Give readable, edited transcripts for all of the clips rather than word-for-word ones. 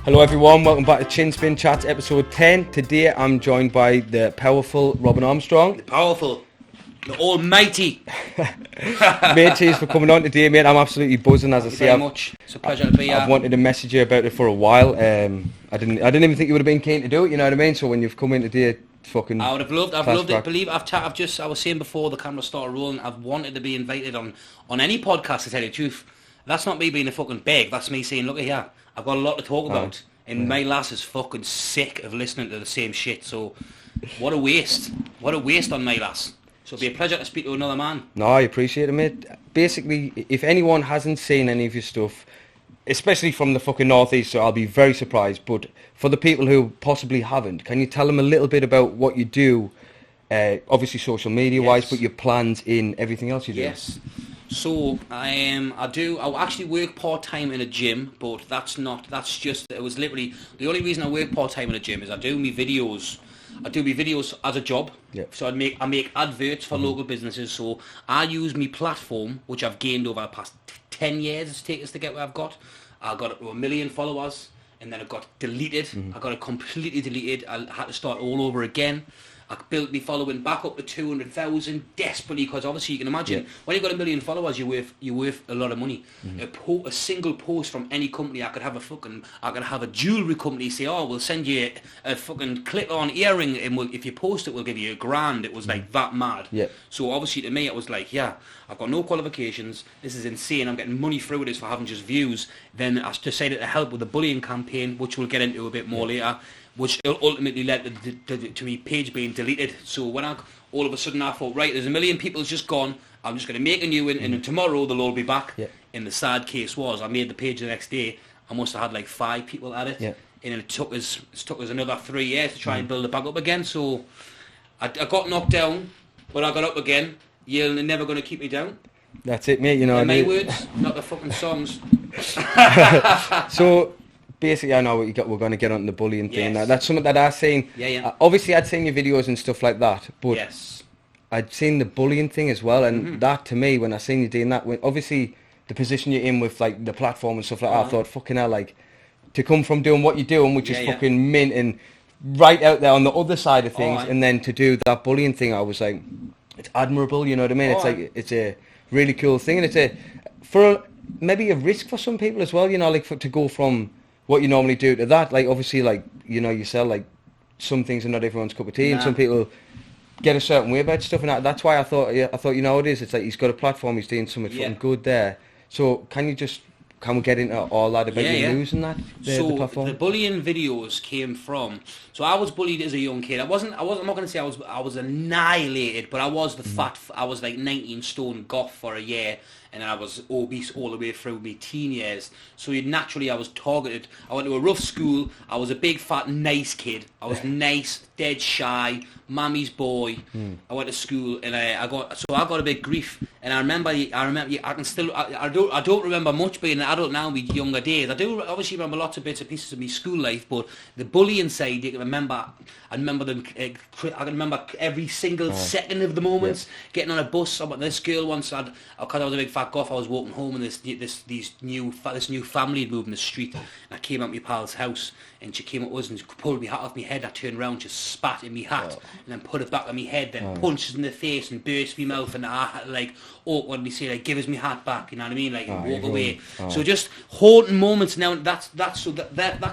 Hello everyone, welcome back to Chinspinchats episode 10. Today I'm joined by the powerful Robin Armstrong. The powerful, the almighty. Mate, cheers for coming on today, mate. I'm absolutely buzzing, as Thank I you say. very much. It's a pleasure to be here. I've wanted to message you about it for a while. I didn't even think you would have been keen to do it, you know what I mean? So when you've come in today, fucking... I would have loved it. Believe I was saying before the camera started rolling, I've wanted to be invited on any podcast, to tell you the truth. That's not me being a fucking beg, that's me saying, look at here, I've got a lot to talk about. And my lass is fucking sick of listening to the same shit, so what a waste. What a waste on my lass. So it'd be a pleasure to speak to another man. No, I appreciate it, mate. Basically, if anyone hasn't seen any of your stuff, especially from the fucking northeast, so I'll be very surprised, but for the people who possibly haven't, can you tell them a little bit about what you do, obviously social media wise, but your plans in everything else you do? Yes. So I actually work part-time in a gym, but it was literally, the only reason I work part-time in a gym is I do my videos as a job. Yep. So I make adverts for local businesses, so I use my platform, which I've gained over the past 10 years it's taken us to get where I've got. I got up to 1 million followers, and then it got deleted. I got it completely deleted. I had to start all over again. I built my following back up to 200,000 desperately, because obviously you can imagine when you've got 1 million followers, you're worth a lot of money. A single post from any company, I could have a jewellery company say, oh, we'll send you a fucking clip-on earring, and if you post it, we'll give you $1,000. It was like that mad. Yeah. So obviously to me, it was like, yeah, I've got no qualifications. This is insane. I'm getting money through this for having just views. Then I decided to help with the bullying campaign, which we'll get into a bit more later, which ultimately led to me page being deleted. So when all of a sudden I thought, right, there's 1 million people just gone, I'm just going to make a new one, and tomorrow they'll all be back. Yeah. And the sad case was, I made the page the next day, I must have had like 5 people at it. Yeah. And it took us another 3 years to try and build it back up again. So I got knocked down, but I got up again. You're never going to keep me down. That's it, mate, you know. In my words, not the fucking songs. So... basically, I know what you got. We're going to get on the bullying thing. Yes. That's something that I've seen. Yeah. Obviously, I'd seen your videos and stuff like that, but yes. I'd seen the bullying thing as well. And that, to me, when I seen you doing that, obviously the position you're in with like the platform and stuff like that, I thought, fucking hell, like to come from doing what you're doing, which is fucking mint and right out there on the other side of things, and then to do that bullying thing, I was like, it's admirable. You know what I mean? It's like it's a really cool thing, and it's maybe a risk for some people as well. You know, like to go from what you normally do to that, like obviously, like you know yourself, like some things are not everyone's cup of tea, and some people get a certain way about stuff, and that's why I thought you know it is. It's like he's got a platform, he's doing something fucking good there. So can we get into all that about you losing that? The platform? The bullying videos came from. So I was bullied as a young kid. I'm not going to say I was annihilated, but I was I was like 19 stone goth for a year. And then I was obese all the way through my teen years. So naturally I was targeted. I went to a rough school. I was a big, fat, nice kid. I was nice, dead shy, mammy's boy. I went to school and I got a bit grief. And I remember I don't remember much being an adult now with younger days. I do obviously remember lots of bits and pieces of my school life, but the bullying side, I can remember every single second of the moments. Getting on a bus, this girl once because I was a big fat goth, I was walking home and this new family had moved in the street, and I came out my pal's house and she came up with us and pulled my hat off my head. I turned around, she spat in my hat and then put it back on my head, then punched us in the face and burst my mouth, and I had like awkwardly say like, give us my hat back, you know what I mean, like and walk away. So just haunting moments now. That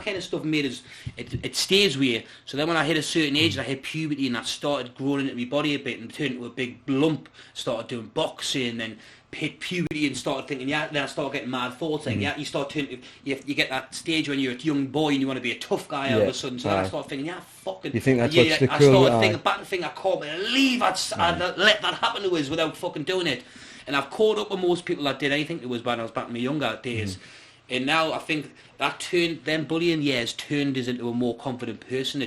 kind of stuff made us, it stays with you. So then when I hit a certain age and I hit puberty and I started growing into my body a bit and turned into a big lump, started doing boxing and hit puberty and started thinking, then I started getting mad thoughts, like, you start turning, you get that stage when you're a young boy and you want to be a tough guy all of a sudden, so then I started thinking, fucking, you think that's what's the cool, I started thinking back and thinking, I can't believe I'd let that happen to us without fucking doing it. And I've caught up with most people that did anything to us when I was back in my younger days. And now I think that them bullying years turned us into a more confident person.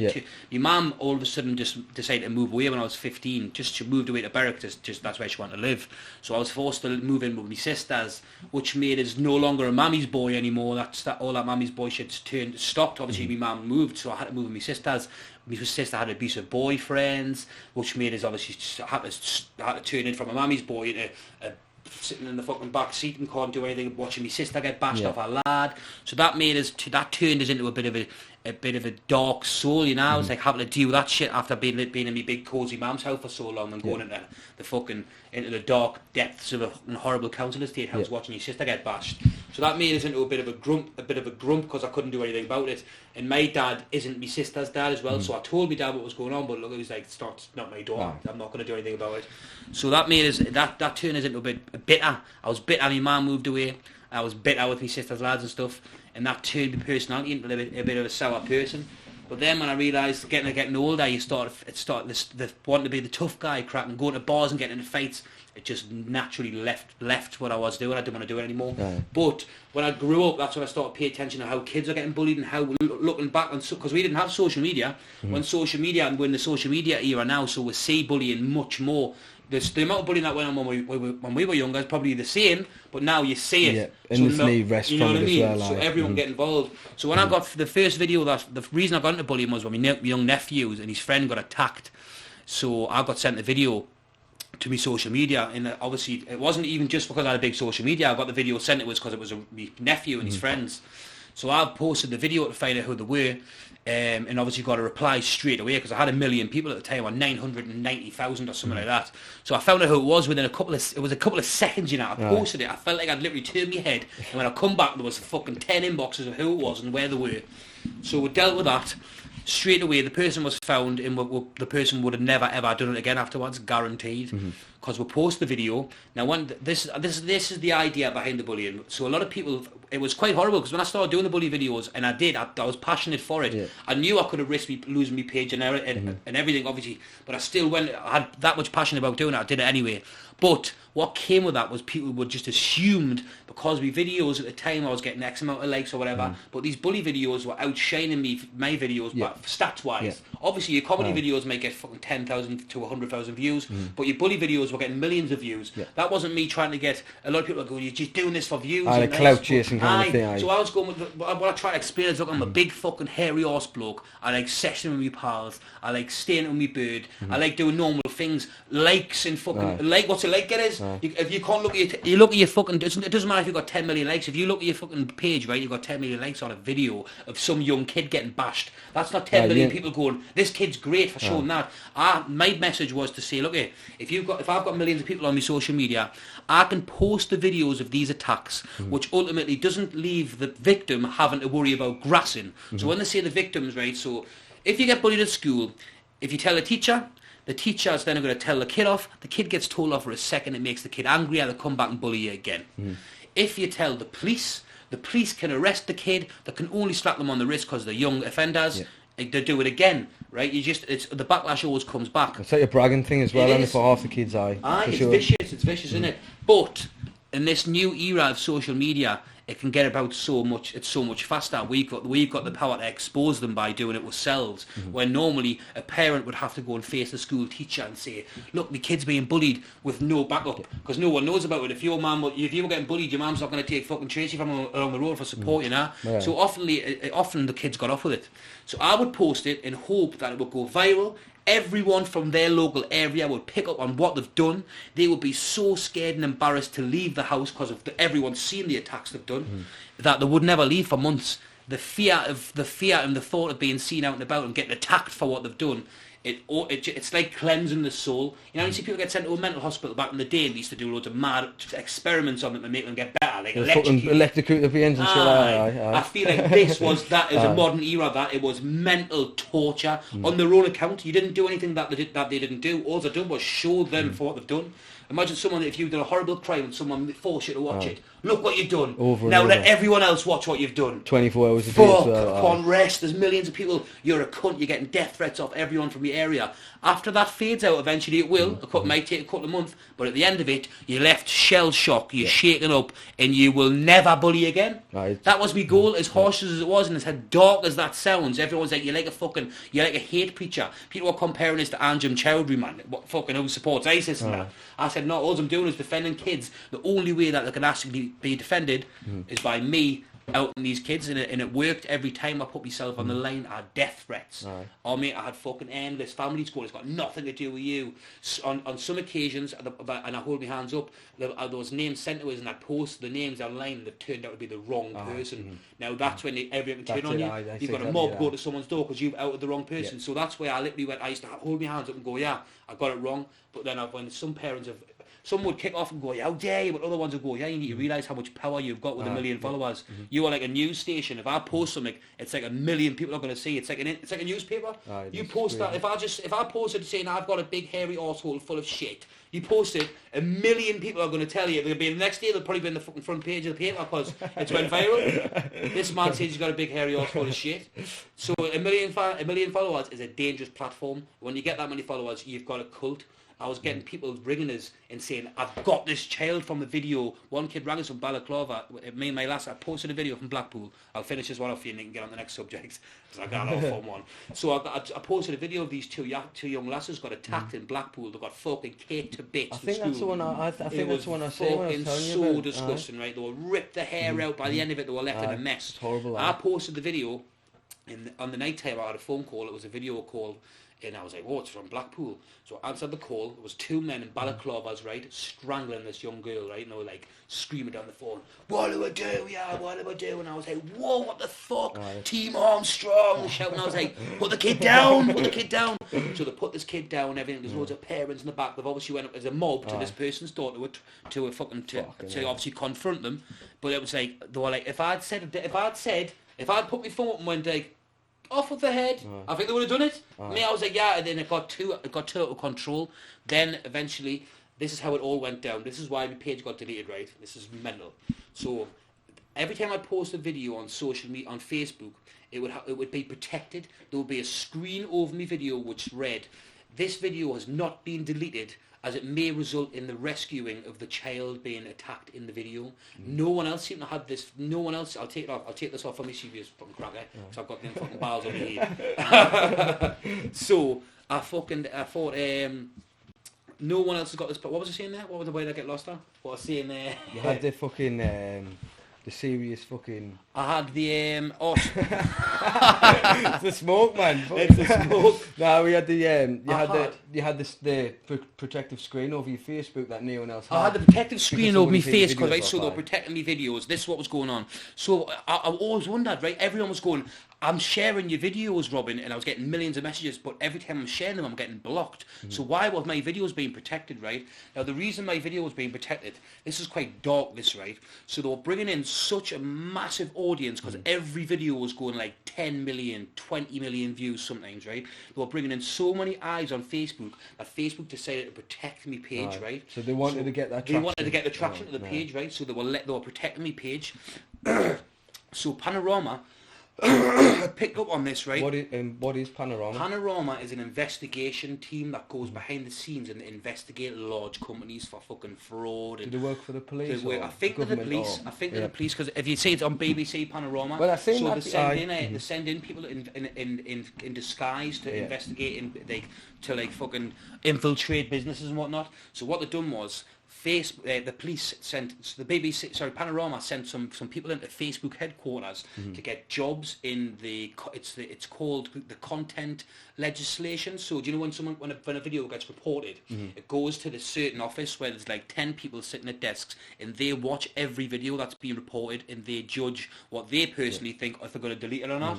My mum all of a sudden just decided to move away when I was 15. She moved away to Berwick, just that's where she wanted to live. So I was forced to move in with my sisters, which made us no longer a mammy's boy anymore. All that mammy's boy shit stopped. Obviously my mum moved, so I had to move with my sisters. My sister had abusive boyfriends, which made us obviously had to turn in from a mammy's boy into a sitting in the fucking back seat and can't do anything, watching my sister get bashed off a lad. So that turned us into a bit of a dark soul, you know. I was like having to deal with that shit after being in my big cosy mum's house for so long and going into the dark depths of a horrible council estate house watching your sister get bashed. So that made us into a bit of a grump because I couldn't do anything about it. And my dad isn't my sister's dad as well, so I told my dad what was going on, but look, it was like, it's not my daughter. I'm not going to do anything about it. So that made us, that turned us into a bit bitter. I was bitter my mum moved away. I was bitter with my sister's lads and stuff, and that turned my personality into a bit of a sour person. But then when I realised getting older, you start wanting to be the tough guy, cracking, going to bars and getting into fights. It just naturally left what I was doing. I didn't want to do it anymore. Right. But when I grew up, that's when I started paying attention to how kids are getting bullied and how looking back on, because we didn't have social media. When social media, and we're in the social media era now, so we see bullying much more. The amount of bullying that went on when we were younger is probably the same, but now you see it. Yeah, and so rest you know from what it as well. So everyone get involved. So when I got the first video, the reason I got into bullying was when my young nephew and his friend got attacked. So I got sent a video to my social media, and obviously it wasn't even just because I had a big social media. I got the video sent, it was because it was my nephew and his friends. So I posted the video to find out who they were, and obviously got a reply straight away because I had 1 million people at the time, or 990,000 or something like that. So I found out who it was within a couple of seconds. You know, I posted it. I felt like I'd literally turned my head, and when I come back, there was fucking 10 inboxes of who it was and where they were. So we dealt with that. Straight away, the person was found, and the person would have never ever done it again afterwards, guaranteed, because we post the video. Now, when this is the idea behind the bullying. So a lot of people, it was quite horrible because when I started doing the bully videos, and I was passionate for it. Yeah. I knew I could have risked losing my page and everything, obviously, but I had that much passion about doing it. I did it anyway. But what came with that was people were just assumed, because my videos at the time I was getting X amount of likes or whatever, but these bully videos were outshining my videos stats wise. Yeah. Obviously your comedy videos might get fucking 10,000 to 100,000 views, but your bully videos were getting millions of views. Yeah. That wasn't me trying to get, a lot of people are going, you're just doing this for views. The clout chasing kind of thing. So I was going with, what I try to explain is, look, I'm a big fucking hairy arse bloke. I like sessioning with my pals. I like staying with my bird. I like doing normal things. Likes and fucking, what's a like get is? If you can't look at your fucking, it doesn't matter if you've got 10 million likes. If you look at your fucking page, right, you've got 10 million likes on a video of some young kid getting bashed. That's not 10 million people going, this kid's great for showing that. My message was to say, look, if I've got millions of people on my social media, I can post the videos of these attacks, which ultimately doesn't leave the victim having to worry about grassing. So when they say the victims, right, so if you get bullied at school, if you tell a teacher, the teacher's then going to tell the kid off. The kid gets told off for a second. It makes the kid angry, and they come back and bully you again. If you tell the police can arrest the kid. They can only slap them on the wrist because they're young offenders. They do it again, right? The backlash always comes back. It's like a bragging thing as well, and for half the kids' eye. It's vicious. It's vicious, isn't it? But in this new era of social media, it can get about so much. It's so much faster. We've got the power to expose them by doing it ourselves. When normally a parent would have to go and face the school teacher and say, "Look, my kid's being bullied," with no backup, because no one knows about it. If you were getting bullied, your mum's not going to take fucking Tracy from along the road for support, you know. Yeah. So often the kids got off with it. So I would post it in hope that it would go viral. Everyone from their local area would pick up on what they've done. They would be so scared and embarrassed to leave the house because of everyone seeing the attacks they've done, that they would never leave for months. The fear and the thought of being seen out and about and getting attacked for what they've done, it's like cleansing the soul. You know, you see people get sent to a mental hospital back in the day, and they used to do loads of mad experiments on them to make them get better, like electrocute the veins and shit. I feel like this was that as a modern era, that it was mental torture on their own account. You didn't do anything that they didn't do. All they done was show them for what they've done. Imagine someone, if you've done a horrible crime and someone forced you to watch it. Look what you've done. Now let everyone else watch what you've done. 24 hours a day. Fuck upon rest. There's millions of people. You're a cunt. You're getting death threats off everyone from your area. After that fades out, eventually it will. It might take a couple of months. But at the end of it, you're left shell shocked. You're shaken up. And you will never bully again. Right. That was my goal. As harsh as it was and as dark as that sounds, everyone's like, you're like a hate preacher. People were comparing this to Anjem Chowdhury, man. What fucking who supports ISIS and that. I said, no, all I'm doing is defending kids. The only way that they can actually be defended is by me out on these kids, and it worked every time I put myself on the line. I had death threats. Oh mate, I had fucking endless families going, it's got nothing to do with you. On some occasions, and I hold my hands up, there was names sent to us, and I post the names online that turned out to be the wrong person. Now that's when everyone can turn on you. You've got a mob go to someone's door because you've outed the wrong person. So that's where I literally went, I used to hold my hands up and go, yeah, I got it wrong. But then when some parents have, some would kick off and go, how dare you, but other ones would go, yeah, you need to realise how much power you've got with 1 million followers. You are like a news station. If I post something, it's like 1 million people are going to see. It's like a newspaper. You post that. If I posted saying I've got a big hairy arsehole full of shit, you post it, 1 million people are going to tell you. They'll be the next day. They'll probably be in the fucking front page of the paper because it's went viral. This man says he's got a big hairy arsehole full of shit. So 1 million followers is a dangerous platform. When you get that many followers, you've got a cult. I was getting people ringing us and saying, I've got this child from the video. One kid rang us from Balaclava. Me and my lass, I posted a video from Blackpool. I'll finish this one off for you and you can get on the next subject. Because I got a fun one. So I posted a video of these two young lasses got attacked in Blackpool. They got fucking caked to bits. I think that's the one I think saw. Fucking so disgusting, right? They were ripped the hair out. By the end of it, they were left in a mess. It's horrible. I posted the video. On the night time I had a phone call. It was a video call. And I was like, it's from Blackpool. So I answered the call. There was two men in balaclavas, right, strangling this young girl, right? And they were like screaming down the phone, what do I do? Yeah, what do I do? And I was like, whoa, what the fuck? Team Armstrong, shouting. I was like, put the kid down, put the kid down. So they put this kid down and everything. There's loads of parents in the back. They've obviously went up as a mob to this person's door to obviously confront them. But it was like, they were like, if I'd put my phone up and went like, off with the head. I think they would have done it. Me, I was like, yeah, and then it got total control. Then eventually, this is how it all went down. This is why my page got deleted, right? This is mental. So every time I post a video on social media, on Facebook, it would be protected. There would be a screen over my video which read, this video has not been deleted as it may result in the rescuing of the child being attacked in the video. No one else seemed to have this. No one else. I'll take it off. I'll take this off for my serious fucking cracker because I've got them fucking bars on my head. So I thought no one else has got this. But what was I saying there? What was the way I get lost on? What was I saying there? You had the fucking the serious fucking. I had the It's the smoke, man. It's the smoke. No, we had the you had the protective screen over your Facebook that no one else had. I had the protective screen over my face because right, so they were protecting me videos. This is what was going on. So I always wondered, right? Everyone was going, I'm sharing your videos, Robin, and I was getting millions of messages, but every time I'm sharing them, I'm getting blocked. So why was my videos being protected, right? Now, the reason my video was being protected, this is quite dark, this, right? So they were bringing in such a massive audience because every video was going like 10 million, 20 million views sometimes, right? They were bringing in so many eyes on Facebook that Facebook decided to protect me page, right? So they wanted to get that traction. They wanted to get the traction to the page, right? So they were protecting me page. So Panorama picked up on this, right? What is Panorama? Panorama is an investigation team that goes behind the scenes and investigate large companies for fucking fraud. Do they work for the police? I think they're the police. I think they're the police because if you see it on BBC Panorama, well, I think so they send in people in disguise to investigate and to fucking infiltrate businesses and whatnot. So what they've done was. The police Panorama sent some people into Facebook headquarters to get jobs in it's called the content legislation. So do you know when a video gets reported, it goes to this certain office where there's like 10 people sitting at desks and they watch every video that's being reported and they judge what they personally think if they're going to delete it or not.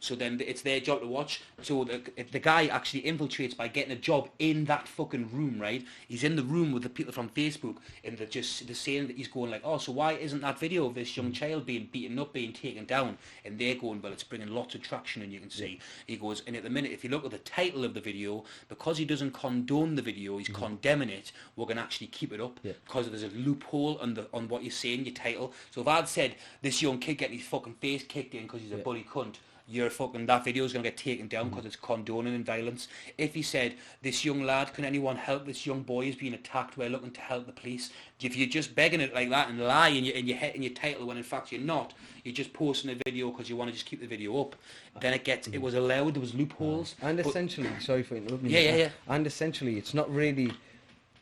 So then it's their job to watch. So the guy actually infiltrates by getting a job in that fucking room, right? He's in the room with the people from Facebook. And they're saying that he's going like, so why isn't that video of this young child being beaten up, being taken down? And they're going, well, it's bringing lots of traction, and you can see. He goes, and at the minute, if you look at the title of the video, because he doesn't condone the video, he's condemning it, we're going to actually keep it up because there's a loophole on what you're saying, your title. So if I'd said, this young kid getting his fucking face kicked in because he's a bully cunt, that video is going to get taken down because it's condoning violence. If he said, this young lad, can anyone help? This young boy is being attacked, we're looking to help the police. If you're just begging it like that and lie in your title when in fact you're not, you're just posting a video because you want to just keep the video up, then it was allowed, there was loopholes. And essentially, sorry for interrupting you. Yeah. And essentially, it's not really,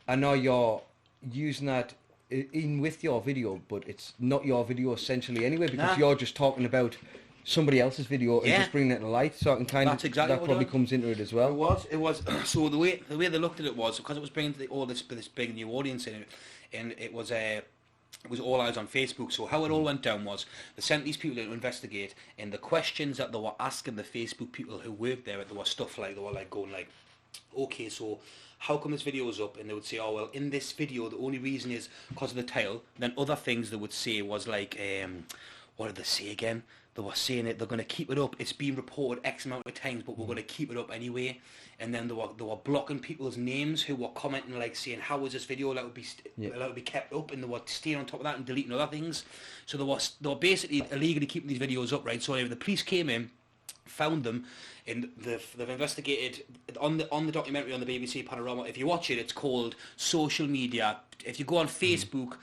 I know you're using that in with your video, but it's not your video essentially anyway, because you're just talking about somebody else's video and just bringing it to light. So I can kind That's of exactly that probably comes into it as well. It was. So the way they looked at it was because it was bringing all this big new audience in it, and it was all eyes on Facebook. So how it all went down was they sent these people to investigate, and the questions that they were asking the Facebook people who worked there, there was stuff like they were like going like, okay, so how come this video is up? And they would say, oh well, in this video the only reason is because of the title. Then other things they would say was like, what did they say again? They were saying it, they're going to keep it up. It's been reported X amount of times, but we're going to keep it up anyway. And then they were blocking people's names who were commenting like saying, how is this video allowed to be kept up? And they were staying on top of that and deleting other things. So they were basically illegally keeping these videos up, right? So anyway, the police came in, found them, and they've investigated on the documentary on the BBC Panorama. If you watch it, it's called Social Media. If you go on Facebook,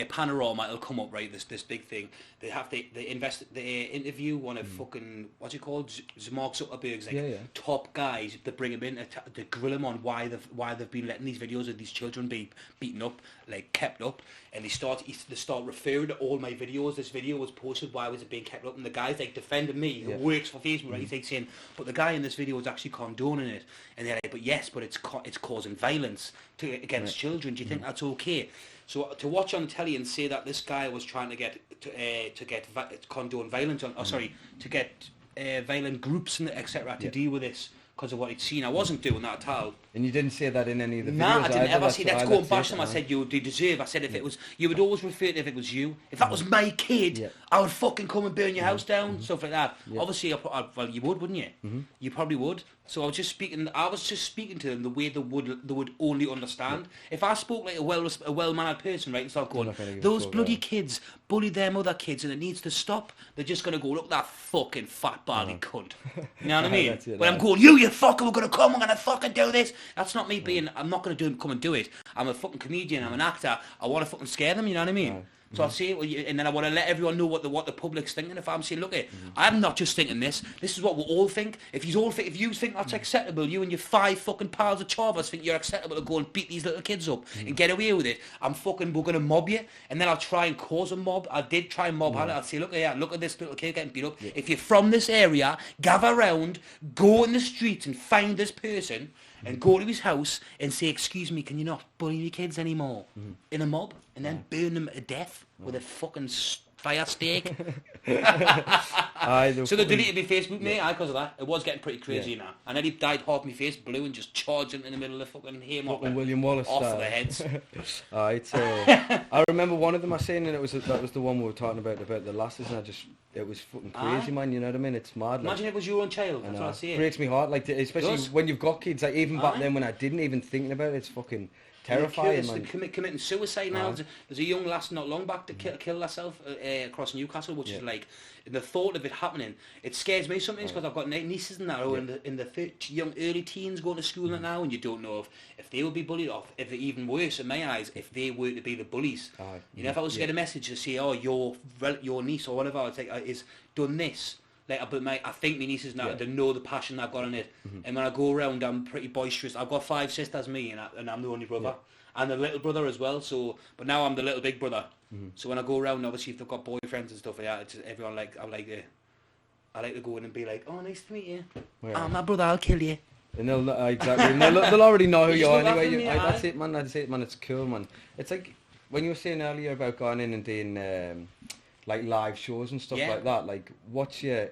Panorama, it'll come up, right? This big thing. They interview one of fucking, what's it called? Mark Zuckerberg's top guys. They bring him in to grill him on why they've been letting these videos of these children be beaten up, like kept up. And they start referring to all my videos. This video was posted. Why was it being kept up? And the guy's like defending me, who works for Facebook, right? He's like saying, but the guy in this video is actually condoning it. And they're like, but yes, but it's causing violence against children. Do you think that's okay? So to watch on telly and say that this guy was trying to condone violence to get violent groups and etc. to deal with this because of what he'd seen. I wasn't doing that at all. And you didn't say that in any of the videos? Nah, I didn't ever say that. Going back to them, I said, they deserve. I said, if it was, you would always refer to if it was you. If that was my kid, I would fucking come and burn your house down, stuff like that. Obviously, well, you would, wouldn't you? You probably would. So I was just speaking to them the way they would only understand. If I spoke like a well-mannered person, right, and start going, those bloody kids bullied them other kids and it needs to stop, they're just going to go, look, that fucking fat barley cunt. You know what I mean? But I'm going, you fucker, we're going to come, we're going to fucking do this. That's not me being, I'm not going to come and do it. I'm a fucking comedian, I'm an actor, I want to fucking scare them, you know what I mean? So I'll say it, and then I want to let everyone know what the public's thinking. If I'm saying, look, I'm not just thinking this is what we all think. If you think that's acceptable, you and your 5 fucking pals of chavas think you're acceptable to go and beat these little kids up and get away with it, we're going to mob you, and then I'll try and cause a mob. I did try and mob. I'll say, look at this little kid getting beat up. If you're from this area, gather round, go in the streets and find this person, and go to his house and say, excuse me, can you not bully the kids anymore? In a mob, and then burn them to death with a fucking fire stake. So they deleted my Facebook, mate, because of that. It was getting pretty crazy now. And then he dyed half my face blue and just charged in the middle of the fucking Haymarket. William Wallace off of their heads. I remember one of them I seen, and that was the one we were talking about the lasses, and it was fucking crazy, man, you know what I mean? It's mad. Imagine it was your own child, that's what I say. It breaks me heart, like, especially when you've got kids, like, even back then when I didn't even think about it, it's fucking terrifying, man. Committing suicide now. There's a young lass not long back to kill herself across Newcastle, which is like, the thought of it happening, it scares me sometimes because I've got nieces and that who are in the young early teens going to school now, and you don't know if they would be bullied off, if they're even worse in my eyes, if they were to be the bullies. You know, if I was to get a message to say, oh, your niece or whatever, I'd say, is done this. Like, I think my nieces now, they know the passion I've got in it. And when I go around, I'm pretty boisterous. I've got 5 sisters, me, and I'm the only brother. And the little brother as well, but now I'm the little big brother. So when I go around, obviously, if they've got boyfriends and stuff like that, it's just everyone I like to go in and be like, oh, nice to meet you. Oh, my brother, I'll kill you. And they'll they'll already know who you are anyway. That's it, man. It's cool, man. It's like when you were saying earlier about going in and doing like live shows and stuff like that. Like,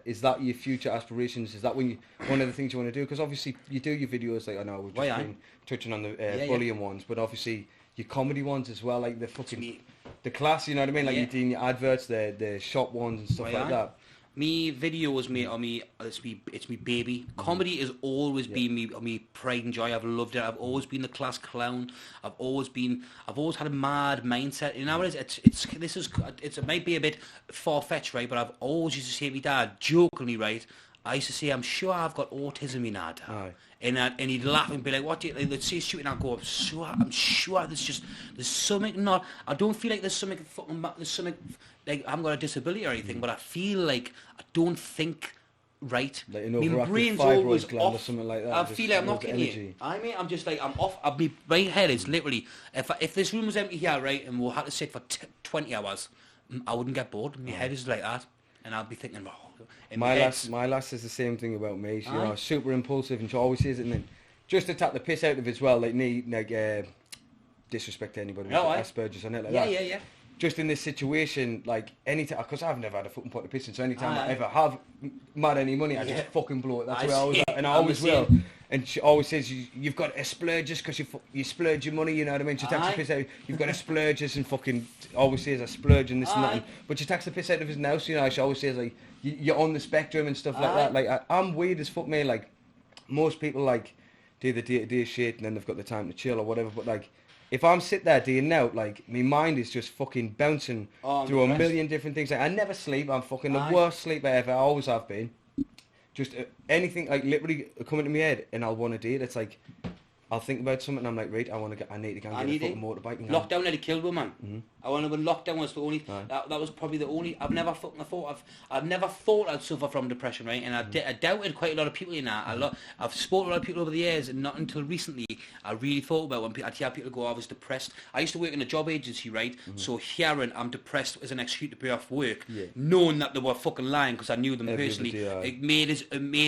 is that your future aspirations? Is that one of the things you want to do? Because obviously you do your videos, like I know we've just been touching on the bullying ones, but obviously your comedy ones as well, like the fucking the class. You know what I mean? Like you're doing your adverts, the shop ones and stuff like that. Me videos, mate, on me, it's me baby. Comedy has always been me pride and joy. I've loved it. I've always been the class clown. I've always had a mad mindset. You know what it is? It might be a bit far-fetched, right? But I've always used to say to my dad, jokingly, right? I used to say, I'm sure I've got autism, my dad. And he'd laugh and be like, what do you, let's say shooting, I'd go, I'm sure there's something not, I don't feel like there's something, like I haven't got a disability or anything, but I feel like I don't think right. Like an My overactive brain's fibroid always gland off. or something like that. I just feel like I'm not loads of getting energy. it. I'm just like, I'm off. My head is literally, if this room was empty here, right, and we had to sit for 20 hours, I wouldn't get bored. My head is like that. And I'd be thinking, oh, My lass is the same thing about me. She's super impulsive, and she always says it, and then just to tap the piss out of it as well, like disrespect to anybody with Asperger's on it like that. Yeah. Just in this situation, like anytime, because I've never had a fucking pot of pissing, so anytime I ever have mad any money, I just fucking blow it. That's where I always at, and I always will. And she always says, you've got to splurge just because you splurge your money, you know what I mean? She takes the piss out, you've got to splurge us, and fucking always says I splurge and this and that. But she takes the piss out of us now, so, you know, she always says, like, you're on the spectrum and stuff like that. Like, I'm weird as fuck, mate. Like, most people, like, do the day-to-day shit, and then they've got the time to chill or whatever, but, like, if I'm sit there day and out, like, my mind is just fucking bouncing through a million different things. Like, I never sleep. I'm fucking the worst sleeper ever. I always have been. Just anything, like, literally coming to my head, and I'll want to do it. It's like, I'll think about something, and I'm like, right, I need to go and get a fucking motorbike. And lockdown nearly killed me, man. Mm-hmm. I wonder when lockdown was the only, that was probably the only, I've never thought I'd suffer from depression, right? And I doubted quite a lot of people in that. I've spoken to a lot of people over the years, and not until recently, I really thought about when I'd hear people go, I was depressed. I used to work in a job agency, right? Mm-hmm. So hearing I'm depressed as an excuse to be off work, knowing that they were fucking lying because I knew them personally, it made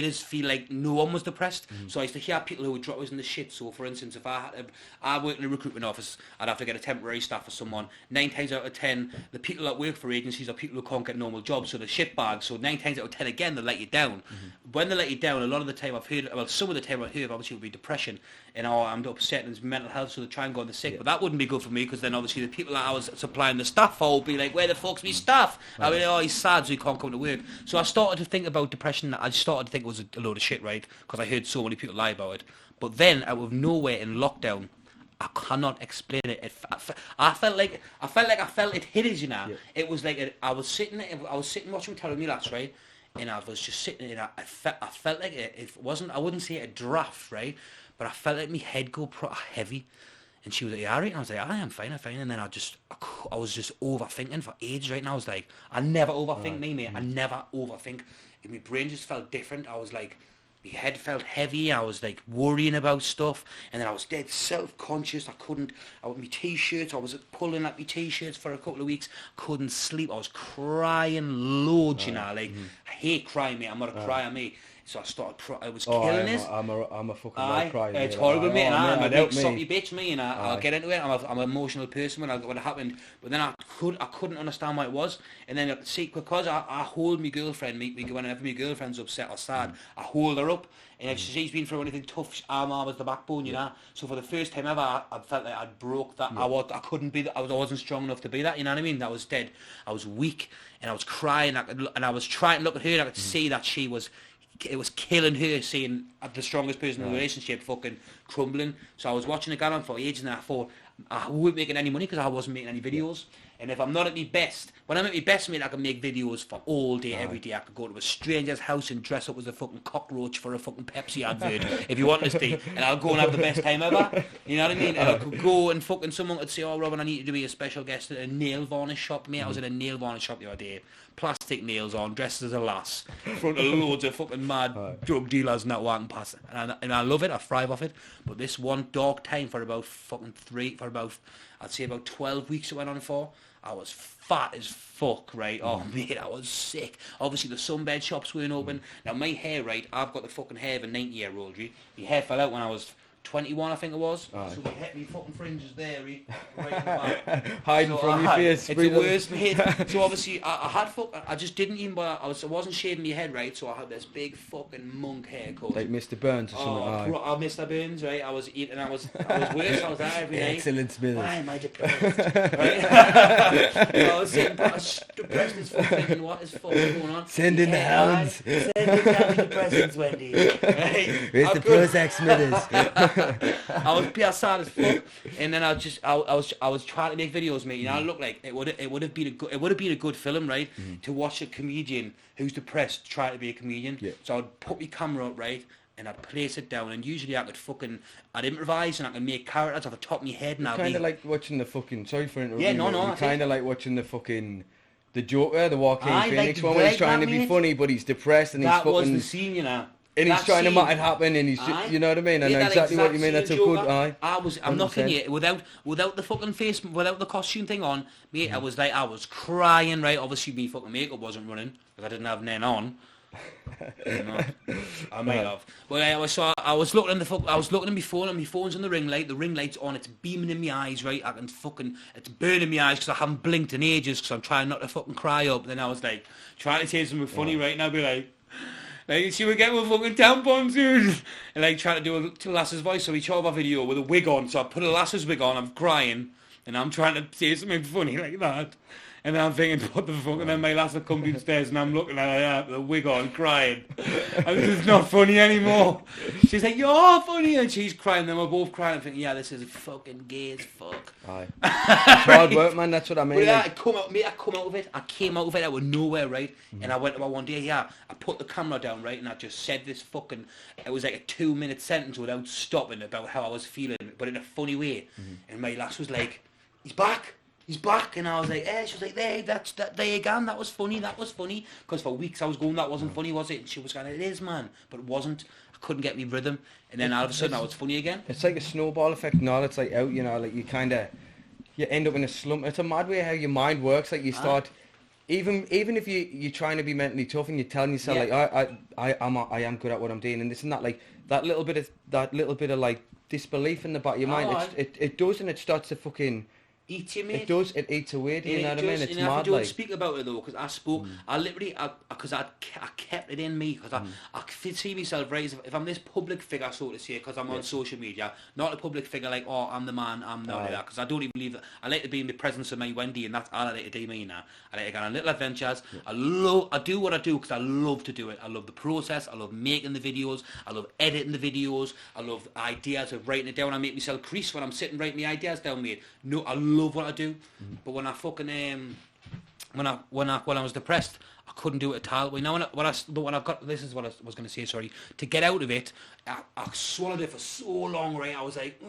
us feel like no one was depressed. Mm-hmm. So I used to hear people who would drop us in the shit. So for instance, if I worked in a recruitment office, I'd have to get a temporary staff for someone. 9 times out of 10, the people that work for agencies are people who can't get normal jobs, so they're shitbags. So 9 times out of 10 again, they let you down. Mm-hmm. When they let you down, a lot of the time some of the time I've heard obviously it would be depression, and I'm upset and it's mental health, so they try and go on the sick. But that wouldn't be good for me, because then obviously the people that I was supplying the staff for would be like, where the fuck's me staff? I mean, oh, he's sad, so he can't come to work. So I started to think about depression. I started to think it was a load of shit, right? Because I heard so many people lie about it. But then, out of nowhere in lockdown, I cannot explain it. I felt like it hit us, you know. Yeah. It was like I was sitting watching telling lads, right? And I was just sitting there. I felt like it wasn't. I wouldn't say a draft, right? But I felt like my head go heavy. And she was like, "Yeah, right?" And I was like, "I'm fine, I'm fine." And then I was just overthinking for ages, right? And I was like, I never overthink, mate. Mm-hmm. I never overthink. And my brain just felt different. I was like, my head felt heavy. I was like worrying about stuff, and then I was dead self-conscious. I with my t-shirts. I was pulling at my t-shirts for a couple of weeks. Couldn't sleep. I was crying loads, you know. Like, I hate crying, mate. I'm not a crier, mate. So I started. I was killing this. I'm a fucking mad crier. It's horrible, mate. I'm a big soppy bitch, me, and I'll get into it. I'm an emotional person when it happened. But then I couldn't understand what it was. And then because I hold my girlfriend, whenever my girlfriend's upset or sad, I hold her up. And if she's been through anything tough, I'm always the backbone, you know. So for the first time ever, I felt like I'd broke that. I couldn't be that. I wasn't strong enough to be that. You know what I mean? I was dead. I was weak, and I was crying. And I was trying to look at her, and I could see that she was. It was killing her, seeing the strongest person in the relationship fucking crumbling. So I was watching the guy on for ages, and I thought I wasn't making any money because I wasn't making any videos. And if I'm not at my best, when I'm at my best, mate, I can make videos for all day, every day. I could go to a stranger's house and dress up as a fucking cockroach for a fucking Pepsi advert, if you want to see, and I'll go and have the best time ever. You know what I mean? And I could go and fucking someone could say, "Oh, Robin, I need to be a special guest at a nail varnish shop." Mate, I was in a nail varnish shop the other day. Plastic nails on, dressed as a lass, in front of loads of fucking mad drug dealers not walking past. And I love it, I thrive off it. But this one dark time for about 12 weeks it went on for, I was fat as fuck, right? Oh, mate, I was sick. Obviously, the sunbed shops weren't open. Now, my hair, right, I've got the fucking hair of a 90-year-old, right? My hair fell out when I was 21, I think it was. So we hit me fucking fringes there, right in the back. Hiding from your face. It's the worst, mate. So obviously, I just didn't even bother. I wasn't shaving my head, right? So I had this big fucking monk haircut. Like Mr. Burns or something. Oh, Mr. Burns, right? I was eating, I was worse. I was there every day. Excellent, Smithers. Why am I depressed? Right? So I was sitting depressed as fuck, thinking, what is fucking going on? Send in the hounds. Send in down the depressants, Wendy. Right? Where's the Prozac, Smithers? I was pure sad as fuck, and then I was trying to make videos, mate. You know, I looked like it would have been a good film, right? To watch a comedian who's depressed try to be a comedian. Yeah. So I'd put my camera up, right, and I'd place it down, and usually I'd improvise and I could make characters off the top of my head. And I'd kind of like watching the fucking. Sorry for interrupting. Yeah, no. Kind of like watching the fucking. the Joker, the Joaquin Phoenix one, where he's trying to be funny, but he's depressed and he's fucking... That was the scene, you know. And he's trying to make it happen, and he's just, you know what I mean? I know exactly what you mean. That's a good eye. I'm not kidding you. Without the fucking face, without the costume thing on, mate, I was crying. Right, obviously, my fucking makeup wasn't running because I didn't have none on. I might have. But I was looking at my phone, and my phone's on the ring light. The ring light's on. It's beaming in my eyes. Right, it's burning my eyes because I haven't blinked in ages because I'm trying not to fucking cry up. Then I was like trying to say something funny, right, and I'd be like, she would get with fucking tampons, dude. And like trying to do a lass's voice, so we shot off a video with a wig on. So I put a lass's wig on, I'm crying, and I'm trying to say something funny like that. And then I'm thinking, what the fuck? And then my lass will come downstairs, and I'm looking at her with the wig on, crying. And this is not funny anymore. She's like, you're funny, and she's crying. Then we're both crying. I'm thinking, yeah, this is fucking gay as fuck. Aye. Hard work, man. That's what I mean. But yeah, I come out of it. I came out of it out of nowhere, right? And I went about one day, I put the camera down, right? And I just said this fucking, it was like a 2-minute sentence without stopping about how I was feeling, but in a funny way. And my lass was like, he's back. And I was like, she was like, there again, that was funny. Because for weeks I was going, that wasn't funny, was it? And she was going, it is, man. But it wasn't. I couldn't get me rhythm. And then all of a sudden, now it's funny again. It's like a snowball effect. No, it's like out, you know, like you end up in a slump. It's a mad way how your mind works. Like you start, even if you're trying to be mentally tough and you're telling yourself, like, I am good at what I'm doing. And this and that, like, that little bit of like disbelief in the back of your mind, it does, and it starts to fucking... Eat you, mate. It does. It eats away. Do you know what I mean? It's mad. I don't speak about it though, because I spoke. I literally, because I kept it in me, because I could see myself, right? If I'm this public figure, so to say, because I'm on social media, not a public figure like, oh, I'm the man, I'm not that, because I don't even believe that. I like to be in the presence of my Wendy, and that's all I like to do. Me now, I like to go on little adventures. I do what I do because I love to do it. I love the process. I love making the videos. I love editing the videos. I love ideas of writing it down. I make myself crease when I'm sitting writing my ideas down, mate. No, I love what I do, but when I fucking when I was depressed, I couldn't do it at all. Now when I got, this is what I was going to say. Sorry, to get out of it, I swallowed it for so long. Right, I was like,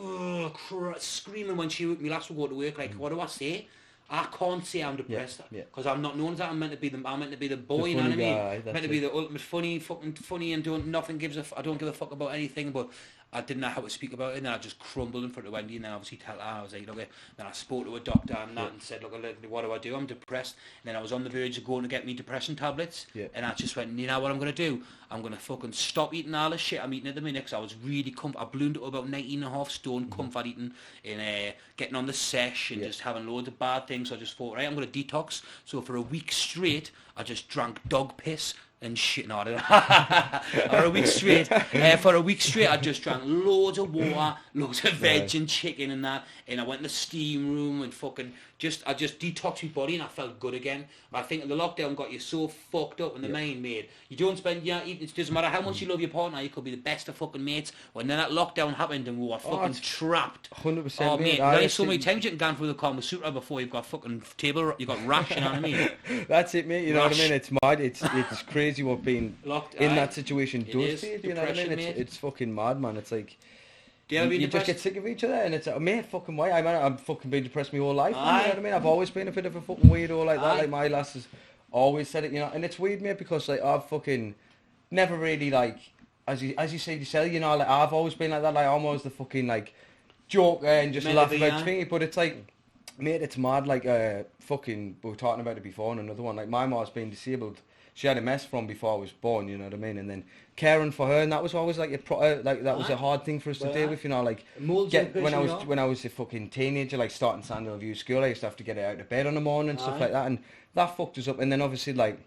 screaming when me last would go to work. Like, what do I say? I can't say I'm depressed because I'm not known as that. I'm meant to be the boy, you know what I mean? Meant to be the ultimate funny, and I don't give a fuck about anything. But I didn't know how to speak about it, and then I just crumbled in front of Wendy, and then obviously tell her, I was like, okay. Then I spoke to a doctor and that, and said, look, what do? I'm depressed. And then I was on the verge of going to get me depression tablets, and I just went, you know what I'm going to do? I'm going to fucking stop eating all the shit I'm eating at the minute, because I was really I ballooned to about 19.5 stone comfort eating, and getting on the sesh, and just having loads of bad things. So I just thought, right, I'm going to detox. So for a week straight, I just drank dog piss and shit. No, I didn't. For a week straight, I just drank loads of water, loads of veg and chicken and that, and I went in the steam room and I just detoxed my body, and I felt good again. But I think the lockdown got you so fucked up in the mind, mate. You don't spend, it doesn't matter how much you love your partner, you could be the best of fucking mates. When then that lockdown happened and we were fucking trapped. 100%. Oh, mate, there's so many times you can go through the Kama Sutra before you've got fucking you've got rash, you know what I mean? That's it, mate, you know what I mean? It's mad, it's crazy what being in that situation does to you, you know what I mean? It's fucking mad, man. It's like... You just get sick of each other, and it's mate, fucking why? I'm fucking been depressed my whole life. You know what I mean? I've always been a bit of a fucking weirdo like that. Like my lass has always said it, you know. And it's weird, mate, because like I've fucking never really like, as you say yourself, you know, like I've always been like that. Like I'm always the fucking like joker and just laugh about things. But it's like, mate, it's mad. Like fucking, we were talking about it before on another one. Like my mom's been disabled. She had a mess from before I was born, you know what I mean? And then caring for her, and that was always like that was a hard thing for us to deal with, you know, like when I was a fucking teenager, like starting Sandal View School, I used to have to get out of bed on the morning and stuff like that, and that fucked us up. And then obviously like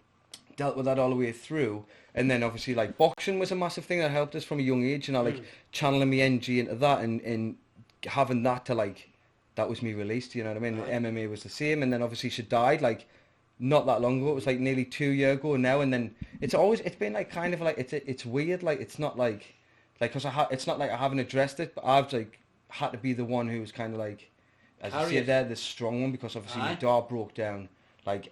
dealt with that all the way through, and then obviously like boxing was a massive thing that helped us from a young age, you know, like channeling my energy into that and having that to like, that was me released, you know what I mean? MMA was the same, and then obviously she died like not that long ago. It was like nearly 2 years ago now, and then it's been like kind of like it's weird, like it's not like because it's not like I haven't addressed it, but I've like had to be the one who was kind of like, as you say there, the strong one, because obviously my dad broke down like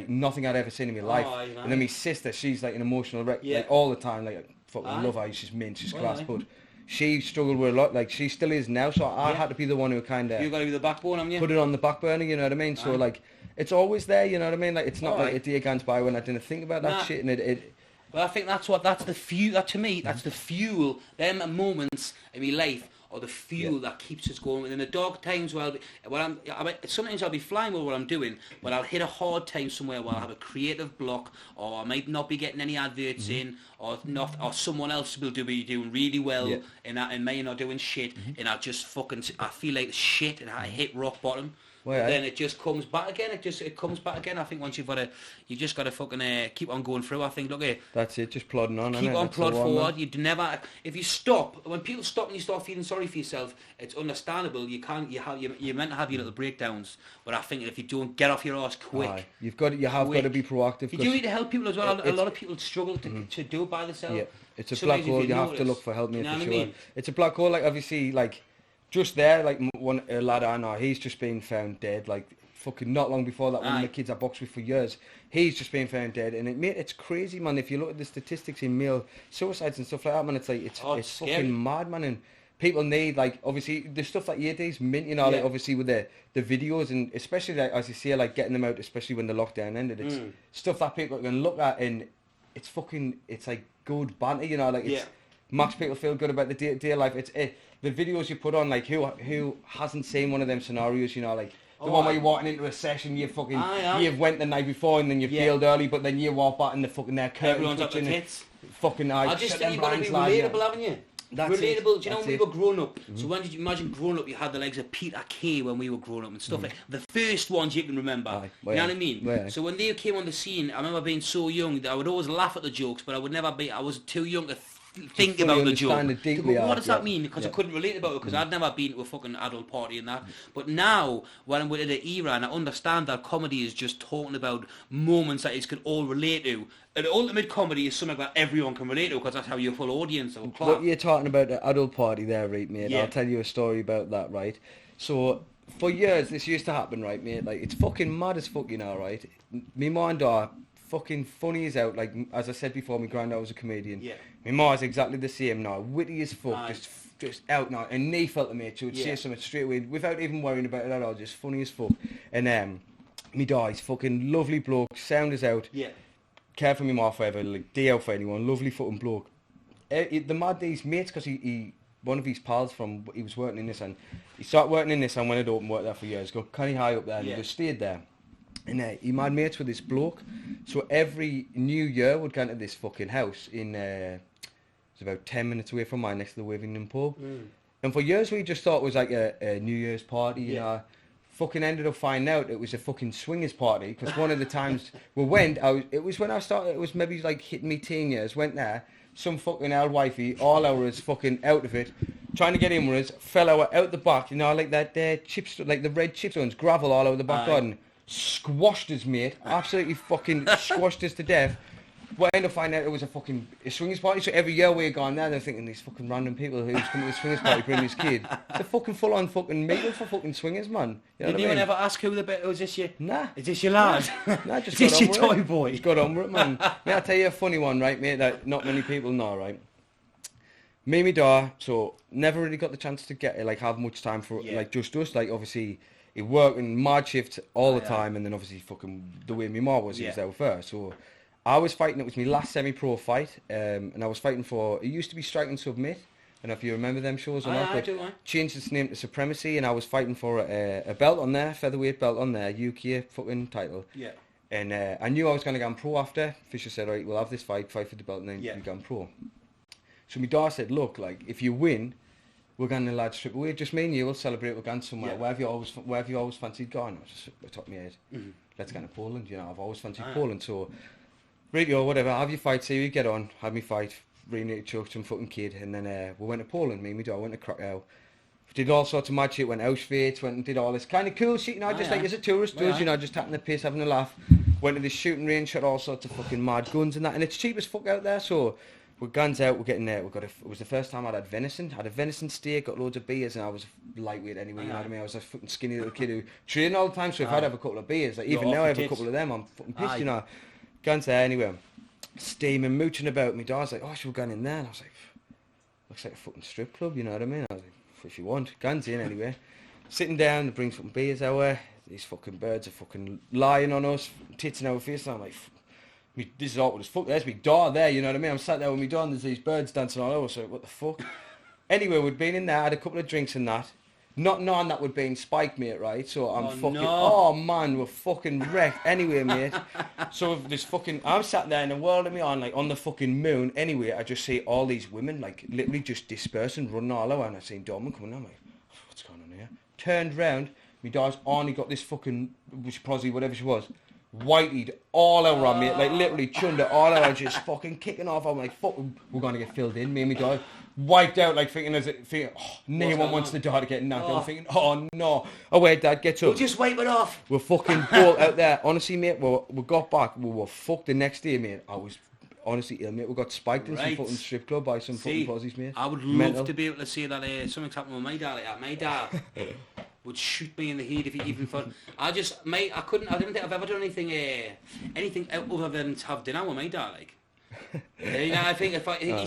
nothing I'd ever seen in my life, and then my sister, she's like an emotional wreck like all the time, like I fucking love her, she's mint, she's class, but she struggled with a lot. Like, she still is now, so I had to be the one who kind of... You've got to be the backbone, haven't you? Put it on the back burner, you know what I mean? So, like, it's always there, you know what I mean? Like, it's not like a day gone by when I didn't think about that shit, and it... Well, I think that's the fuel, that to me, that's the fuel, them moments in my life, or the fuel that keeps us going. In the dark times, sometimes I'll be flying with what I'm doing, but I'll hit a hard time somewhere where I'll have a creative block, or I might not be getting any adverts in, or someone else will be doing really well, and me not doing shit, and I feel like shit, and I hit rock bottom. Well, then it just comes back again. It comes back again. I think once you just got to fucking keep on going through. I think, that's it, just plodding on. Keep on plod forward. You'd never, if you stop, when people stop and you start feeling sorry for yourself, it's understandable. You're meant to have your little breakdowns. But I think if you don't get off your arse quick, you have got to be proactive. You do need to help people as well. A lot of people struggle to do it by themselves. Yeah, it's a black hole. You have to look for help, mate, for sure. It's a black hole. Like, obviously, like. Just there, like, a lad I know, he's just been found dead, like, fucking not long before that, one of the kids I boxed with for years, he's just been found dead, and it's crazy, man. If you look at the statistics in male suicides and stuff like that, man, it's like, it's fucking mad, man, and people need, like, obviously, the stuff like you do is mint, you know, like, obviously, with the videos, and especially, like, as you say, like, getting them out, especially when the lockdown ended, it's stuff that people can look at, and it's fucking, it's like good banter, you know, like, it's, makes people feel good about the day life. It's the videos you put on, like, who hasn't seen one of them scenarios, you know, like the one where you're walking into a session, you fucking you've went the night before and then you failed early, but then you walk back and the fucking their curtain everyone's up the tits. Fucking I just think you've got to be relatable, haven't you? That's relatable. Do you know when we were growing up? So when did you imagine growing up? You had the legs of Peter Kay when we were growing up and stuff like the first ones you can remember. You know what I mean? So when they came on the scene, I remember being so young that I would always laugh at the jokes, but I was too young to think about the joke. What does that mean? Because I couldn't relate about it, because I'd never been to a fucking adult party and that. But now, when I'm in the era and I understand that comedy is just talking about moments that it could all relate to, and ultimate comedy is something that everyone can relate to, because that's how your full audience will clap. What you're talking about, the adult party there, right, mate? I'll tell you a story about that, right? So, for years, this used to happen, right, mate? Like, it's fucking mad as fuck, you know, right? Me ma and dad, fucking funny as out. Like, as I said before, my granddad was a comedian. My ma's exactly the same now, witty as fuck, just out now, and they felt the mate, so would say something straight away without even worrying about it at all, just funny as fuck. And me dad's fucking lovely bloke, sound as out, care for me ma forever, like, day out for anyone, lovely fucking bloke. The mad days mates, because he one of his pals he was working in this, and he started working in this and when it opened, worked there for years, got kind of high up there, and he just stayed there. And he made mates with this bloke, so every New Year would go into this fucking house in, it's about 10 minutes away from mine, next to the Wavington pub. And for years we just thought it was like a New Year's party, you know. Fucking ended up finding out it was a fucking swingers party, because one of the times we went, it was maybe like hitting me teen years, went there, some fucking old wifey, all hours fucking out of it, trying to get in with us, fell out the back, you know, like that chips, like the red chip stones, gravel all over the back garden. Squashed us, mate. Absolutely fucking squashed us to death. We ended up finding out it was a swingers party. So every year we're going there, they're thinking these fucking random people who's coming to the swingers party bringing this kid. It's a fucking full-on fucking meeting for fucking swingers, man. You know Did anyone ever ask who the bit? Is this your? Nah. Is this your lad? Nah, just is this your toy boy? Just got on with it, man. Mate, I'll tell you a funny one, right, mate, that not many people know, right? Me and my dad, so never really got the chance to have much time for like just us. Like, obviously, he worked in mad shifts all the time, and then obviously fucking the way my mom was, he was out first. So I was fighting, it was my last semi-pro fight, and I was fighting for, it used to be Strike and Submit, and if you remember them shows or not, but changed its name to Supremacy, and I was fighting for a belt on there, featherweight belt on there, UK fucking title. And I knew I was going to go pro after. Fisher said, all right, we'll have this fight for the belt, and then you go pro. So my dad said, look, like, if you win, we're going to the lads trip away, just me and you will celebrate, we're going somewhere. Where have you always fancied going? I was just at the top of my head. Let's go to Poland, you know, I've always fancied Poland. So, radio, whatever, have your fight, see how you get on, had me fight, really choked some fucking kid, and then we went to Poland, me and my dad, went to Krakow, did all sorts of mad shit, went Auschwitz, went and did all this kind of cool shit, you know, just like as a tourist does, you know, just tapping the piss, having a laugh, went to this shooting range, shot all sorts of fucking mad guns and that, and it's cheap as fuck out there, so we're guns out, we're getting there, it was the first time I'd had venison, had a venison steak, got loads of beers, and I was lightweight anyway, you know what I mean, I was a fucking skinny little kid who trained all the time, so if I'd have a couple of beers, like even now I have a couple of them, I'm fucking pissed, you know, guns there anyway, steaming, mooching about, my dad's like, oh, should we go in there, and I was like, looks like a fucking strip club, you know what I mean? I was like, if you want, guns in anyway. Sitting down, they bring fucking beers our. These fucking birds are fucking lying on us, tits in our face, and I'm like, this is awkward as fuck. There's me door there, you know what I mean? I'm sat there with me door and there's these birds dancing all over, so what the fuck? Anyway, we'd been in there, had a couple of drinks and that. Not knowing that we'd been spiked, mate, right? So I'm oh man, we're fucking wrecked. Anyway, mate. So this fucking, I'm sat there in the world of me on, like, on the fucking moon. Anyway, I just see all these women, like, literally just dispersing, running all over, and I seen Dorman coming. I'm like, what's going on here? Turned round, my daughter's only got this fucking, which prosy, whatever she was, whiteyed all over on me, like literally chunned it all over, just fucking kicking off. I'm like, fuck, we're gonna get filled in. Me and my daughter wiped out, like thinking, oh, no one wants the daughter getting knocked out. I'm thinking, oh no. Oh wait, Dad, get up. We'll just wipe it off. We're fucking both out there. Honestly, mate, we got back. We were fucked the next day, mate. I was honestly ill, mate. We got spiked in some fucking strip club by some fucking posies, mate. I would love to be able to say that something's happened with my dad like that. My dad would shoot me in the head if he even thought. I didn't think I've ever done anything other than to have dinner with my dad, like. You know, I think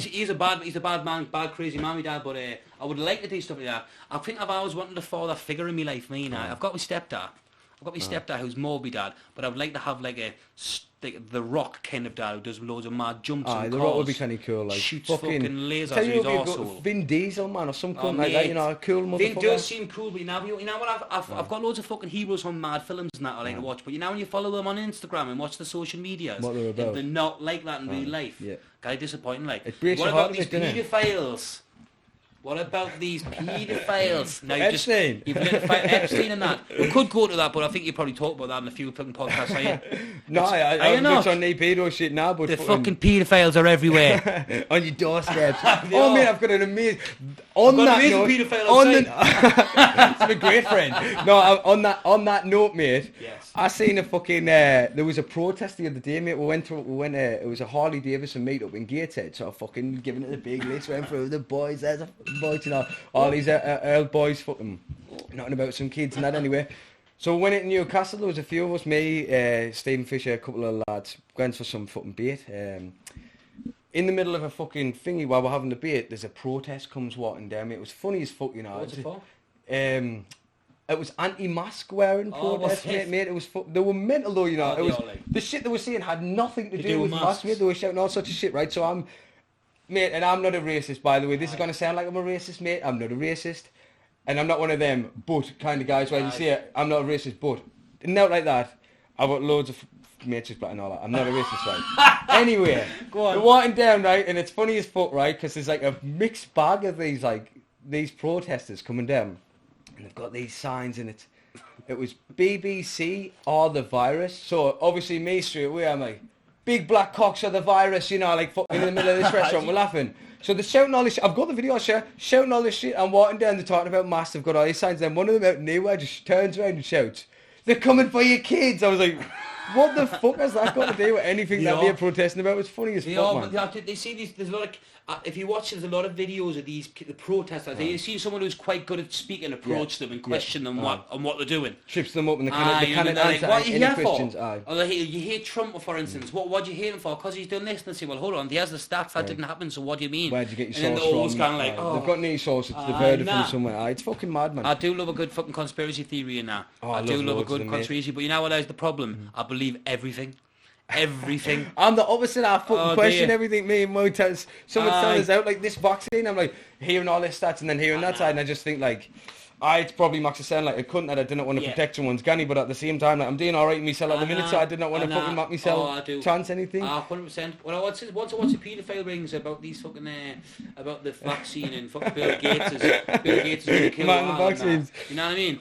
he's a bad man, bad crazy man, my dad. But I would like to do stuff like that. I think I've always wanted a father figure in my life. Me now, I've got my stepdad. Who's more my dad, but I would like to have like the Rock kind of dad who does loads of mad jumps and the cars. Rock would be kind of cool, like shoots fucking lasers with his arsehole. Vin Diesel, man, or something like that, you know, a cool motherfucker. Vin does seem cool, but you know what, I've got loads of fucking heroes from mad films and that I like to watch, but you know when you follow them on Instagram and watch the social medias, what they're about. They're not like that in real life. Yeah. Kind of disappointing, like. What about these paedophiles? What about these paedophiles? Now Epstein. You've Epstein and that. We could go to that, but I think you probably talked about that in a few fucking podcasts, are you? No, I'm not on any pedo shit now, but the fucking paedophiles are everywhere. On your doorsteps. Oh man, I've got an amazing. Paedophile it's my great friend. No, on that note, mate. Yes. I seen a fucking. There was a protest the other day, mate. We went. It was a Harley Davidson meet-up in Gateshead, so I fucking giving it a big list. Went through the boys. There's a boys, you know, all these Earl boys, fucking nothing about some kids and that anyway. So we went into Newcastle. There was a few of us, me, Stephen Fisher, a couple of lads, going for some fucking bait. In the middle of a fucking thingy while we're having the bait, there's a protest comes walking down, mate. It was funny as fuck, you know. What's it for? It was anti-mask wearing protest, mate. It was they were mental though, you know. It was the shit they were saying had nothing to do with masks, mate. They were shouting all sorts of shit, right? So I'm not a racist, by the way. This is going to sound like I'm a racist, mate. I'm not a racist. And I'm not one of them but kind of guys where you say I'm not a racist, but not like that. I've got loads of mates just black and all that. I'm not a racist, right? Anyway, go on. We're walking down, right, and it's funny as fuck, right, because there's like a mixed bag of these protesters coming down, and they've got these signs, and it was BBC or the virus. So obviously me straight away, I'm like, big black cocks or the virus, you know, like fucking in the middle of this restaurant, we're laughing. So they're shouting all this shit. I've got the video, shouting all this shit. I'm walking down, they're talking about masks, they've got all these signs, then one of them out nowhere just turns around and shouts, they're coming for your kids. I was like, what the fuck has that got to do with anything that they're protesting about? It's funny as fuck, man. They see these, there's a lot of, if you watch, there's a lot of videos of the protesters. You see someone who's quite good at speaking, approach them and question them on what they're doing. Trips them up and they can't answer what are you any here questions. For? Or you hate Trump, for instance. What do you hate him for? Because he's done this. And they say, well, hold on, there's the stats, that didn't happen, so what do you mean? Where'd you get your and source then the from? kind of like, they've got any source, they've heard it from somewhere. It's fucking mad, man. I do love a good fucking conspiracy theory in that. I do love a good conspiracy, but you know what is the problem? I believe everything. Everything. I'm the opposite. I fucking question everything. Me and Mo someone's telling us out like this vaccine. I'm like hearing all this stats and then hearing that side, and I just think like, it's probably makes it sound like a cunt that I didn't want to protect someone's gunny, but at the same time, like I'm doing all right myself at the minute, so I did not want to fucking make myself chance anything. 100%. Well, once a paedophile rings about these fucking about the vaccine and fucking Bill Gates is going to kill the vaccines. You know what I mean?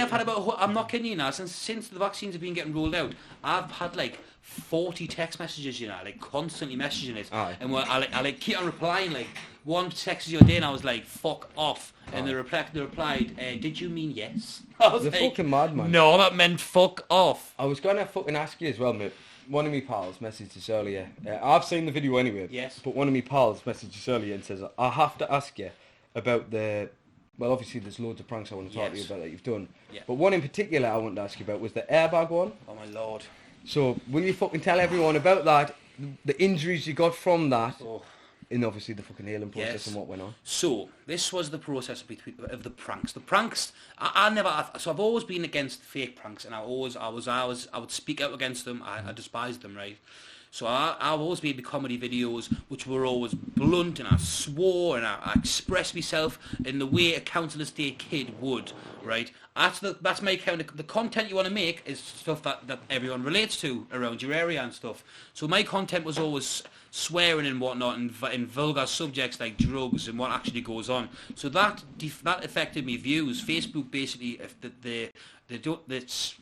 I've had about, I'm not kidding you now, since the vaccines have been getting rolled out, I've had like 40 text messages, you know, like constantly messaging it, and I keep on replying, like one text the other day, and I was like, "Fuck off," and they replied, "Did you mean yes?" I was like, fucking mad, man. No, that meant fuck off. I was gonna fucking ask you as well, mate. One of me pals messaged us earlier. I've seen the video anyway. Yes. But one of me pals messaged us earlier and says, "I have to ask you about the." Well, obviously, there's loads of pranks I want to talk to you about that you've done. Yeah. But one in particular I wanted to ask you about was the airbag one. Oh my lord. So, will you fucking tell everyone about that, the injuries you got from that, in obviously the fucking healing process and what went on. So this was the process of the pranks. The pranks, I never. So I've always been against fake pranks, and I would speak out against them. I despised them, right? So I've always made the comedy videos, which were always blunt, and I swore, and I expressed myself in the way a council estate kid would, right? That's my account. The content you want to make is stuff that everyone relates to around your area and stuff. So my content was always swearing and whatnot, and in vulgar subjects like drugs and what actually goes on. So that affected me views. Facebook basically, if they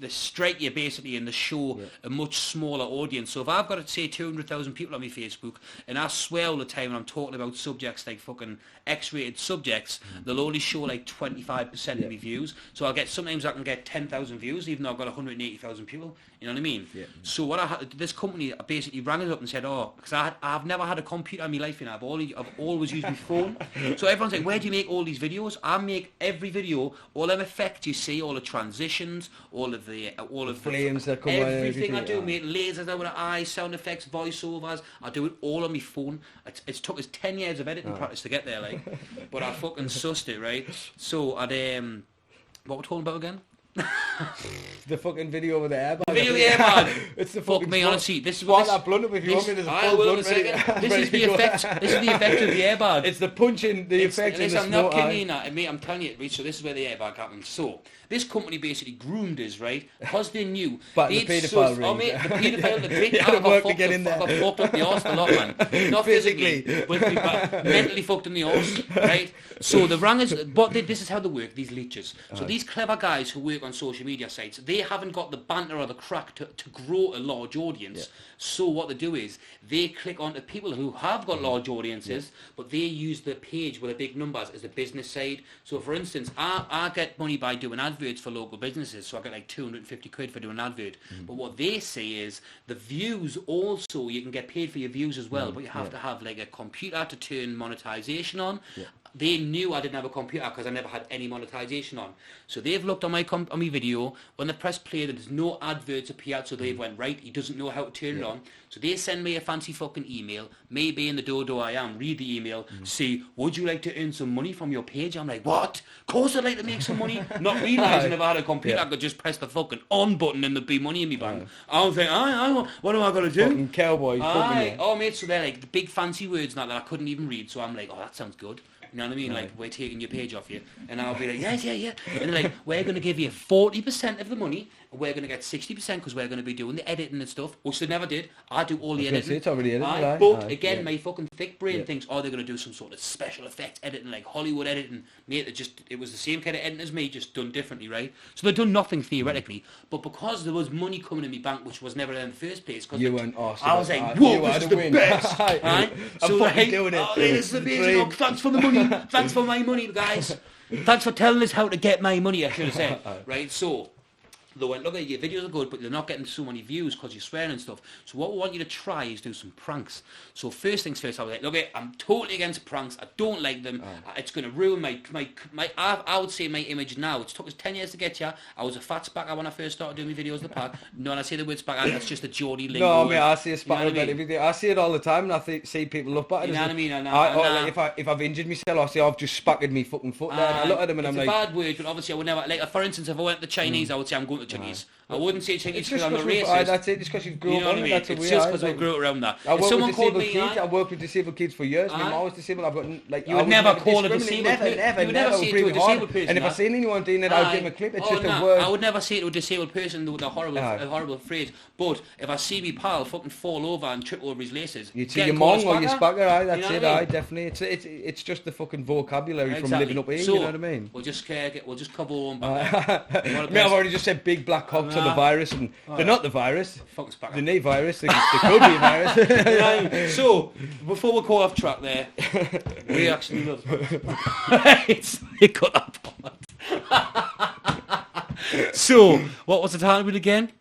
strike you basically and they show a much smaller audience. So if I've got to say 200,000 people on my Facebook and I swear all the time when I'm talking about subjects like fucking X-rated subjects, they'll only show like 25% of my views. So sometimes I can get 10,000 views even though I've got 180,000 people. You know what I mean? Yeah. So this company basically rang us up and said, because I've never had a computer in my life, I've always used my phone. So everyone's like, where do you make all these videos? I make every video, all them effects you see, all the transitions, all of the flames that come everything I do, mate, lasers out with the eyes, sound effects, voiceovers, I do it all on my phone. It's took us 10 years of editing practice to get there, like, but I fucking sussed it, right? So what we're talking about again? The fucking video with the airbag. The video with the airbag. It's the fuck fucking me, honestly. This is what that blunt up if you want me. There's a full blunt ready. This is the effect. This is the effect of the airbag. It's the punching, the effect. Listen, I'm not kidding you now, mate. I'm telling you, right? So this is where the airbag happens. So this company basically groomed us, right? Because they knew. But the paedophile ring. Oh mate, the paedophile, the big. I got work to get in there. I got fucked up the arse a lot, man. Not physically, but mentally fucked in the arse, right? So the rangers, but this is how they work. These leeches. So these clever guys who work on social media sites, they haven't got the banter or the crack to grow a large audience. So what they do is they click onto people who have got large audiences, but they use the page with the big numbers as the business side. So for instance, I get money by doing adverts for local businesses, so I get like 250 quid for doing an advert. But what they say is the views also, you can get paid for your views as well, but you have to have like a computer to turn monetization on. They knew I didn't have a computer because I never had any monetization on. So they've looked on my video. When they press play, there's no adverts appeared, so they've went, right, he doesn't know how to turn it on. So they send me a fancy fucking email, me being the dodo I am, read the email, say, would you like to earn some money from your page? I'm like, what? Of course I'd like to make some money. Not realising if I had a computer, I could just press the fucking on button and there'd be money in my bank. I was like, what am I going to do? Fucking cowboys. Oh, mate, so they're like the big fancy words now that I couldn't even read. So I'm like, that sounds good. You know what I mean? Like, we're taking your page off you. And I'll be like, yeah. And they're like, we're going to give you 40% of the money, and we're going to get 60% because we're going to be doing the editing and stuff, which they never did. I do all the editing. It's already edited, right? But again, my fucking thick brain thinks, they're going to do some sort of special effects editing, like Hollywood editing. Mate, it was the same kind of editing as me, just done differently, right? So they've done nothing theoretically, but because there was money coming in my bank, which was never there in the first place, because you weren't awesome. I was like, whoa, this is the best, right? I'm so fucking doing it. This is amazing. Thanks for the money. Thanks for my money, guys. Thanks for telling us how to get my money, I should have said. Right, so they went, look, your videos are good, but they're not getting so many views because you're swearing and stuff. So what we want you to try is do some pranks. So first things first, I was like, look, I'm totally against pranks. I don't like them. It's going to ruin my I would say my image now. It took us 10 years to get here. I was a fat spacker when I first started doing my videos in the park. No, when I say the word spacker, that's just a Geordie lingo. No, I mean, I see a spacker about everything. I see it all the time, and I see people look back at it. You know what I mean? Like if I've injured myself, I say I've just spackered me fucking foot there. I look at them and I'm like... It's a bad word, but obviously I would never... Like, for instance, if I went to the Chinese, I would say I'm going to the Chinese. I wouldn't say Chinese because I'm a racist. That's it, just because you've grown up on it. That's it's just because we grew up around that. I work with disabled kids for years. My mom was disabled. I've got like... You would never call a disabled person. Never. You would never say it to a disabled person. And if I seen anyone doing it, I'd give them a clip. It's just a word. I would never say it to a disabled person with a horrible phrase. But if I see me pal fucking fall over and trip over his laces... You'd see your mong or your spacker, that's it, definitely. It's just the fucking vocabulary from living up here, you know what I mean? We'll just cover our own back. I've already just said big black cocks are the virus, and they're not the virus. The knee virus. They could be a virus. So, before we go off track there, we actually love it. Cut that part. So, what was the title again?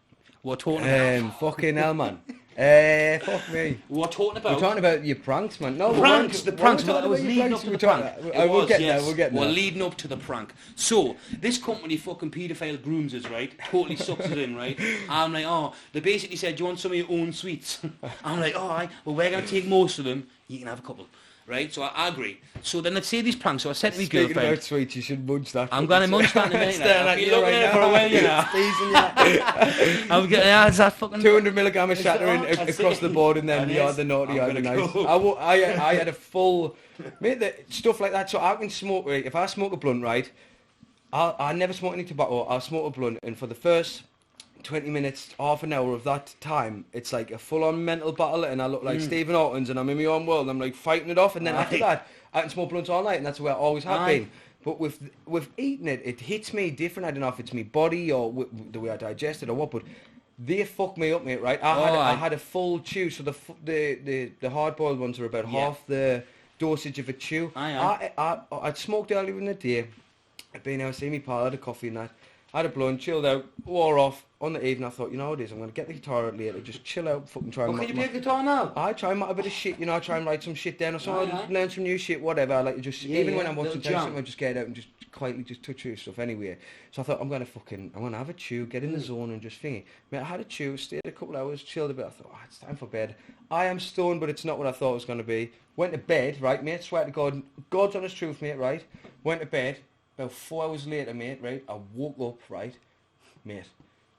We're talking about... fucking hell, man. Fuck me. We're talking about your pranks, man. No, the pranks. I was leading up to the prank. We'll get there. We're leading up to the prank. So, this company fucking paedophile grooms us, right? Totally sucks us in, right? I'm like, they basically said, do you want some of your own sweets? I'm like, alright, well, we're going to take most of them. You can have a couple. right? So I agree. So then let's say these pranks. So I said to my Speaking girlfriend, about sweets, you should munch that. I'm going to munch that in a minute. Staring I've at been you looking right at it for a while, you know. I'm getting, yeah, it's that fucking 200 milligram of shattering that's across it. the board, and then That you're is. the naughty, I'm you're the gonna nice. go. I had a full, mate, stuff like that. So I can smoke, right? If I smoke a blunt, right, I never smoke any tobacco. I'll smoke a blunt, and for the first 20 minutes, half an hour of that time, it's like a full-on mental battle, and I look like Stephen Hawkins, and I'm in my own world, and I'm like fighting it off, and then after that, I can smoke blunts all night, and that's the way I always have been. But with eating it, it hits me different. I don't know if it's my body or the way I digest it or what, but they fuck me up, mate. Right? I had a full chew, so the hard-boiled ones are about half the dosage of a chew. I'd smoked earlier in the day. I'd been out seeing my pal, had a coffee and that. I had a blunt, chilled out, wore off. On the evening, I thought, you know what it is, I'm going to get the guitar out later, just chill out, fucking try and... Can you play guitar now? I try and a bit of shit, you know, I try and write some shit down or something, learn some new shit, whatever. I like to just, even when I'm watching something, I just get out and just quietly just touch your stuff anyway. So I thought, I'm going to have a chew, get in the zone and just thingy. Mate, I had a chew, stayed a couple of hours, chilled a bit. I thought, it's time for bed. I am stoned, but it's not what I thought it was going to be. Went to bed, right, mate, swear to God, God's honest truth, mate, right? Went to bed, about 4 hours later, mate, right? I woke up, right, mate,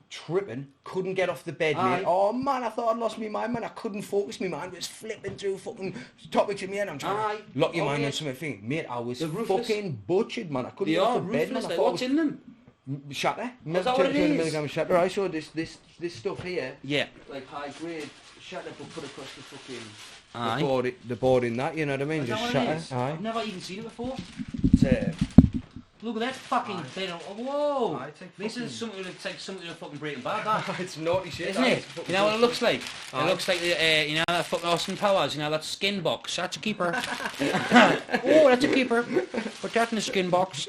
tripping, couldn't get off the bed, mate. Oh man, I thought I'd lost my mind, man. I couldn't focus, my mind was flipping through fucking topics in my head. I'm trying to lock your mind on something. Mate, I was fucking butchered, man. I couldn't get off the bed, man. What's in them? Shatter. Is that what it is? 200 milligram of shatter. I saw this stuff here. Yeah. Like high grade shatter, but put across the fucking the board in that. You know what I mean? Just shatter. I've never even seen it before. It's Look at that fucking bit of... Whoa! This is something that's like something to fucking Breaking Bad, that. it's naughty shit, isn't it? You know what it looks like? It looks like, you know that fucking Austin Powers, you know, that skin box. That's a keeper. Oh, that's a keeper. Put that in the skin box.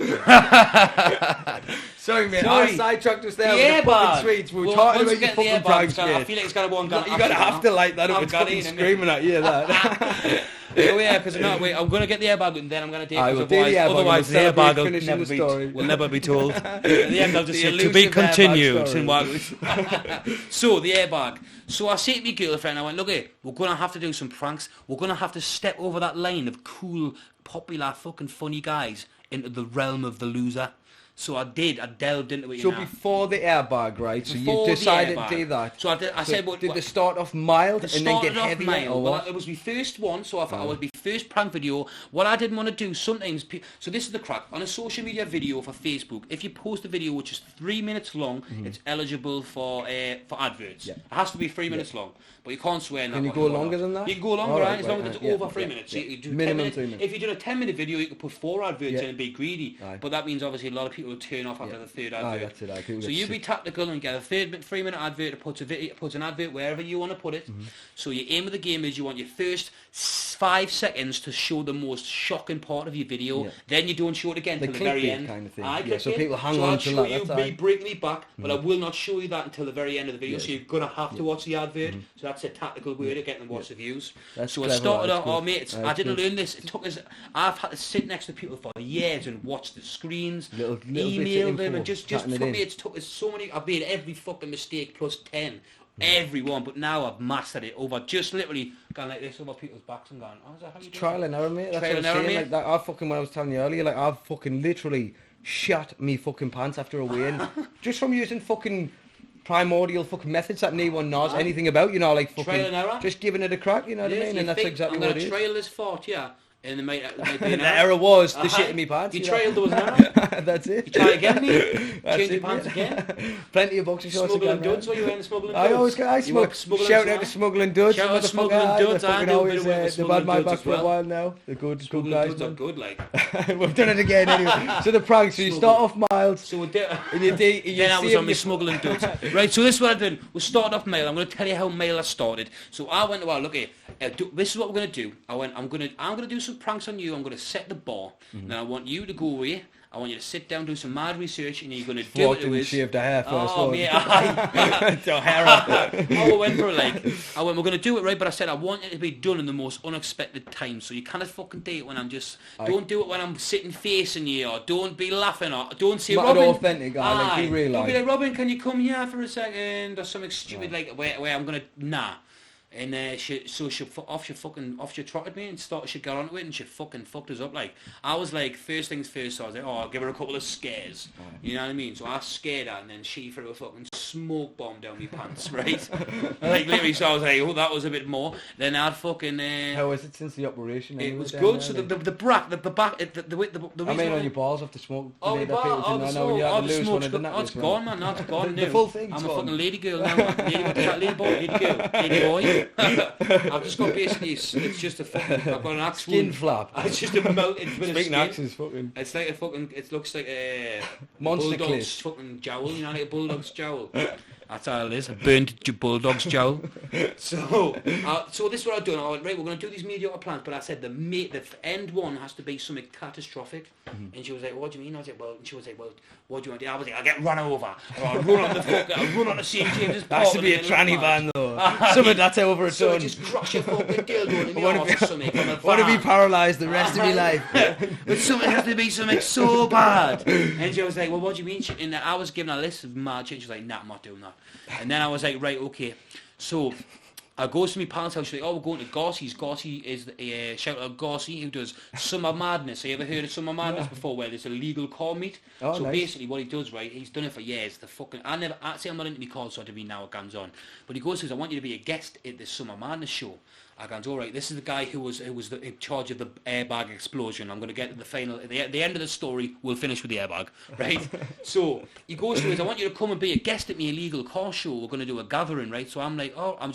Sorry, mate. I sidetracked us there with the fucking sweets. We were talking about your fucking pranks, mate. I feel like it's got to go on. You're going to have to light that up. It's fucking screaming at you, that. Oh yeah, because I'm going to get the airbag and then I'm going to take it. Otherwise the airbag will never be told. At the end I'll just say, to be continued. So, the airbag. So I say to my girlfriend, I went, look here, we're going to have to do some pranks. We're going to have to step over that line of cool, popular, fucking funny guys into the realm of the loser. So I delved into it. So before the airbag, right? So you decided to do that. So I said, did they start off mild and then get heavier? Well, it was my first one, so I thought it was my first prank video. What I didn't want to do sometimes, so this is the crack. On a social media video for Facebook, if you post a video which is 3 minutes long, it's eligible for adverts. Yeah. It has to be 3 minutes long, but you can't swear. Can you go longer than that? You can go longer, right? As long as it's over 3 minutes. Yeah. So minimum 3 minutes. If you do a 10-minute video, you can put 4 adverts in and be greedy. But that means obviously a lot of people will turn off after the third advert. So you be tactical and get a 3-minute advert that puts an advert wherever you want to put it. So your aim of the game is you want your first 5 seconds to show the most shocking part of your video. Then you don't show it again until the very end. Kind of thing. So people hang on to that. So I'll show you me break me back, but I will not show you that until the very end of the video. So you're gonna have to watch the advert. So that's a tactical way to get them to watch the views. So I started off, mate. I didn't learn this. It took us. I've had to sit next to people for years and watch the screens, email them, and just for me, it's took us so many. I've made every fucking mistake plus 10. Everyone, but now I've mastered it over just literally going like this over people's backs and going, oh, is that how you do it? Trial and error, mate. That's what I'm saying. Like that, when I was telling you earlier, like I've fucking literally shat me fucking pants after a weigh-in just from using fucking primordial fucking methods that no one knows anything about, you know, like fucking trial and error. Just giving it a crack, you know what I mean? And that's exactly what it is. I'm going to trail this fort, yeah. And the error was the shit in me pants. You trailed, there was an error. That's it. You try again, mate. Change your pants again. Plenty of boxer shorts again. Smuggling duds, what you wearing? Smuggling duds? I smoke. Shout out to smuggling duds. Shout out to smuggling duds. I know they've had my back for a while now. The good guys. Smuggling duds are good, like. We've done it again anyway. So the prank. So you start off mild. So then I was on my smuggling dudes. Right. So this is what I did. We started off male. I'm going to tell you how male I started. So I went, well, look here. This is what we're going to do. I went, I'm going to do some pranks on you. I'm going to set the bar. Then I want you to go away. I want you to sit down, do some mad research, and you're going to do it with... Shaved the hair first. Oh, mate, I went for it, like... we're going to do it, right? But I said, I want it to be done in the most unexpected time. So you can't fucking do it when I'm just... Don't do it when I'm sitting facing you, or don't be laughing, or don't say, Robin... authentic, like, be real, don't be like, Robin, can you come here for a second? Or something stupid, like, where I'm going to... Nah. And she trotted me and she got onto it and she fucking fucked us up. Like, I was like, first things first, so I was like, oh, I'll give her a couple of scares. You know what I mean? So I scared her and then she threw a fucking smoke bomb down my pants, right? Like, literally, so I was like, oh, that was a bit more. Then I'd fucking... How was it since the operation? It was good. So the back, I mean, on your balls off the smoke. Oh, my balls, the smoke's gone, man. That's gone. The full thing's I'm a gone. fucking lady girl now. Lady boy. I've just got basically, it's just a fucking, I've got an axe skin wound. flap. It's just a melted bit of Speaking skin. axes, fucking. It's like a fucking, it looks like a monster bulldog's fucking jowl, you know, like a bulldog's jowl. That's how it is, a burnt bulldog's jowl. So this is what I've done. I went, right, we're going to do these mediocre plans, but I said the end one has to be something catastrophic. And she was like, what do you mean? I was like, well, and she was like, well, what do you want to do? I was like, I'll get run over. Or I'll run on the St. James's Park. That should be a tranny van, though. Something that's over its so own. Just crush a fucking dildo in the arse or something. I want to be paralysed the rest of your life. But something has to be something so bad. And she was like, well, what do you mean? And I was given a list of mad shit. She was like, nah, I'm not doing that. And then I was like, right, okay. So I goes to my parents' house. She's like, oh, we're going to Gorsey's. Gorsey is shout out Gorsey, who does Summer Madness. Have you ever heard of Summer Madness before, where there's a legal car meet? Oh, so nice. basically what he does, right, he's done it for years. I say I'm not into my cars, so I do be now, it guns on. But he goes, says, I want you to be a guest at this Summer Madness show. I goes, all right, this is the guy who was in charge of the airbag explosion. I'm going to get to the final, at the end of the story, we'll finish with the airbag, right? So he goes to us, I want you to come and be a guest at my illegal car show. We're going to do a gathering, right? So I'm like, oh, I'm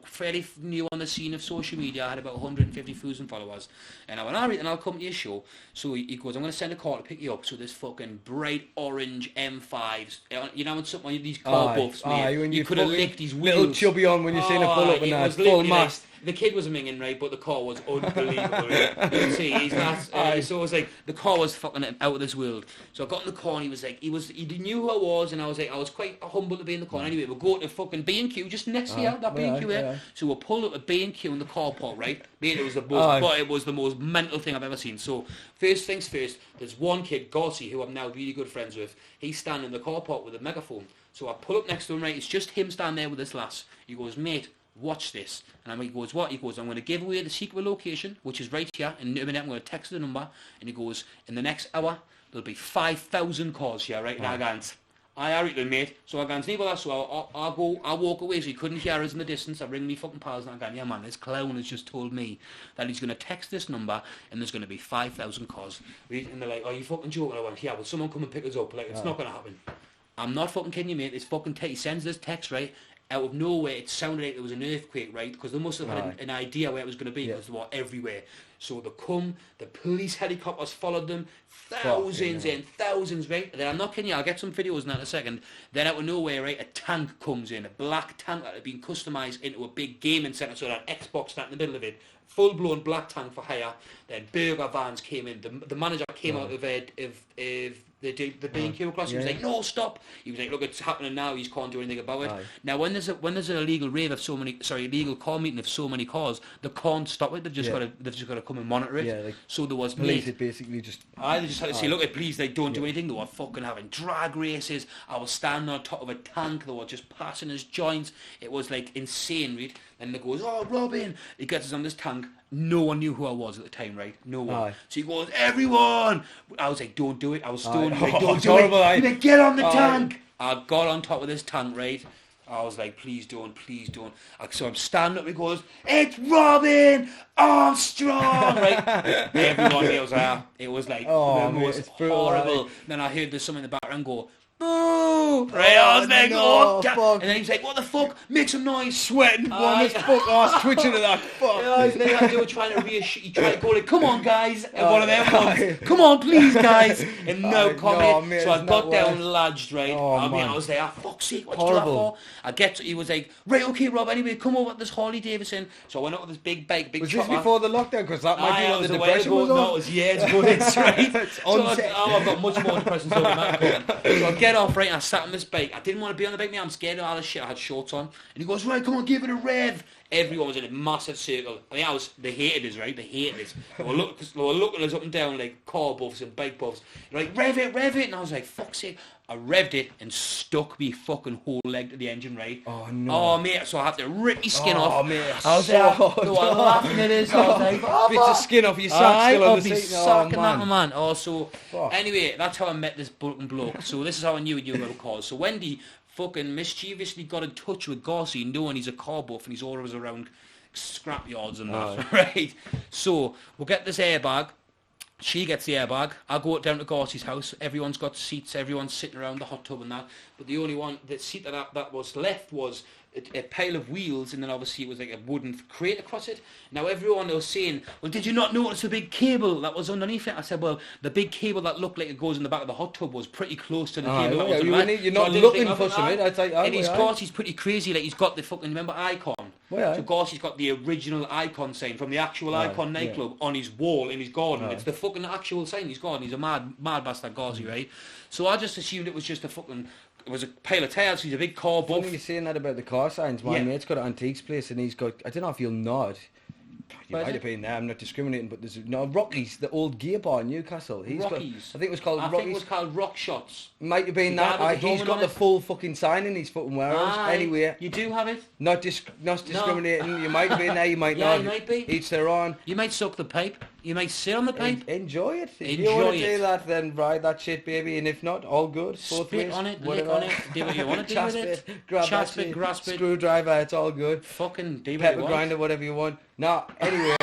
fairly new on the scene of social media. I had about 150,000 followers. And I went, all right, and I'll come to your show. So he goes, I'm going to send a car to pick you up. So this fucking bright orange M5s, you know, when some of these car buffs, mate, you could have licked his wheels. Little chubby on when you're seeing a pull up and that full mass. The kid was minging, right, but the car was unbelievable. Right? You can see he's not. So it was like the car was fucking out of this world. So I got in the car and he was like, he knew who I was, and I was like, I was quite humble to be in the car. And anyway, we're going to fucking B&Q just next year, that B&Q here. So we pulled up at B&Q in the car park, right? Mate, it was the most mental thing I've ever seen. So first things first, there's one kid, Gorsey, who I'm now really good friends with. He's standing in the car park with a megaphone. So I pull up next to him, right? It's just him standing there with this lass. He goes, mate, watch this. And he goes, what? He goes, I'm going to give away the secret location, which is right here. In a minute, I'm going to text the number. And he goes, in the next hour, there'll be 5,000 calls here, right? And I goes, I reckon, mate. So I goes, neither that. So I walk away. So he couldn't hear us in the distance. I ring me fucking pals and I go, yeah, man, this clown has just told me that he's going to text this number and there's going to be 5,000 calls. And they're like, are you fucking joking? I went, yeah, will someone come and pick us up? Like, it's not going to happen. I'm not fucking kidding you, mate. It's fucking he sends this text, right? Out of nowhere, it sounded like there was an earthquake, right? Because they must have had an idea where it was going to be, because they were everywhere. So the police helicopters followed them, thousands and thousands, right? And then I'm not kidding you, I'll get some videos in that in a second. Then out of nowhere, right, a tank comes in, a black tank that had been customised into a big gaming centre, so that Xbox sat in the middle of it, full-blown black tank for hire. Then burger vans came in. The manager came out of the B&Q across. He was like, no, stop. He was like, look, it's happening now. He can't do anything about it. Now, when there's an illegal illegal car meeting of so many cars, they can't stop it. They've just got to come and monitor it. Like so there was police. It basically just. They just had to say, look, please, they don't do anything. They were fucking having drag races. I was standing on top of a tank. They were just passing his joints. It was like insane, right? And they goes, oh, Robin. He gets us on this tank. No one knew who I was at the time, right? No one. So he goes, everyone. I was like, don't do it. I was stoned. Like, don't do it. He's like, get on the tank. I got on top of this tank, right? I was like, please don't. So I'm standing up, he goes, it's Robin Armstrong, right? Everyone knows that. It was like the most horrible. Then I heard there's someone in the background go, boo! Right, I was like, oh, fuck. And then he was like, what the fuck? Make some noise. Sweating, warm as fuck, arse twitching to that fuck. They were trying to reassure, he tried to go like, come on, guys. And one of them ones, come on, please, guys. And no comment. Mate, so I got down lodged, right? I was like, fuck's sake, what you do that for? He was like, right, okay, Rob, anyway, come over to this Harley Davidson. So I went up with this big bike, big chopper. Was this before the lockdown? Because that might be when the depression was on. No, it was years ago, that's right. I've got much more depression than that. So I get off, right, and I sat on this bike. I didn't want to be on the bike, mate. I'm scared of all this shit. I had shorts on. And he goes, right, come on, give it a rev. Everyone was in a massive circle. I mean, they hated us, right? They hated us. They were looking at us up and down like car buffs and bike buffs. They're like, rev it. And I was like, fuck's sake. I revved it and stuck me fucking whole leg to the engine, right? Oh, no. Oh, mate, so I had to rip my skin off. Oh, mate, I was like, they were laughing at us. I was like, oh, bits of skin off your sack still on the seat. Oh, man. Oh, so, anyway, that's how I met this fucking bloke. So this is how I knew he knew about cars. So Wendy fucking mischievously got in touch with Gossy, knowing he's a car buff and he's always around scrapyards and that, right? So, we'll get this airbag. She gets the airbag. I go down to Gossy's house. Everyone's got seats. Everyone's sitting around the hot tub and that. But the only one, the seat that was left was a pile of wheels, and then obviously it was like a wooden crate across it. Now everyone was saying, well, did you not notice the big cable that was underneath it? I said, well, the big cable that looked like it goes in the back of the hot tub was pretty close to the cable that was underneath. You're not looking for something. And Gossy's pretty crazy. Like, he's got the fucking, remember Icon? So Gossy's got the original Icon sign from the actual Icon nightclub on his wall in his garden. It's the fucking actual sign in his garden. He's a mad bastard Gossy, right? So I just assumed it was just it was a pile of tires. He's a big car buff. Funny you're saying that about the car signs. My mate's got an antiques place, and he's got, I don't know if you'll nod. You might have been there, I'm not discriminating, but there's Rocky's, the old gear bar in Newcastle. Rocky's? I think it was called Rocky's. I think it was called Rock Shots. Might have been that. He's got the full fucking sign in his fucking warehouse. Anyway. You do have it? Not discriminating. No. You might have been there, you might not. Yeah, you might be. Each their own. You might suck the pipe. You might sit on the pipe. Enjoy it. If you want to do that, then ride that shit, baby. And if not, all good. Spit on it, lick on it, do what you want to do with it. Grasp it, screwdriver, it's all good. Fucking do what you want. Pepper grinder, whatever you want. No, anyway.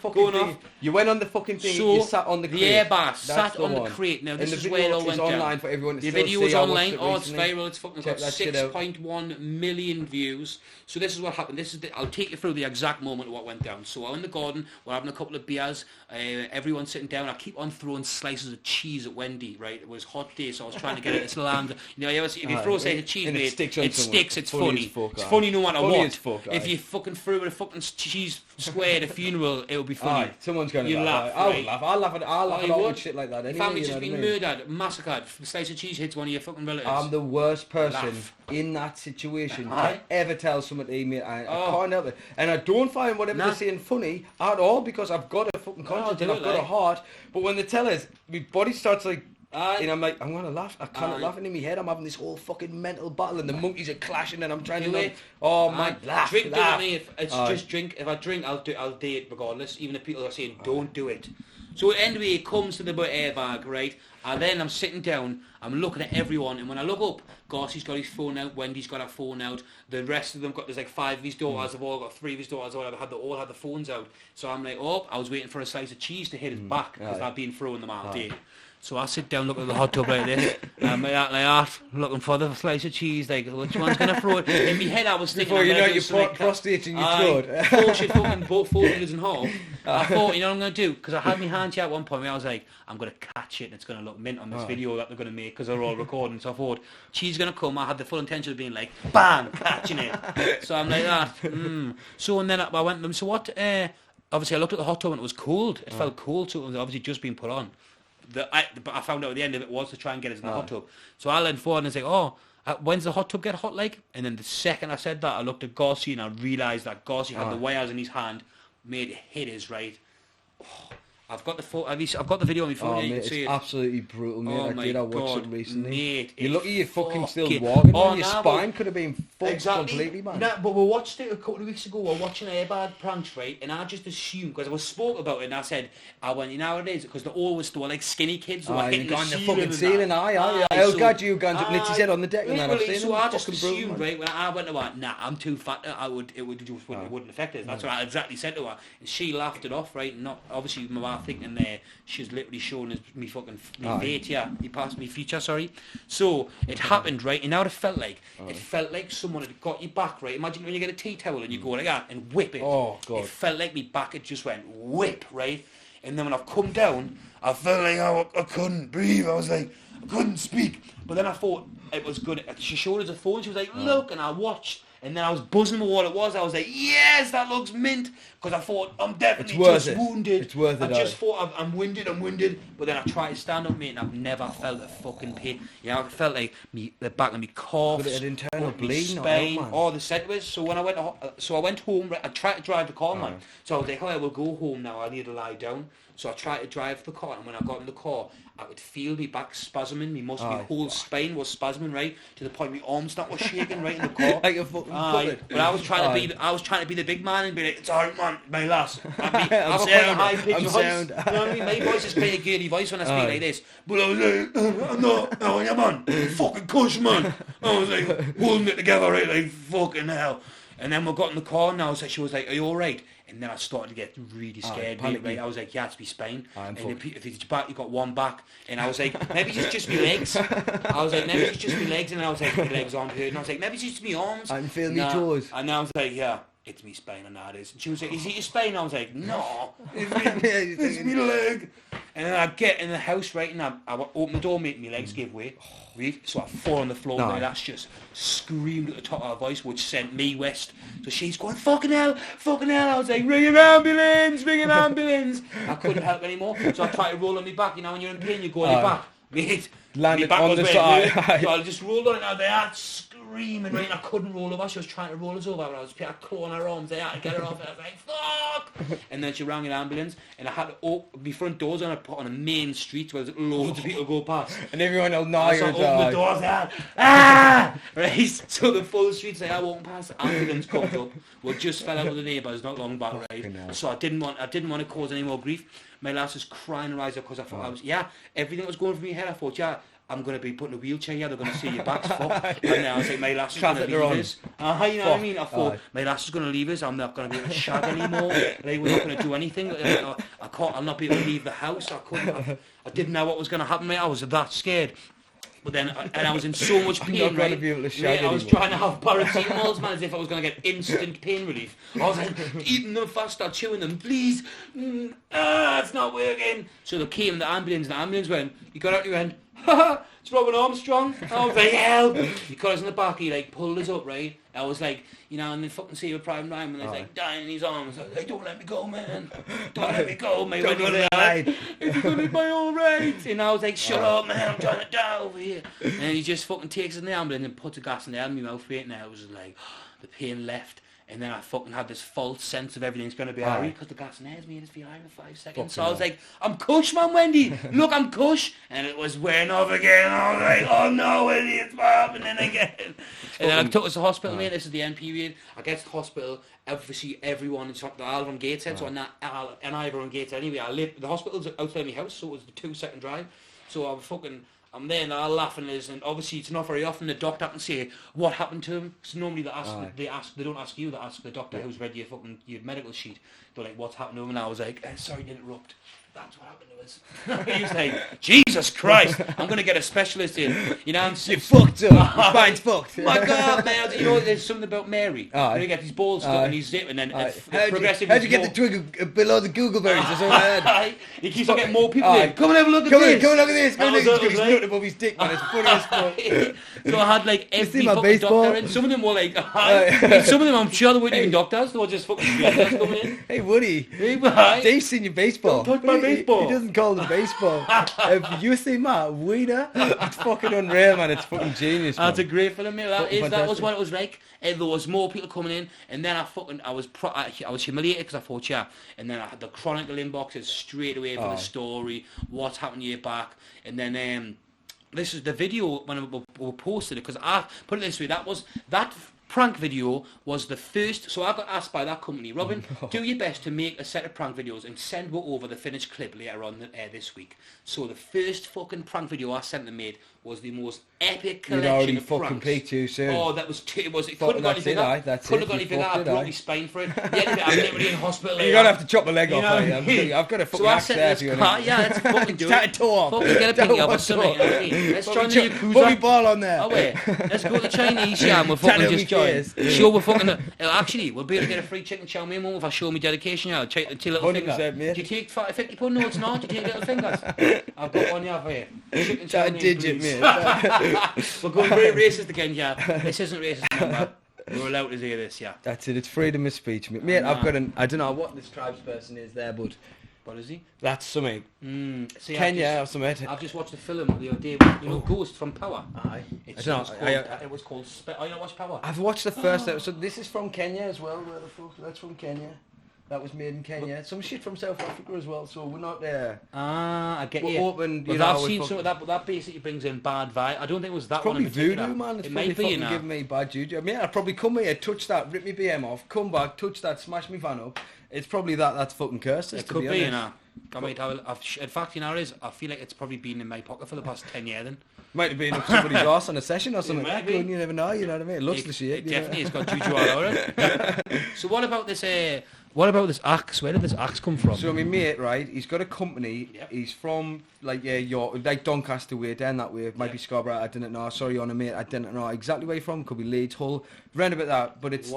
Going off. You went on the fucking thing. So, you sat on the crate. The airbag sat on the crate. Now, this is where it all went down. The video is online for everyone to see. The video is online. It's viral. It's fucking got Check 6.1 million views. So this is what happened. I'll take you through the exact moment of what went down. So I'm in the garden. We're having a couple of beers. Everyone's sitting down. I keep on throwing slices of cheese at Wendy. Right? It was a hot day, so I was trying to get it to land. You know, if you throw a slice of cheese, mate, it sticks. It's funny. It's funny no matter what. If you fucking threw a fucking cheese square at a funeral, it would be funny. Someone's going to laugh. Right? I'll laugh at all with shit like that. Anyway, family's just been murdered, massacred. The slice of cheese hits one of your fucking relatives. I'm the worst person in that situation to ever tell someone to eat me. I can't help it. And I don't find whatever they're saying funny at all, because I've got a fucking conscience and I've got a heart. But when they tell us, my body starts like, and I'm like, I'm going to laugh. I can't laugh. And in my head, I'm having this whole fucking mental battle, and the monkeys are clashing, and I'm trying to like, laugh. Drink doesn't mean it's just drink. If I drink, I'll do it regardless, even if people are saying don't do it. So anyway, it comes to the airbag, right? And then I'm sitting down, I'm looking at everyone, and when I look up, Gossy's got his phone out, Wendy's got her phone out, the rest of them there's like 5 of his daughters, they've all got 3 of his daughters, all had the phones out. So I'm like, I was waiting for a slice of cheese to hit his back, because I've been throwing them all day. So I sit down, look at the hot tub like this, and I'm like that, looking for the slice of cheese, like, which one's going to throw it? In my head I was thinking... Before you know, you're prostrating your throat. Bullshit fucking folded in half. I thought, you know what I'm going to do? Because I had my hand here at one point where I was like, I'm going to catch it and it's going to look mint on this video that they're going to make, because they're all recording. So I thought, cheese going to come. I had the full intention of being like, bam, catching it. So I'm like that. So, and then I went to them, so what... obviously I looked at the hot tub and it was cold. It felt cold, so it was obviously just been put on. But I found out at the end of it was to try and get us in the hot tub. So I leaned forward and I was like, when's the hot tub get hot like? And then the second I said that, I looked at Gossy and I realised that Gossy had the wires in his hand, made it hit us, right? I've got the video on my phone. Mate, it's absolutely brutal, mate. I watched it recently. Mate, you're lucky you're fucking still walking. Your spine could have been fucked completely, man. No, but we watched it a couple of weeks ago. We were watching airbag pranks, right? And I just assumed, because I was spoke about it, and I said, you know what it is? Because they were like skinny kids who were hitting the fucking ceiling. I'll guide you guns up Nitty's head on the deck, and then I've seen so I just assumed, right, when I went to her, I'm too fat, it wouldn't affect us. That's what I exactly said to her. And she laughed it off, right? Not obviously my wife thinking there, she's literally showing me fucking fate, he passed me feature, sorry. So it happened, right? And now it felt like someone had got your back, right? Imagine when you get a tea towel and you go like that and whip it. Oh God! It felt like my back had just went whip, right? And then when I've come down, I felt like I couldn't breathe. I was like, I couldn't speak. But then I thought it was good. She showed us a phone. She was like, look, and I watched. And then I was buzzing with what it was. I was like, yes, that looks mint. Because I thought, I'm definitely just wounded. It's worth it. I just thought, I'm winded. But then I tried to stand up, mate, and I've never felt a fucking pain. You know, I felt like the back of me calf. But an internal bleeding, spine, all the said was. So when I went home, I tried to drive the car, man. So I was like, oh, I will go home now. I need to lie down. So I tried to drive the car, and when I got in the car, I could feel my back spasming. My whole spine was spasming, right, to the point my arms that was shaking right in the car. Like a fucking puppet. But I was trying to be the big man and be like, it's alright, man, my lass. I'm sound. a high pitched voice. Sound. You know what I mean? My voice is quite a girly voice when I speak like this. But I was like, I'm not, how are you, man? Fucking cush, man. I was like, holding it together, right, like fucking hell. And then we got in the car, and she was like, are you alright? And then I started to get really scared, right? I was like, yeah, it's my spine. And if it's your back, you got one back. And I was like, maybe it's just my legs. I was like, maybe it's just my legs. And I was like, my legs aren't hurting. I was like, maybe it's just my arms. I'm feeling my toes. And I was like, yeah, it's my spine, and that is. And she was like, is it your spine? I was like, no, it's my leg. And then I get in the house, right, and I open the door, mate, and my legs gave way. Right? So I fall on the floor, and that's just screamed at the top of her voice, which sent me west. So she's going, fucking hell. I was like, ring an ambulance. I couldn't help anymore. So I tried to roll on my back. You know, when you're in pain, you go on your back. Mate, landed on the side. So I just rolled on it, and I was like, screaming, right, and I couldn't roll over. She was trying to roll us over, and I was clawing her arms. I had to get her off, and I was like, fuck! And then she rang an ambulance, and I had to open my front doors on a main street where there's loads of people go past. And everyone will know you're open the doors, right? So the full streets I walking past, the ambulance comes up. We just fell out with the neighbours not long back, right? So I didn't want to cause any more grief. My lass was crying her eyes out because I thought everything was going through my head. I thought, I'm going to be put in a wheelchair here, they're going to see your back's fucked. And then I was like, my lass is going to leave us. You know what I mean? I thought, my lass is going to leave us, I'm not going to be able to shag anymore. Like, we're not going to do anything. I'll not be able to leave the house. I didn't know what was going to happen, mate. I was that scared. But then, I was in so much pain, I'm not gonna be able to shag I was trying to have paracetamols, man, as if I was going to get instant pain relief. I was like, eating them faster, chewing them, please. It's not working. So they came, the ambulance went, you got out, you went, it's Robin Armstrong. I was like, hell. He caught us in the back, he like pulled us up, right? I was like, you know, and then fucking see with Prime Ryan, and I was like dying in his arms. I was like, don't let me go, man. Don't let me go, mate. Don't go to hide. It's going to be my all right. And I was like, shut up, man. I'm trying to die over here. And he just fucking takes us in the ambulance and puts a gas in the air in my mouth, right? And I was like, the pain left. And then I fucking had this false sense of everything's going to be alright because the gas in has made us feel alright in 5 seconds. So I was like, I'm cush, man, Wendy. Look, I'm cush. And it was wearing off again. And I was like, oh no, Wendy, it's happening again. And then I took us to hospital, mate. This is the end period. I get to the hospital. Obviously, everyone in the Alvin Gateshead. So and I were on Gateshead anyway. The hospital's outside my house, so it was a 2-second drive. So I'm there and I'm laughing, and obviously it's not very often the doctor can say what happened to him. So normally they don't ask you, they ask the doctor who's read your medical sheet. They're like, what's happened to him? And I was like, sorry to interrupt. That's what happened to us. He was like, Jesus Christ, I'm going to get a specialist in. You know, you're fucked up. Your spine's fucked. My God, man. You know, there's something about Mary. You get these balls stuck in his zip, and then progressively. How'd you get the twig below the Googleberries or something like that? He keeps on getting more people in. Come and have a look at this. Come and look at this. Come and look at this. He's nothing above his dick, man. It's funny as fuck. So I had like every fucking doctor in. Some of them were like, some of them I'm sure they weren't even doctors. They were just fucking strangers coming in. Hey, Woody. Dave's seen your baseball. Don't touch my baseball. He doesn't call them baseball. If you see Matt Weeder, it's fucking unreal, man. It's fucking genius, man. That's a great film, mate. That was what it was like. And there was more people coming in, and then I was humiliated because I thought, and then I had the Chronicle inboxes straight away for the story, what's happened to your back, and then this is the video when we posted it, because I put it this way, that prank video was the first. So I got asked by that company, Robin, do your best to make a set of prank videos and send me over the finished clip later on this week. So the first fucking prank video I sent them made was the most epic collection of pranks. You'd already fucking peaked too soon. Oh, that was it couldn't have got any bigger. Couldn't have got any bigger. I broke my spine for it. I'm literally in hospital. You're gonna have to chop my leg off. I've got a fucking axe there for you. Let's fucking do it. Fucking get a pinky up or something. Let's join the Yakuza. Put me ball on there. Oh wait, let's go to Chinese and we'll fucking just join. Show we're fucking. Actually, we'll be able to get a free chicken chow mein moment if I show me dedication. I'll take the 2 little fingers. Do you take 50 notes now? Do you take little fingers? I've got one here for you. Chicken chow mein. Digit, mate. We're going very racist again, yeah. This isn't racist, man. We're allowed to say this, yeah. That's it. It's freedom of speech, mate. I've got I don't know what this tribes person is there, but what is he? That's something. See, Kenya or something. I've just watched a film the other day. Ghost from Power. Aye. It was called. Oh, you not watched Power? I've watched the first episode. This is from Kenya as well. Where the fuck? That's from Kenya. That was made in Kenya. Some shit from South Africa as well. So we're not there. I get you. Open, but I've seen some of that, but that basically brings in bad vibe. I don't think it was that probably one in particular. Voodoo, man. It's it probably might be, fucking giving me bad juju. I mean, I'd probably come here, touch that, rip my BM off, come back, touch that, smash my van up. It's probably that's fucking cursed. It could be, you know. In fact, you know, I feel like it's probably been in my pocket for the past 10 years then. Might have been up somebody's arse on a session or something. You never know, you know what I mean? It looks the shit. It definitely has got juju all over it. So what about this axe? Where did this axe come from? So my mate, right, he's got a company. Yep. He's from York, like Doncaster way, down that way. It might be Scarborough, I didn't know. Sorry on a mate, I didn't know exactly where he's from. Could be Leeds, Hull. Round about that. But it's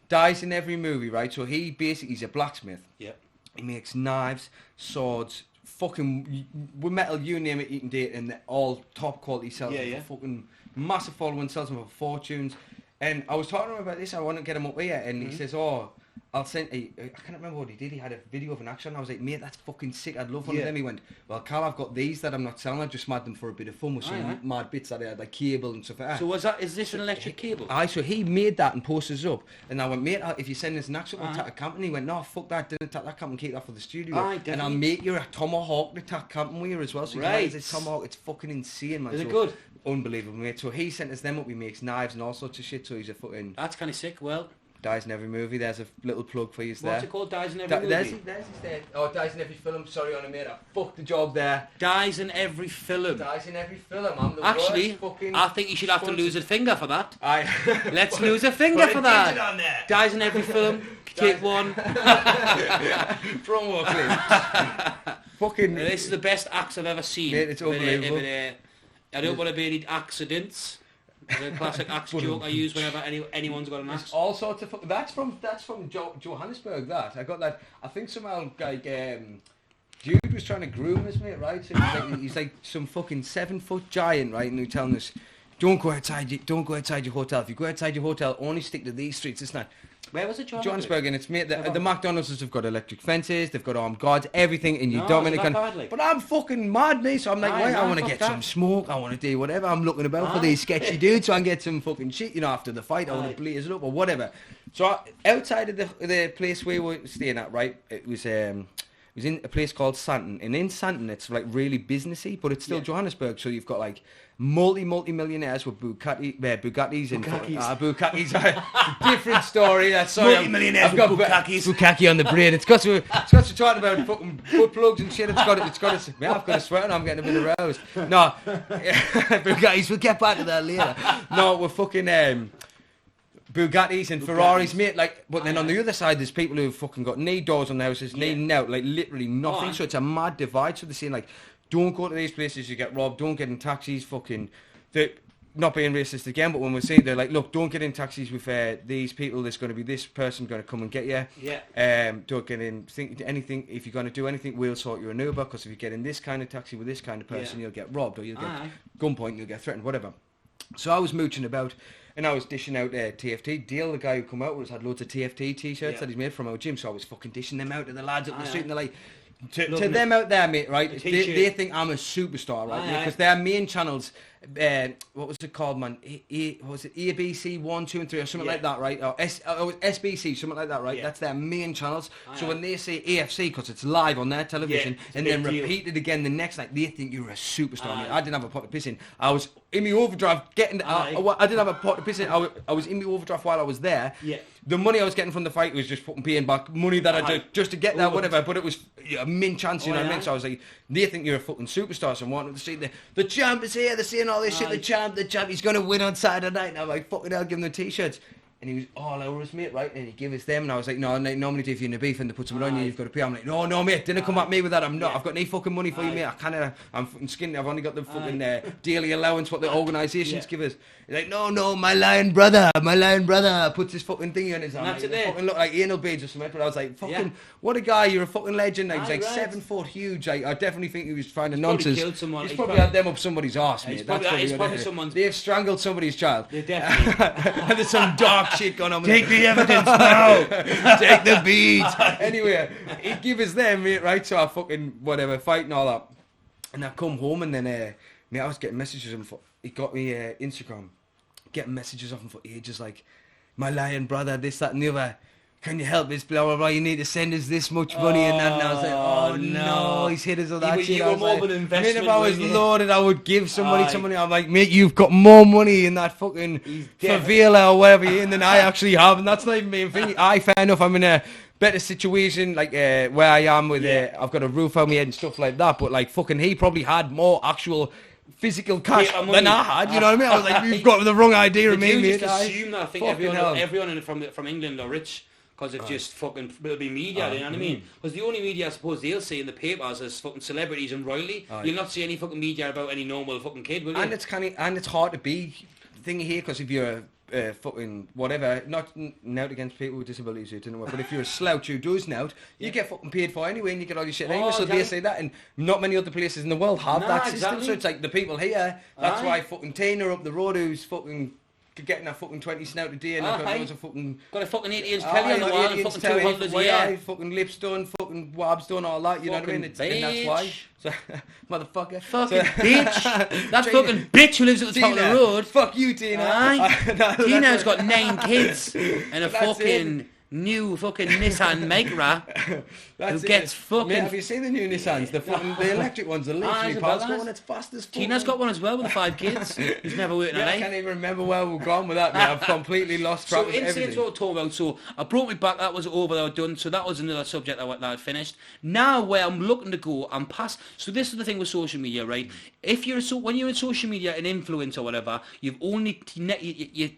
dies in every movie, right? So he's a blacksmith. Yep. He makes knives, swords, fucking with metal, you name it, you can do it, and all top quality sells them for fucking massive following, sells them for fortunes. And I was talking to him about this, I want to get him up here, and he says, I'll send I can't remember what he did. He had a video of an action. I was like, mate, that's fucking sick. I'd love one of them. He went, well, Carl, I've got these that I'm not selling. I just mad them for a bit of fun with some mad bits that I had, like cable and stuff like that. So is this an electric cable? So he made that and posted it up. And I went, mate, if you send us an action, we'll take a camping. He went, no, fuck that. Didn't take that camping, keep that for the studio. And I'll make you a tomahawk to take camping with you as well. So you can use this tomahawk. It's fucking insane, man. Is it good? Unbelievable, mate. So he sent us them up. He makes knives and all sorts of shit. So he's a fucking... That's kind of sick. Well... Dies in every movie. There's a little plug for you there. What's it called? Dies in every movie? There's Dies in every film. Sorry on a mate. I fucked the job there. Dies in every film. Dies in every film. I'm the Actually, worst fucking... I think you should have to lose a finger for that. Aye. Let's lose a finger for that. On there. Dies in every film. Take one. Promo clip. Fucking... This is the best axe I've ever seen. Mate, it's unbelievable. I don't want to be any accidents. The classic axe joke I use whenever anyone's got an axe. All sorts of... That's from Johannesburg, that. I got that... I think somehow, like, dude was trying to groom us, mate, right? So he's like some fucking 7-foot giant, right? And he's telling us, don't go outside your hotel. If you go outside your hotel, only stick to these streets. It's not... Where was it, Johannesburg? And it's made the McDonald's have got electric fences, they've got armed guards, everything, and you but I'm fucking mad, mate. So I'm like, I want to get some smoke, I want to do whatever. I'm looking about for these sketchy dudes, so I can get some fucking shit, after the fight. I want to blaze it up or whatever. So outside of the place we were staying at, right, it was in a place called Santon, and in Santon it's like really businessy, but it's still Johannesburg. So you've got like multi-millionaires with Bugattis and Bugattis. Different story. That's multi-millionaires with Bugattis. Bukaki on the brain. It's got to talk about fucking butt plugs and shit. It's got to. Yeah, I've got a sweat and I'm getting a bit aroused. No, Bugattis. We'll get back to that later. No, we're fucking Bugattis and Ferraris, mate. Like, but then on the other side, there's people who've fucking got knee doors on their houses, needing out, like literally nothing. So it's a mad divide. So they're saying like, don't go to these places, you get robbed. Don't get in taxis. Fucking, they're not being racist again, but when we're saying they're like, look, don't get in taxis with these people. There's going to be this person going to come and get you. Yeah. Don't get in. Think anything. If you're going to do anything, we'll sort you an Uber. Because if you get in this kind of taxi with this kind of person, you'll get robbed or you'll get gunpoint. You'll get threatened, whatever. So I was mooching about. And I was dishing out TFT. Dale, the guy who come out with us, had loads of TFT t-shirts that he's made from our gym. So I was fucking dishing them out to the lads up the street. And they're like, to them out there, mate, right? They think I'm a superstar, right? Because their main channels, what was it called, man? What was it ABC 1, 2 and 3 or something like that, right? Or SBC, something like that, right? That's their main channels. So when they say AFC, because it's live on their television, and then repeat it again the next night, they think you're a superstar, mate. I didn't have a pot to piss in. I was in my overdrive getting... I didn't have a pot to piss in. I was in my overdrive while I was there. Yeah. The money I was getting from the fight was just fucking paying back money that I did just to get there, whatever. But it was a mint chance, you know what I mean? So I was like, they think you're a fucking superstar. So I'm wanting to see the champ is here. They're saying all this shit. The champ, he's going to win on Saturday night. And I'm like, fucking hell, give him the t-shirts. And he was all over us, mate, right? And he gave us them, and I was like, no, normally if you're in a beef and they put something on you, you've got to pay. I'm like, no, mate, didn't come at me with that. I'm not. I've got no fucking money for you, mate. I'm fucking skinny. I've only got the fucking daily allowance what the organisations give us. He's like, no, my lion brother puts his fucking thing on his arm. That's like, it there. Fucking look like anal beads or something. But I was like, fucking, what a guy! You're a fucking legend. Like, he's like 7 foot huge. Like, I definitely think he was trying to nonsense. Killed someone. He's probably had them up somebody's arse, mate. He's probably someone's. They've strangled somebody's child. They definitely. There's some dark shit going on with Take the evidence now. Take the beads. Anyway, he'd give us them, mate, right? So I fucking, whatever, fight and all that. And I come home and then, mate, I was getting messages of him for, he got me Instagram, getting messages of him for ages, like, my lion brother, this, that and the other. Can you help us, blah, blah, blah, you need to send us this much money and that. And I was like, oh no, he's hit us with that shit. You were more of an investment. Mate, if I was loaded, I would give somebody some money. I'm like, mate, you've got more money in that fucking favela or whatever you're in than I actually have. And that's not even me. Fair enough, I'm in a better situation, like where I am with, I've got a roof over my head and stuff like that. But like, fucking, he probably had more actual physical cash than I had, you know what I mean? I was like, you've got the wrong idea of me, mate. Just assume that I think everyone from England are rich. Because of just fucking, it'll be media, you know what I mean? Because the only media I suppose they'll see in the papers is fucking celebrities and royalty. You'll not see any fucking media about any normal fucking kid, will you? And it's hard to be thingy here, because if you're a fucking whatever, not nout against people with disabilities who don't know, but if you're a slouch who does nout, you get fucking paid for anyway, and you get all your shit anyway. So they say that, and not many other places in the world have that system. So it's like the people here. That's why fucking Tina up the road who's fucking getting a fucking 20 snout a day and I've got loads of fucking... Got a fucking 80-inch telly on the wall and fucking 200 a year. Fucking lips done, fucking wabs done, all that, you know what I mean? And that's why. So, motherfucker. Fucking bitch. That fucking bitch who lives at the top of the road. Fuck you, Tina. Tina's got 9 kids and a fucking... new fucking Nissan Micra who gets fucking... Mate, have you seen the new Nissans? The electric ones are literally going as fast as fuck. Tina's got one as well with the 5 kids. He's never worked in LA. I can't even remember where we've gone with that, mate. I've completely lost track of everything. So incidents what we're talking about. So I brought me back. That was over. That was done. So that was another subject that I finished. Now where I'm looking to go, I'm past... So this is the thing with social media, right? If you're when you're in social media, an influencer or whatever, you've only... You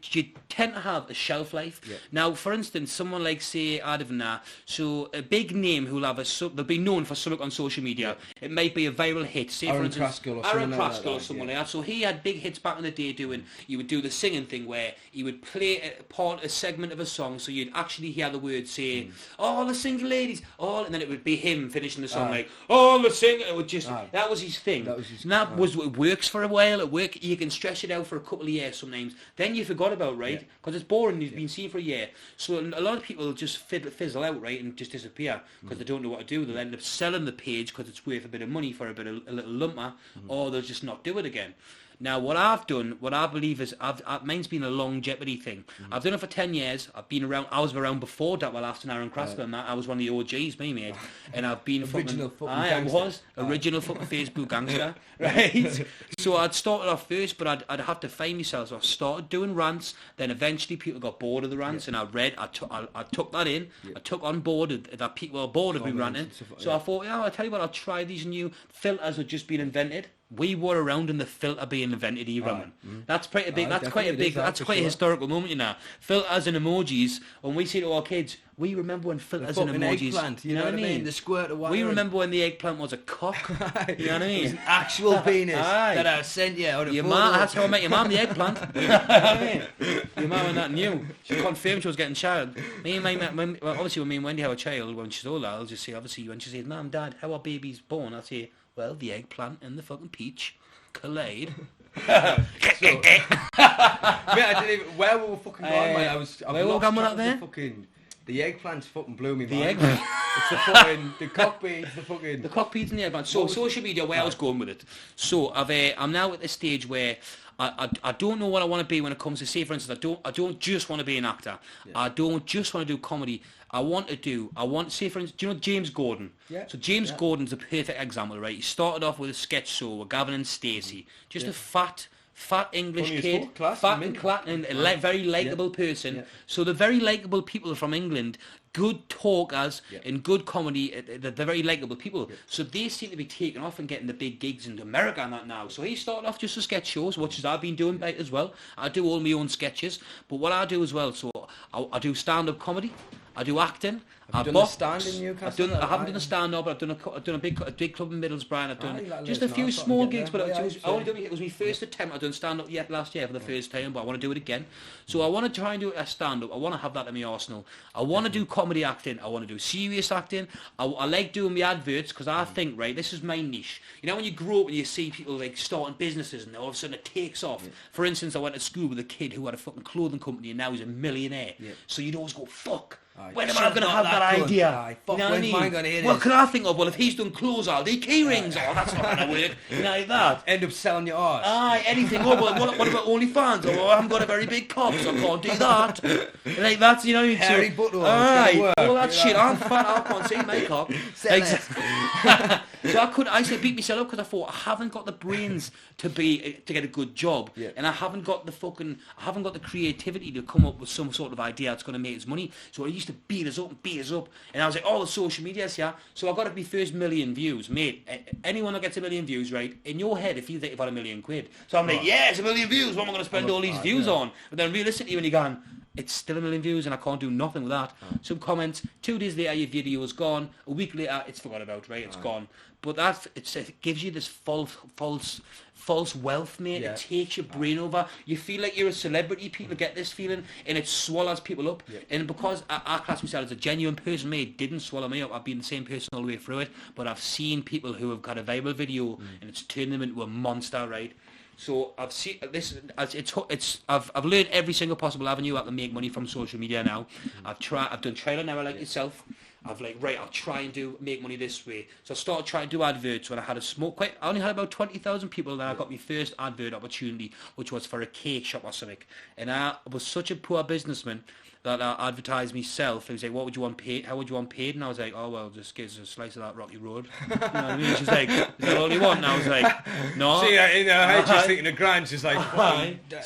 tend to have a shelf life. Yeah. Now, for instance, someone like, say, I don't know, so a big name who'll have they'll be known for something on social media. Yeah. It might be a viral hit. Say, Aaron for instance, Aaron Kraskell or someone like that. So he had big hits back in the day he would do the singing thing where he would play a segment of a song, so you'd actually hear the words say, all the single ladies, and then it would be him finishing the song like, all the single, it would just, that was his thing. It works for a while, you can stretch it out for a couple of years sometimes, then you forgot about, right? Because it's boring, you've been seen for a year. So a lot of people just fizzle out, right, and just disappear because they don't know what to do. They'll end up selling the page because it's worth a bit of money for a little lumper, or they'll just not do it again. Now, what I've done, what I believe is, mine's been a longevity thing. I've done it for 10 years. I've been around. I was around before that. Well, after Aaron Kraskell and that, I was one of the OGs, me mate. And I've been original original fucking Facebook gangster, right? So I'd started off first, but I'd have to find myself. So I started doing rants. Then eventually people got bored of the rants, and I took that in. I took on board that people were bored of me ranting. So I thought, I'll tell you what, I'll try these new filters that just been invented. We were around in the filter being invented era, man. That's quite a big. That's quite a historical moment, you know. Filters and emojis. When we say to our kids, we remember when filters and emojis. Eggplant, you know what I mean? The squirt of water. We remember when the eggplant was a cock. You know what I mean? It was an actual penis that I sent you out of your mum. That's how I met your mum, the eggplant. You know what I mean? Your mum and that knew. She confirmed she was getting child. Obviously, when me and Wendy have a child, when she's older, I'll just say, obviously, when she says, Mum, Dad, how are babies born? I'll say, well, the eggplant and the fucking peach collide. Mate, I didn't even... Where were we fucking going, mate? Where were we going with that there? The eggplants fucking blew me, man. The eggplant. It's the fucking... The cockpeas, the fucking... The cockpeas and the eggplant. So, social media, where I was going with it. So, I'm now at the stage where... I don't know what I want to be when it comes to, say, for instance, I don't just want to be an actor. Yeah. I don't just want to do comedy. Say, for instance, do you know James Gordon? Yeah. So James Gordon's a perfect example, right? He started off with a sketch show with Gavin and Stacey. Just a fat English kid, fat and very likeable person. Yeah. So the very likeable people from England good talkers and good comedy. They're very likeable people. So they seem to be taking off and getting the big gigs in America and that now. So he started off just as sketch shows, which is I've been doing as well. I do all my own sketches. But what I do as well, so I do stand-up comedy. I do acting. Have you done the stand in Newcastle? I haven't done a stand-up, but I've done a big club in Middlesbrough. I've done just a few small gigs, but it was my first attempt. I've done stand-up last year for the first time, but I want to do it again. So I want to try and do a stand-up. I want to have that in my arsenal. I want to do comedy acting. I want to do serious acting. I like doing my adverts because I think, right, this is my niche. You know, when you grow up and you see people like starting businesses and all of a sudden it takes off. For instance, I went to school with a kid who had a fucking clothing company and now he's a millionaire. So you'd always go, fuck. When am I going to have that idea? You know what I mean? What can I think of? Well, if he's done clothes, I'll do key rings. Oh, that's not going to work. You know, like that. End up selling your arse. Aye, anything. Oh, well, what about OnlyFans? Oh, I haven't got a very big cock, so I can't do that. Like that's, you know. Hairy butthole. Aye, all that shit. I'm fat. I can't see my cock. So I said beat myself up because I thought I haven't got the brains to get a good job, and I haven't got the creativity to come up with some sort of idea that's going to make us money. So I used to beat us up, and I was like, oh, the social media's here. So I got my first 1 million views, mate. Anyone that gets 1 million views, right, in your head, if you think you've had £1 million, so I'm like, yeah, it's 1 million views. What am I going to spend all these views on? But then realistically, when you're going, it's still 1 million views and I can't do nothing with that. Some comments, 2 days later your video is gone, a week later it's forgot about, right? It's gone. But it gives you this false wealth, mate. It takes your brain over. You feel like you're a celebrity. People get this feeling and it swallows people up. And because I class myself as a genuine person, mate, it didn't swallow me up. I've been the same person all the way through it. But I've seen people who have got a viral video and it's turned them into a monster, right? So I've seen this. I've learned every single possible avenue I can make money from social media now. I've done trial and error like yourself. I've like, right, I'll try and make money this way. So I started trying to do adverts when I had I only had about 20,000 people, and then I got my first advert opportunity, which was for a cake shop or something. And I was such a poor businessman that I advertised myself. He was like, what would you want paid? How would you want paid? And I was like, oh, well, just give us a slice of that rocky road. You know what I mean? She's like, is that all you want? And I was like, no. See, in her head, she's thinking of grand. She's like,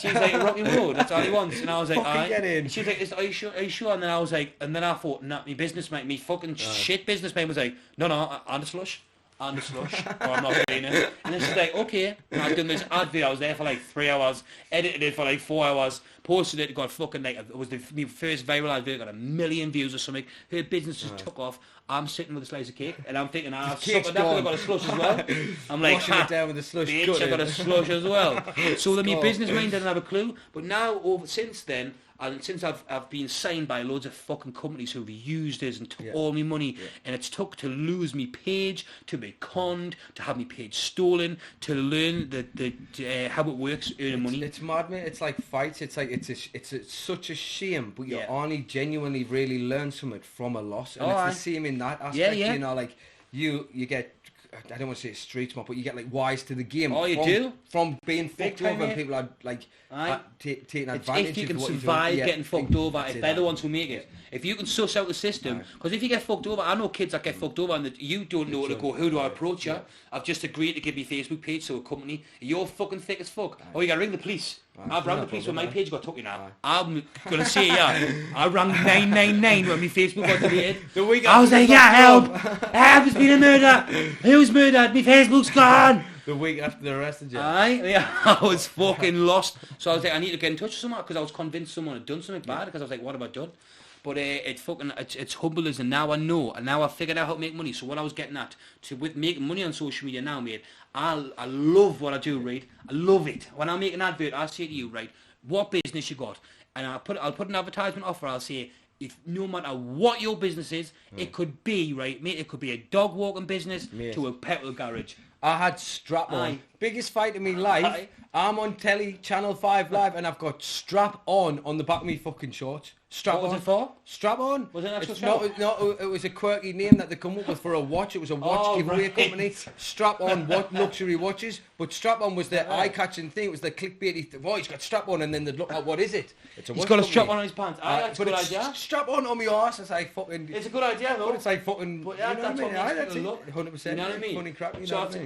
she was like, rocky road, that's all he wants. And I was like, aye. Get in. She was like, are you sure? And then I was like, and then I thought, nah, my businessmate, me fucking shit businessman was like, no, and the slush. And the slush, or I'm not doing it. And then she's like, okay. And I've done this advert. I was there for like 3 hours, edited it for like 4 hours, posted it, got fucking like, it was my first viral advert, got 1 million views or something. Her business just took off. I'm sitting with a slice of cake, and I'm thinking, I've got a slush as well. I'm like, washing it down with the slush. Bitch, I got a slush as well. So then my business mind didn't have a clue. But now, since then, and since I've been signed by loads of fucking companies who've used this and took all my money, and it's took to lose me page, to be conned, to have me page stolen, to learn how it works, earning money. It's mad, mate. It's like fights. It's like it's such a shame, but you only genuinely really learn something from a loss, and it's the same in that aspect. You know, like you get. I don't want to say street smart, but you get like wise to the game. Oh, you do? From being fucked over, and people are like taking advantage. If you can survive getting fucked over, if they're the ones who make it. If you can suss out the system, because if you get fucked over, I know kids that get fucked over and that you don't know to go, who do I approach you? I've just agreed to give me Facebook page, so a company, you're fucking thick as fuck. Oh, you got to ring the police. I've rang the police when my page got took, you know. I'm going to say, I rang 999 when my Facebook got deleted. I was like, help! Help, there's been a murder! Who's murdered? My Facebook's gone! The week after they arrested you. I was fucking lost. So I was like, I need to get in touch with someone, because I was convinced someone had done something bad, because I was like, what have I done? But it's humble as, and now I know, and now I've figured out how to make money. So what I was getting at, with making money on social media now, mate, I love what I do, right? I love it. When I make an advert, I say to you, right, what business you got? And I'll put an advertisement offer, I'll say, if no matter what your business is, it could be, right, mate, it could be a dog walking business to a petrol garage. I had strap on. Biggest fight of my life. I'm on telly, Channel 5 Live, and I've got strap on the back of me fucking shorts. Strap on. What was it for? Strap on. Was it an actual strap? No, it was a quirky name that they come up with for a watch. It was a watch giveaway company. Strap on luxury watches, But strap-on was the eye-catching thing. It was the clickbaity. Oh, he's got strap-on, and then they'd look at what is it? He's got a strap-on on his pants. That's a good idea. Strap-on on my arse. It's like fucking. It's a good idea though. But it's like fucking. But yeah, that's what makes it look. 100%. You know what I mean? Funny crap.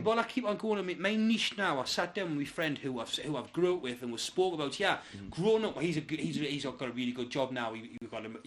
Well, I keep on going. My niche now. I sat down with my friend who I've grew up with and was spoke about. Yeah, growing up, he's got a really good job now. He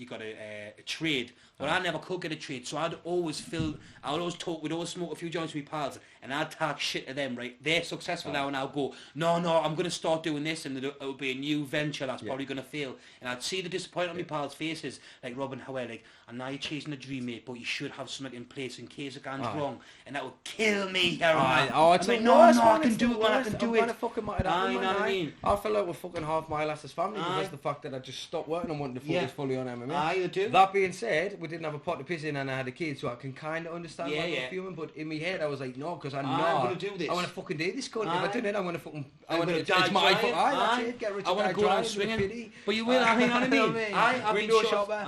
got a trade. But I never could get a trade, so we'd always smoke a few joints with my pals, and I'd talk shit to them, right? They're successful now, and I'll go, no, I'm going to start doing this, and it'll be a new venture that's probably going to fail. And I'd see the disappointment on my pals' faces, like, Robin, how like, and now you're chasing a dream, mate, but you should have something in place in case it goes wrong, and that would kill me. I can do it when I can do it. Fucking might happen, you know what I mean? I fell out with fucking half my lasses family because of the fact that I just stopped working and wanted to focus fully on MMA. You do. That being said, we didn't have a pot to piss in and I had a kid, so I can kind of understand why I was feeling, but in my head I was like, no, because I'm going to do this. I want to fucking do this, cunt. If I do it, I'm going to fucking... It's my fucking... That's it, get rich and die trying, swinging. But you will, you know what I mean? I've Window shopper.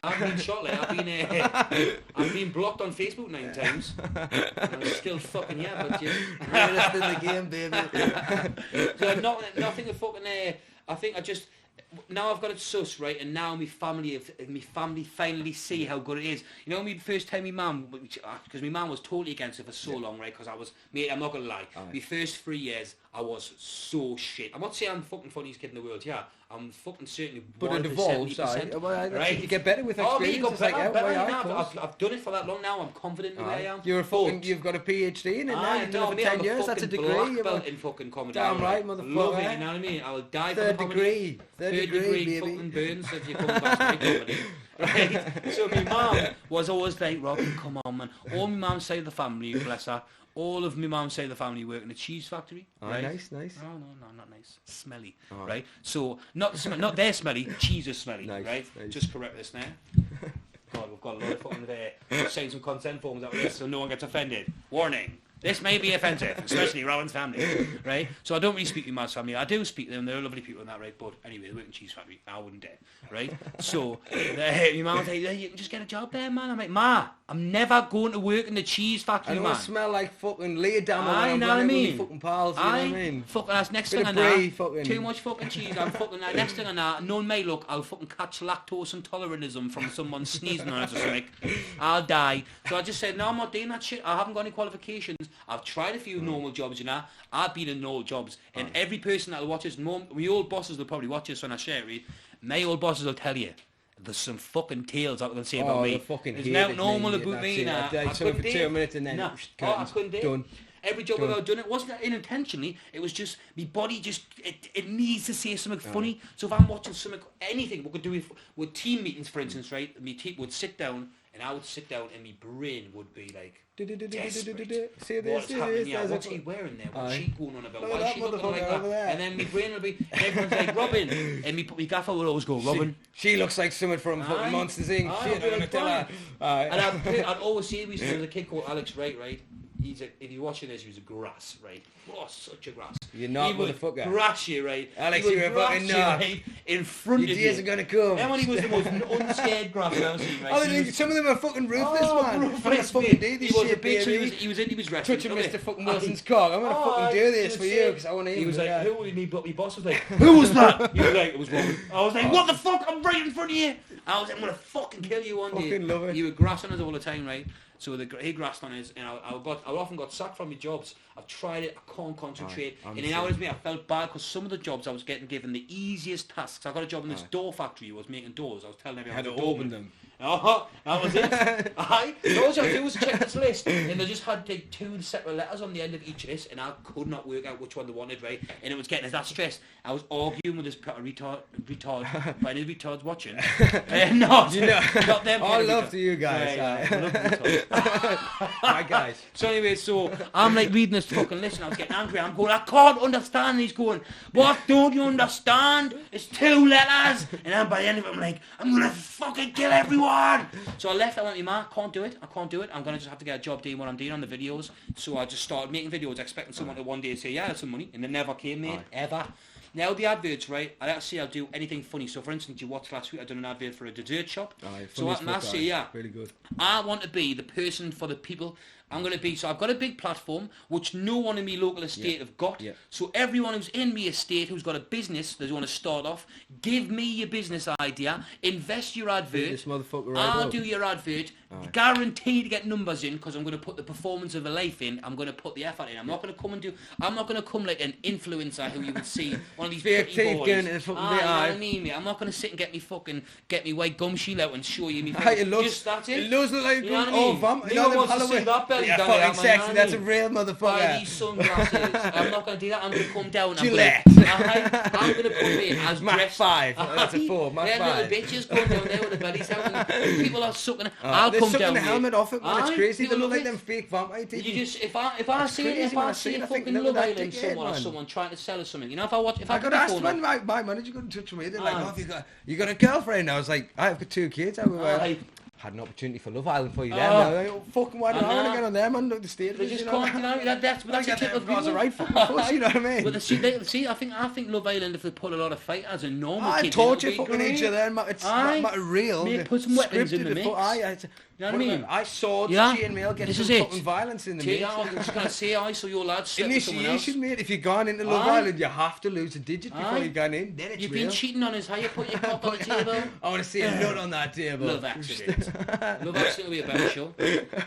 I've been shot, like, I've been blocked on Facebook 9 times. And I'm still fucking but yeah. You're in the game, baby. So nothing to fucking... I think I just... Now I've got it sus, right, and now my family finally see how good it is. You know, me first time my mum, because my mum was totally against it for so long, right, because I was, mate, I'm not going to lie, my first 3 years, I was so shit. I'm not saying I'm the fucking funniest kid in the world, yeah, I'm fucking certainly 1%, but it evolves, right? You get better with experience. You got better. I've done it for that long now. I'm confident in where I am. You've got a PhD in it now. You've done it for 10 years. That's a degree. Black belt in fucking comedy. Damn right, motherfucker. Love it. You know what I mean? I'll die for comedy. Third degree, baby. Fucking burns if you come back to my comedy. Right? So my mum was always like, Robin, come on, man. All my mum's side of the family, bless her. All of my mum's side of the family work in a cheese factory. Right? Nice. No, not nice. Smelly, right? So, not their smelly, cheese is smelly, right? Nice. Just correct this now. God, we've got a lot of fucking saying some consent forms out there so no one gets offended. Warning. This may be offensive, especially Rowan's family, right? So I don't really speak to my family. I do speak to them. They're lovely people in that, right? But anyway, they work in cheese factory. I wouldn't dare, right? So my mum was like, you can just get a job there, man. I'm like, Ma, I'm never going to work in the cheese factory, man. I don't smell like fucking lay down when I'm know what I mean? Fucking pals, you know what I mean? Fucking, that's next thing I know. Too much fucking cheese. I'm fucking, next thing I know, knowing me, look, I'll fucking catch lactose intolerantism from someone sneezing on it or something. I'll die. So I just said, no, I'm not doing that shit. I haven't got any qualifications. I've tried a few normal jobs, you know. I've been in normal jobs, and every person that watches, my old bosses will probably watch this when I share it. My old bosses will tell you there's some fucking tales I can say about me. It's not normal about me now. I couldn't do it for 2 minutes and then I couldn't do it. Every job I've ever done, it wasn't unintentionally. It was just my body it needs to say something funny. So if I'm watching something, anything we could do with team meetings, for instance, right? My team would sit down. And I would sit down and my brain would be like, desperate. What's happening here? What's he wearing there? What's she going on about? Why is she looking like that? And then my brain would be, everyone's like, Robin. And my gaffer would always go, Robin. She looks like someone from fucking Monsters Inc. And I'd always say, there was a kid called Alex Wright, right? If you're watching this, he was a grass, right? Oh, such a grass. You're not, motherfucker. Grass you, right? Alex, you're a fucking nut. Right? In front of you. Your days are going to come. Then when he was the most unscared grass I've ever seen, right? Some of them are fucking ruthless, man. Ruthless, fucking do this shit, baby. He was wrestling. Touching Mr. fucking Wilson's cock. I'm going to fucking do this for you, because I want to eat. He was like, who was he? But my boss was like, who was that? He was like, it was Robin. I was like, what the fuck? I'm right in front of you. I was like, I'm going to fucking kill you one day. Fucking love it. You were grassing us all the time, right? So he grassed on his, and I often got sacked from my jobs. I've tried it, I can't concentrate. And then I felt bad because some of the jobs I was getting given the easiest tasks. I got a job in this door factory. I was making doors. I was telling everyone how to open them. That was it. All you had to do was check this list, and they just had like 2 separate letters on the end of each list, and I could not work out which one they wanted, right? And it was getting us that stressed. I was arguing with this retard. By any retards watching, not them. All love to you guys. My guys. So anyway, I'm like reading this fucking list, and I was getting angry. I'm going, I can't understand. And he's going, what don't you understand? It's 2 letters. And then by the end of it, I'm like, I'm gonna fucking kill everyone. So I left. I went, I can't do it. I'm gonna just have to get a job doing what I'm doing on the videos. So I just started making videos, expecting someone to one day say, yeah, that's some money, and it never came, mate, ever. Now the adverts, right? I actually I'll do anything funny. So for instance, you watched last week, I done an advert for a dessert shop. So I say, yeah, really good. I want to be the person for the people. I'm going to be, so I've got a big platform, which no one in my local estate have got. Yeah. So everyone who's in my estate, who's got a business that they want to start off, give me your business idea, invest your advert, this motherfucker I'll do your advert, guaranteed to get numbers in, because I'm going to put the performance of a life in, I'm going to put the effort in. I'm not going to come like an influencer who you would see, one of these pretty boys. I mean, I'm not going to sit and get me white gum shield out and show you me face. Just that's it. It looks like vamp. No one wants to see that belly. Yeah, fucking sexy. That's a real motherfucker. Buy these sunglasses. I'm not going to do that. I'm going to come down. Gillette. I'm going to put in as Mach dressed. 5. That's a 4. Mach 5. Little bitches going down there with the bellies out. And people are sucking. I'll come down. The helmet off it, man. It's crazy. They look like them fake vampire teeth. You just if I see a fucking Love Island someone trying to sell us something, you know, I got asked when my manager got in touch with me. They're like, "Oh, you got a girlfriend?" I was like, "I've got 2 kids." Had an opportunity for Love Island for you then. Like, fucking why don't I want to get on there, man? Look the stage. They just can't, you know, that's a tip of people. Right fucking fuss, you know what I mean? But see, I think Love Island, if they put a lot of fighters and normal kids, torture fucking each other, it's not real. Put some weapons in the mix. You know what I mean? I saw the chainmail get some fucking violence in the mix. I'm just going to say, I saw your lads slept with someone else. Initiation, mate. If you're gone into Love Island, you have to lose a digit before you go in. Then it's You've been cheating on us. How you put your pop on the table? I want to see a nut on that table. Love Accident. Love Accident will be a better show.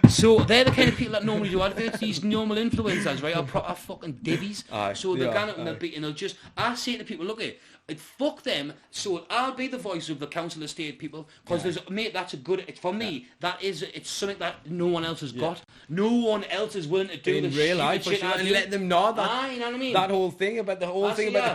So they're the kind of people that normally do adverts. These normal influencers, right? Are fucking divvies. So they're going up and they'll just. I say to people, look at it, fuck them. So I'll be the voice of the council estate people, because that's a good. For me, it's something that no one else has got. No one else is willing to do in real life, shit and let them know that. You know what I mean? That whole thing about the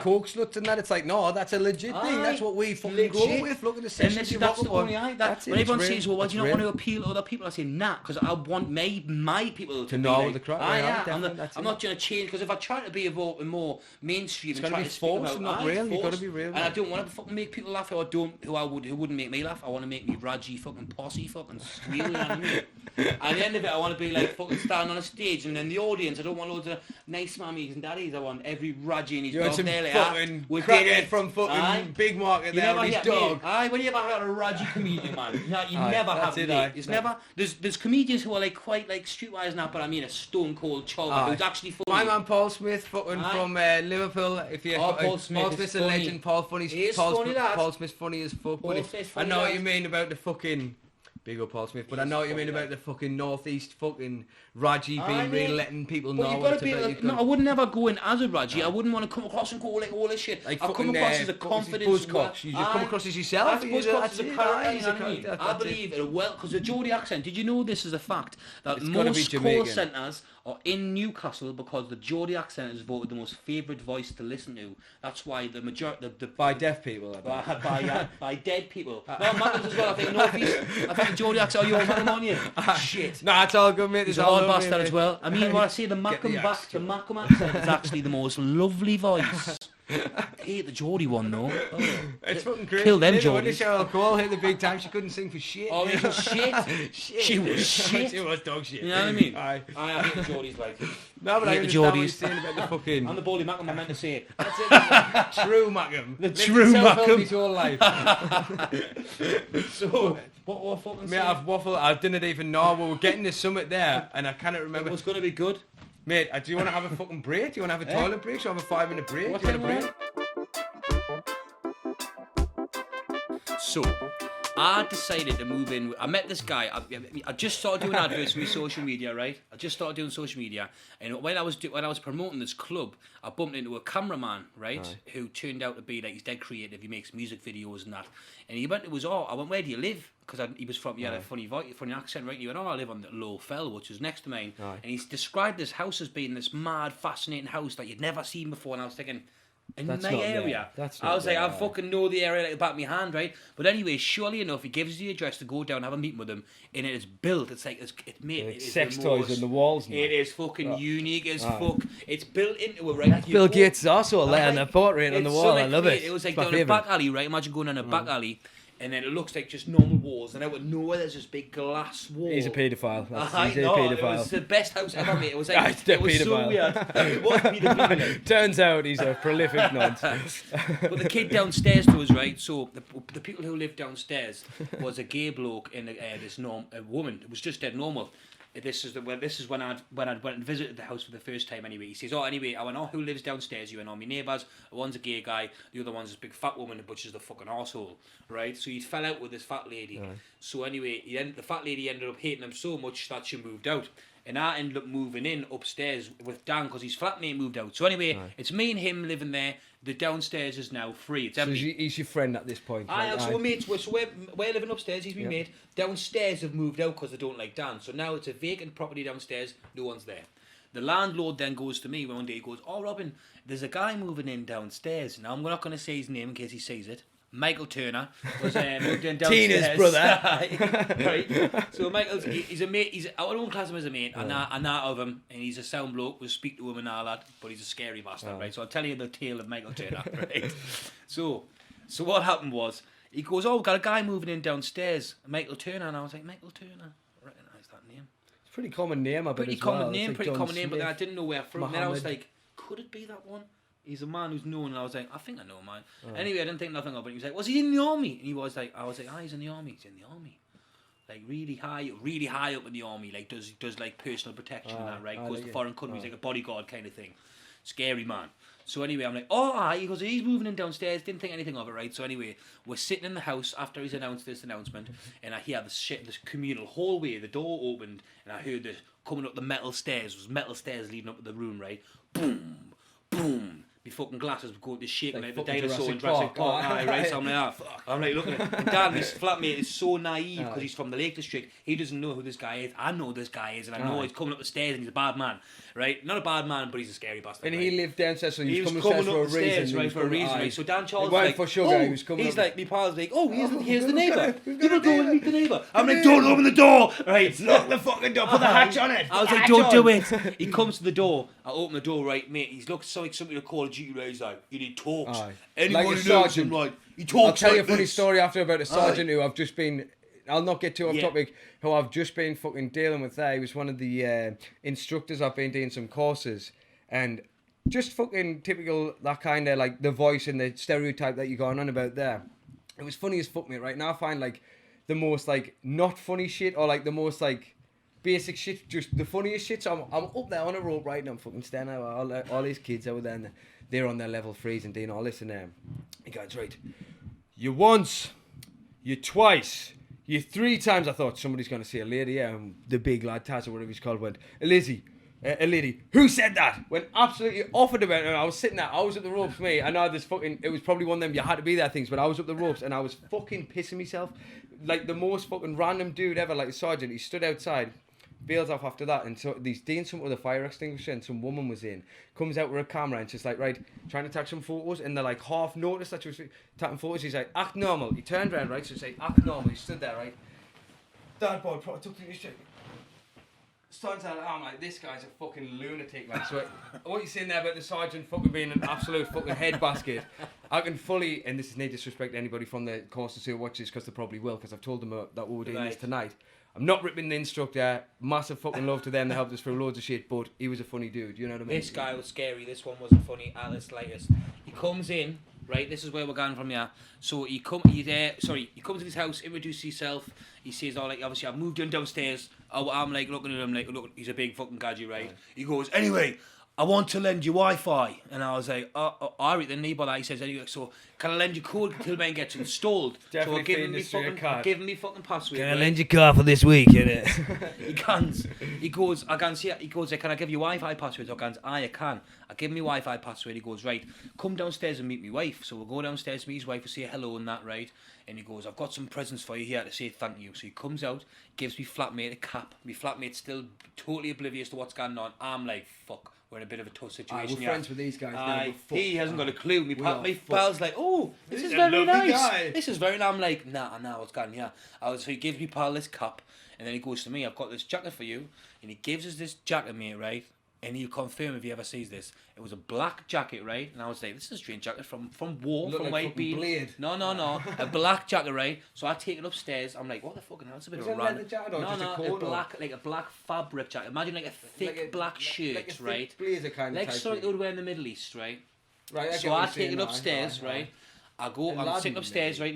coke sluts and that. It's like, no, that's a legit thing. That's what we fucking grow with. Look at the sessions. That's the only when everyone says, well, why do you not want to appeal to other people? I say, nah, because I want my people to know like, the crowd. I'm not going to change, because if I try to be more mainstream, it's got to be false and not real. You've got to be real. And I don't want to fucking make people laugh who wouldn't make me laugh. I want to make me Raji fucking posse fucking squeal, you know what I mean? At the end of it, I want to be like fucking standing on a stage, and then the audience, I don't want loads of nice mummies and daddies. I want every Raji and his dog there like fucking crackhead from fucking Big Market there with his dog. When you ever heard a Raji comedian, man? You never have it. It's never. There's comedians who are like quite like streetwise and that, but I mean a stone cold chopper who's actually funny. My man Paul Smith fucking from Liverpool. If you Paul Smith's a legend. Paul Smith's funny as fuck. I know what you mean about the fucking big up Paul Smith, but I know what you mean about the fucking northeast fucking Raji being really letting people know what it's about. No, I would never go in as a Raji. I wouldn't want to come across and go like all this shit. Like I come across as a confidence. You just come across as yourself. That's a character. I believe it well, because the Geordie accent. Did you know this is a fact that most call centres are in Newcastle because the Geordie accent is voted the most favourite voice to listen to. That's why the majority by deaf people, by dead people. No, Magnums as well. I think northeast. I think the Geordie accent. Oh, you're Magnum on you? Shit. Nah, it's all good, mate. He's a hard bastard as well. I mean, when I say the Mackham accent is actually the most lovely voice. I hate the Geordie one though. It's fucking crazy. Kill them Geordies. When Cheryl Cole hit the big time, she couldn't sing for shit. Oh, it was shit. She was shit. She was dog shit. You know what I mean? I hate the Geordies like. No, but I understand what you're saying about the fucking. I'm the Baldy Mackham I meant to say. That's it. True Mackham. The true Mackham. His whole life. So, what fucking? Mate, I've waffled. I didn't even know we were getting the summit there, and I cannot remember. It was going to be good. Mate, do you want to have a fucking break? Do you want to have a toilet break? Should I have a 5-minute break? Do you want a break? So, I decided to move in. I met this guy. I just started doing adverts for social media, right? I just started doing social media, and when I was promoting this club, I bumped into a cameraman, right? Who turned out to be like, he's dead creative. He makes music videos and that. And he went, I went, where do you live? Because he was from, he had a funny voice, funny accent, right? And he went, I live on the Low Fell, which is next to mine. And he's described this house as being this mad, fascinating house that you'd never seen before. And I was thinking, that's my area. I was like, I fucking know the area like the back of my hand, right? But anyway, surely enough, he gives you the address to go down and have a meeting with him, and it is built. It's like it's made. Like sex toys on the walls. Now. It is fucking unique as fuck. It's built into a right. Bill Gates is also laying a portrait on the wall. I love it. It was like down a back alley, right? Imagine going down a back alley. and then it looks like just normal walls, and out of nowhere there's this big glass wall. He's a paedophile. He's a paedophile. It was the best house ever, mate. It was like it was so weird. It was paedophile. Turns out he's a prolific nonce. But the kid downstairs to us, right? So the people who lived downstairs was a gay bloke and a woman. It was just dead normal. This is when I went and visited the house for the first time. Anyway, he says, anyway, I went, who lives downstairs? You went, my neighbours. One's a gay guy. The other one's this big fat woman, but she's the fucking arsehole, right? So he fell out with this fat lady. Right. So anyway, the fat lady ended up hating him so much that she moved out. And I ended up moving in upstairs with Dan because his flatmate moved out. So anyway, It's me and him living there. The downstairs is now free. It's empty. So he's your friend at this point. So we're mates. We're living upstairs. He's my mate. Downstairs have moved out because they don't like Dan. So now it's a vacant property downstairs. No one's there. The landlord then goes to me one day. He goes, Robin, there's a guy moving in downstairs. Now I'm not going to say his name in case he sees it. Michael Turner was moved in downstairs. Tina's brother. Right. So Michael's he's a mate. I wouldn't class him as a mate. I know of him, and he's a sound bloke. We'll speak to him and all that, but he's a scary bastard, right? So I'll tell you the tale of Michael Turner, right? So what happened was he goes, we've got a guy moving in downstairs, Michael Turner, and I was like, Michael Turner, I recognise that name. It's a pretty common name, pretty common name, but then I didn't know where from. Then I was like, could it be that one? He's a man who's known, and I was like, I think I know, man. Anyway, I didn't think nothing of it. He was like, was he in the army? And I was like, he's in the army. He's in the army. Like really high up in the army. Like does like personal protection and that, right? Goes to foreign countries, like a bodyguard kind of thing. Scary man. So anyway, I'm like, he goes, he's moving in downstairs. Didn't think anything of it, right? So anyway, we're sitting in the house after he's announced this announcement, and I hear this communal hallway. The door opened, and I heard this coming up the metal stairs. It was metal stairs leading up to the room, right? Boom, boom. My fucking glasses were going to shake like the dinosaur in Jurassic Park. Right? So I'm like, I'm like looking at it. Dan, this flatmate, is so naive because he's from the Lake District. He doesn't know who this guy is. I know who this guy is, and I know he's coming up the stairs and he's a bad man. Right? Not a bad man, but he's a scary bastard. And right? he lived downstairs, so he was coming up for the stairs, right? For a reason, right? So Dan Charles was like, for sugar, he was coming he's up. like, my pal's like, here's the neighbour. You don't go and meet the neighbour. I'm like, don't open the door. Right? Lock the fucking door. Put the hatch on it. I was like, don't do it. He comes to the door. I open the door, right, mate. He's looking like something to Call of Duty, right? He's like, he talks. Anyone like who knows him, like, he talks. I'll tell like you a funny this. story after about a sergeant who I've just been. I'll not get too off topic. Who I've just been fucking dealing with there. He was one of the instructors. I've been doing some courses, and just fucking typical that kind of like the voice and the stereotype that you're going on about there. It was funny as fuck, mate. Right now I find like the most like not funny shit or like the most like basic shit, just the funniest shit. So I'm up there on a rope, right, and I'm fucking standing out all these kids over there, and they're on their level 3s and doing all this, and he goes, right, you once, you twice, you 3 times. I thought somebody's going to say a lady, and the big lad, Taz or whatever he's called, went, a lady, who said that? Went absolutely offered about it, and I was sitting there, I was at the ropes, mate. I know it was probably one of them, you had to be there things, but I was up the ropes, and I was fucking pissing myself. Like the most fucking random dude ever, like a sergeant, he stood outside, bails off after that, and so he's doing something with a fire extinguisher, and some woman was in, comes out with a camera, and she's like, right, trying to take some photos, and they're like half noticed that she was taking photos. He's like, act normal. He turned around, right, so he's like, act normal. He stood there, right, dad boy probably took to his check, stands out, I'm like, this guy's a fucking lunatic, like, so what you saying there about the sergeant fucking being an absolute fucking head basket, I can fully, and this is no disrespect to anybody from the courses who watch this, because they probably will, because I've told them that we were doing this tonight. I'm not ripping the instructor. Massive fucking love to them. They helped us through loads of shit, but he was a funny dude. You know what I mean? This guy was scary. This one wasn't funny at the slightest. He comes in, right? This is where we're going from here. So he comes to his house, introduces himself. He says, obviously I've moved in downstairs. I'm like looking at him, like, look, he's a big fucking gadget, right? He goes, anyway, I want to lend you Wi-Fi. And I was like, all right, then, no bother. He says, anyway, so can I lend your code until mine gets installed? Definitely, so I give him my fucking password. Can I lend your car for this week, innit? He can't. He goes, can I give you Wi-Fi password? I goes, I can. I give him my Wi-Fi password. He goes, right, come downstairs and meet my wife. So we'll go downstairs, meet his wife, we'll say hello and that, right? And he goes, I've got some presents for you here to say thank you. So he comes out, gives me flatmate a cap. My flatmate's still totally oblivious to what's going on. I'm like, fuck. We're in a bit of a tough situation. We're friends with these guys now. He hasn't got a clue. My pal's like, oh, this is very nice. Guy. This is very nice. I'm like, nah, what's going on here? So he gives me pal this cup, and then he goes to me, I've got this jacket for you. And he gives us this jacket, mate, right? And he'll confirm if he ever sees this. It was a black jacket, right? And I was like, this is a strange jacket from war, from White Bean. No. A black jacket, right? So I take it upstairs. I'm like, what the fucking hell? It's a bit of a leather jacket or just a coat? A black fabric jacket. Imagine like a thick black shirt, like a thick right? Blazer kind of like type something they would wear in the Middle East, right? Right. So I take it upstairs, right? I'm sitting upstairs, right?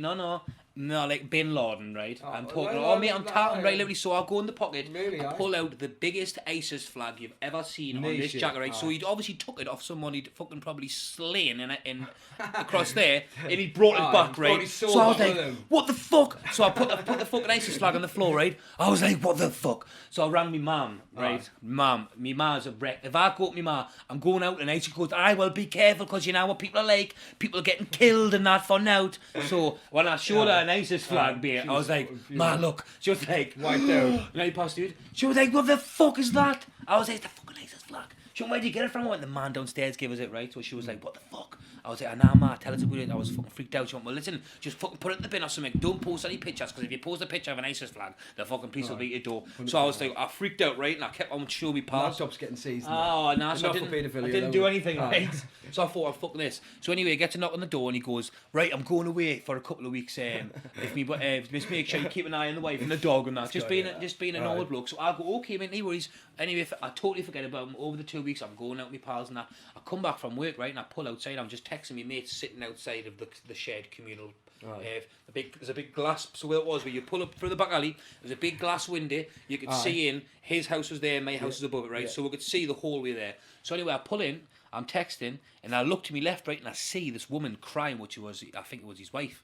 No, like Bin Laden, right? I'm talking, mate, I'm talking, right, literally, so I'll go in the pocket, I pull out the biggest ISIS flag you've ever seen on this jacket, right? So he'd obviously took it off someone he'd fucking probably slain in across there, and he brought it back, right? So I was like, what the fuck? So I put the fucking ISIS flag on the floor, right? I was like, what the fuck? So I rang my mum, right? Mum, my mum's a wreck. If I go to my mum, I'm going out tonight, she goes, well, be careful, because you know what people are like, people are getting killed and that for now. So when I showed her an ISIS flag, I was like, man, look. She was like, wiped out. And I passed it. She was like, what the fuck is that? I was like, it's the fucking ISIS flag. She went, where'd you get it from? I went, the man downstairs gave us it, right? So she was like, what the fuck? I was like, nah, ma, tell us about it. I was fucking freaked out. She went, well, listen, just fucking put it in the bin or something. Don't post any pictures, because if you post a picture of an ISIS flag, the fucking police will beat your door. So I was like, I freaked out, right? And I kept on showing me pals. Laptop's getting seized. Oh, no, so I didn't do anything, right? So I thought, I'm fucking this. So anyway, I get to knock on the door, and he goes, right, I'm going away for a couple of weeks. Just make sure you keep an eye on the wife and the dog and that. Just being a normal bloke. So I go, okay, mate, no worries. Anyway, I totally forget about him. Over the 2 weeks, I'm going out with my pals and that. I come back from work, right, and I pull outside. I'm just texting my mates sitting outside of the shared communal. There's a big glass. So where it was, where you pull up through the back alley, there's a big glass window. You could see in. His house was there, my house was above it, right? So we could see the hallway there. So anyway, I pull in. I'm texting, and I look to my left, right, and I see this woman crying, which was, I think it was his wife,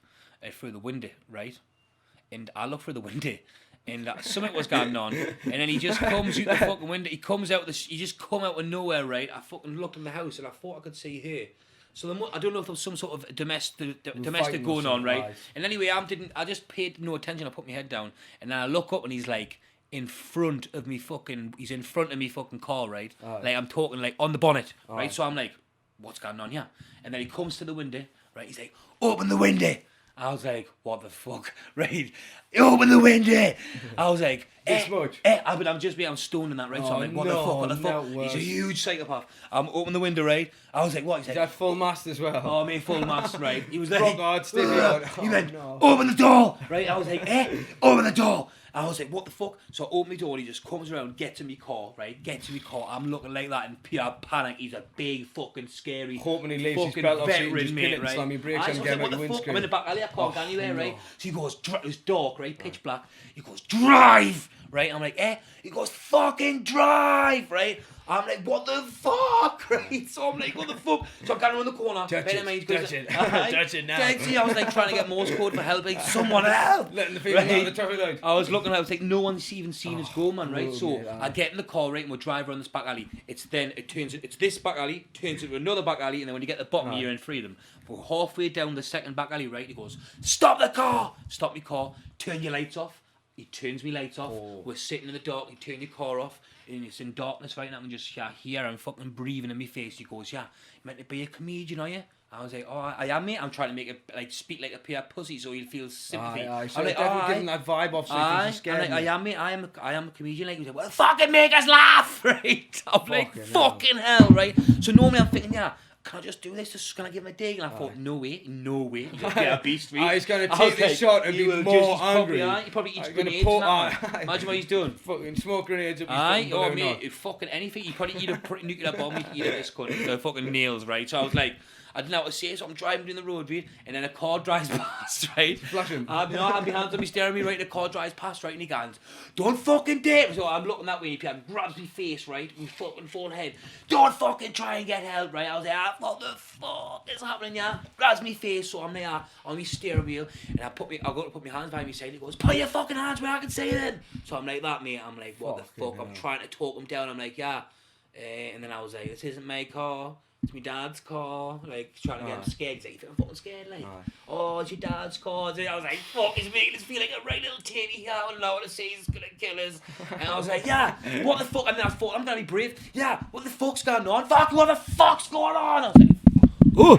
through the window, right? And I look through the window, and something was going on, and then he just comes out the fucking window. He just come out of nowhere, right? I fucking looked in the house, and I thought I could see her. So I don't know if there was some sort of domestic going on, right? And anyway, I just paid no attention. I put my head down, and then I look up, and he's like in front of me he's in front of me fucking car, right? Like I'm talking like on the bonnet, right? So I'm like, what's going on here? And then he comes to the window, right? He's like, open the window. I was like, what the fuck, right? Open the window. I was like, I'm stoned in that, right? So I'm like, what the fuck? He's a huge psychopath. I'm open the window, right? I was like, what? He's like, that full mast as well. Oh, I mean, full mast, right? He was like, he went, open the door, right? I was like, open the door. I was like, what the fuck? So I open my door, and he just comes around, gets in my car, right? I'm looking like that in pure panic. He's a big fucking scary hoping he leaves his belt off so you just pin it and slam your brakes and get him out the windscreen. I'm in the back alley, I can't go anywhere, right? So he goes, it was dark, right? Pitch black. He goes, drive! Right? I'm like, He goes, fucking drive! Right? I'm like, what the fuck? Right? So I'm like, what the fuck? So I'm going around the corner. Touch it now. I was like trying to get Morse code for help. Like, someone help! Letting the people know the traffic light. I was looking, I was like, no one's even seen us go, man, right? So I get in the car, right, and we drive around this back alley. It's this back alley, turns into another back alley, and then when you get to the bottom, you're in freedom. We're halfway down the second back alley, right? He goes, stop the car! Stop my car, turn your lights off. He turns me lights off. We're sitting in the dark. You turn your car off, and it's in darkness right now. And just hear him fucking breathing in my face. He goes, you meant to be a comedian, are you? I was like, I am, mate. I'm trying to make it speak like a pure pussy, so he'll feel sympathy. So I'm like, definitely giving that vibe off, so he feels scared. I'm like, I am, mate. I am a comedian. Like, he was like, well, fucking make us laugh, right? I'm like, fucking hell, right? So normally I'm thinking, can I just do this? Can I give him a dig? And I thought, no way. He's going to get a beast, right? He's going to take this shot and be more angry. He probably eats grenades. Imagine what he's doing. Fucking smoke grenades. Mate, fucking anything. He probably eat a nuclear bomb. He'd eat this cunt. The fucking nails, right? So I was like, I didn't know what to say, so I'm driving down the road, right? And then a car drives past, right? Flash him. I have my hands on my steering wheel, right? And the car drives past, right? And he goes, don't fucking dare. So I'm looking that way, and he grabs my face, right? My fucking forehead. Don't fucking try and get help, right? I was like, what the fuck is happening, Grabs my face, so I'm there on my steering wheel, and I go to put my hands behind me side. He goes, put your fucking hands where I can see them. So I'm like that, mate. I'm like, what the fuck? I'm trying to talk him down. I'm like, and then I was like, this isn't my car. It's my dad's car, like, trying to get him scared. He's like, I'm fucking scared, like, it's your dad's car. And I was like, fuck, he's making us feel like a right little titty here. I don't know what to say, he's gonna kill us. And I was like, what the fuck? And then I thought, I'm gonna be brave. What the fuck's going on? Fuck, what the fuck's going on? I was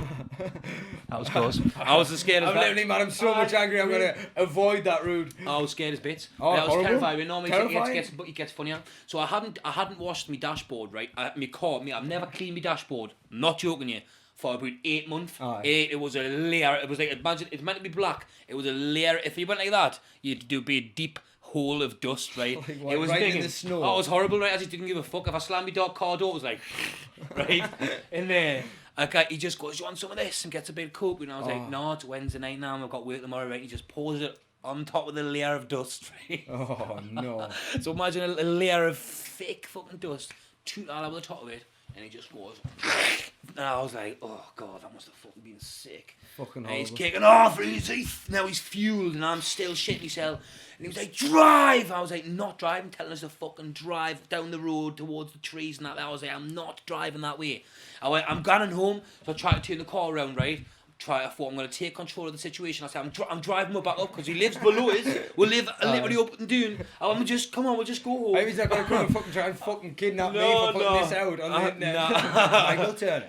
like, That was close. I was as scared as I'm literally, man, I'm so much angry. I'm going to avoid that route. I was scared as bits. Oh, I was horrible. terrified. Normally Terrifying. it gets funnier. So I hadn't washed my dashboard, right? My car, I've never cleaned my dashboard. I'm not joking you. For about 8 months. It was a layer. It was like, imagine, it's meant to be black. It was a layer. If you went like that, you'd be a deep hole of dust, right? Like, it was right big. in the snow. Oh, it was horrible, right? I just didn't give a fuck. If I slammed my dog car door, it was like, right? In there. Okay, he just goes, you want some of this? And gets a bit of coke. And I was like, no, it's Wednesday night now. And I've got work tomorrow, right? He just pours it on top of the layer of dust, right? Oh, no. So imagine a layer of thick fucking dust. Toot all over the top of it. And he just goes, and I was like, oh God, that must have fucking been sick. Fucking horrible. And he's kicking off, and now he's fueled, and I'm still shitting myself. And he was like, drive! I was like, not driving, telling us to fucking drive down the road towards the trees and that. I was like, I'm not driving that way. I went, I'm going home, so I tried to turn the car around, right? I thought I'm going to take control of the situation. I said, I'm driving him back up because he lives below us. We live literally up and down. We'll just go home. I was not going to come and fucking try and fucking kidnap me for putting this out on the internet. Michael Turner.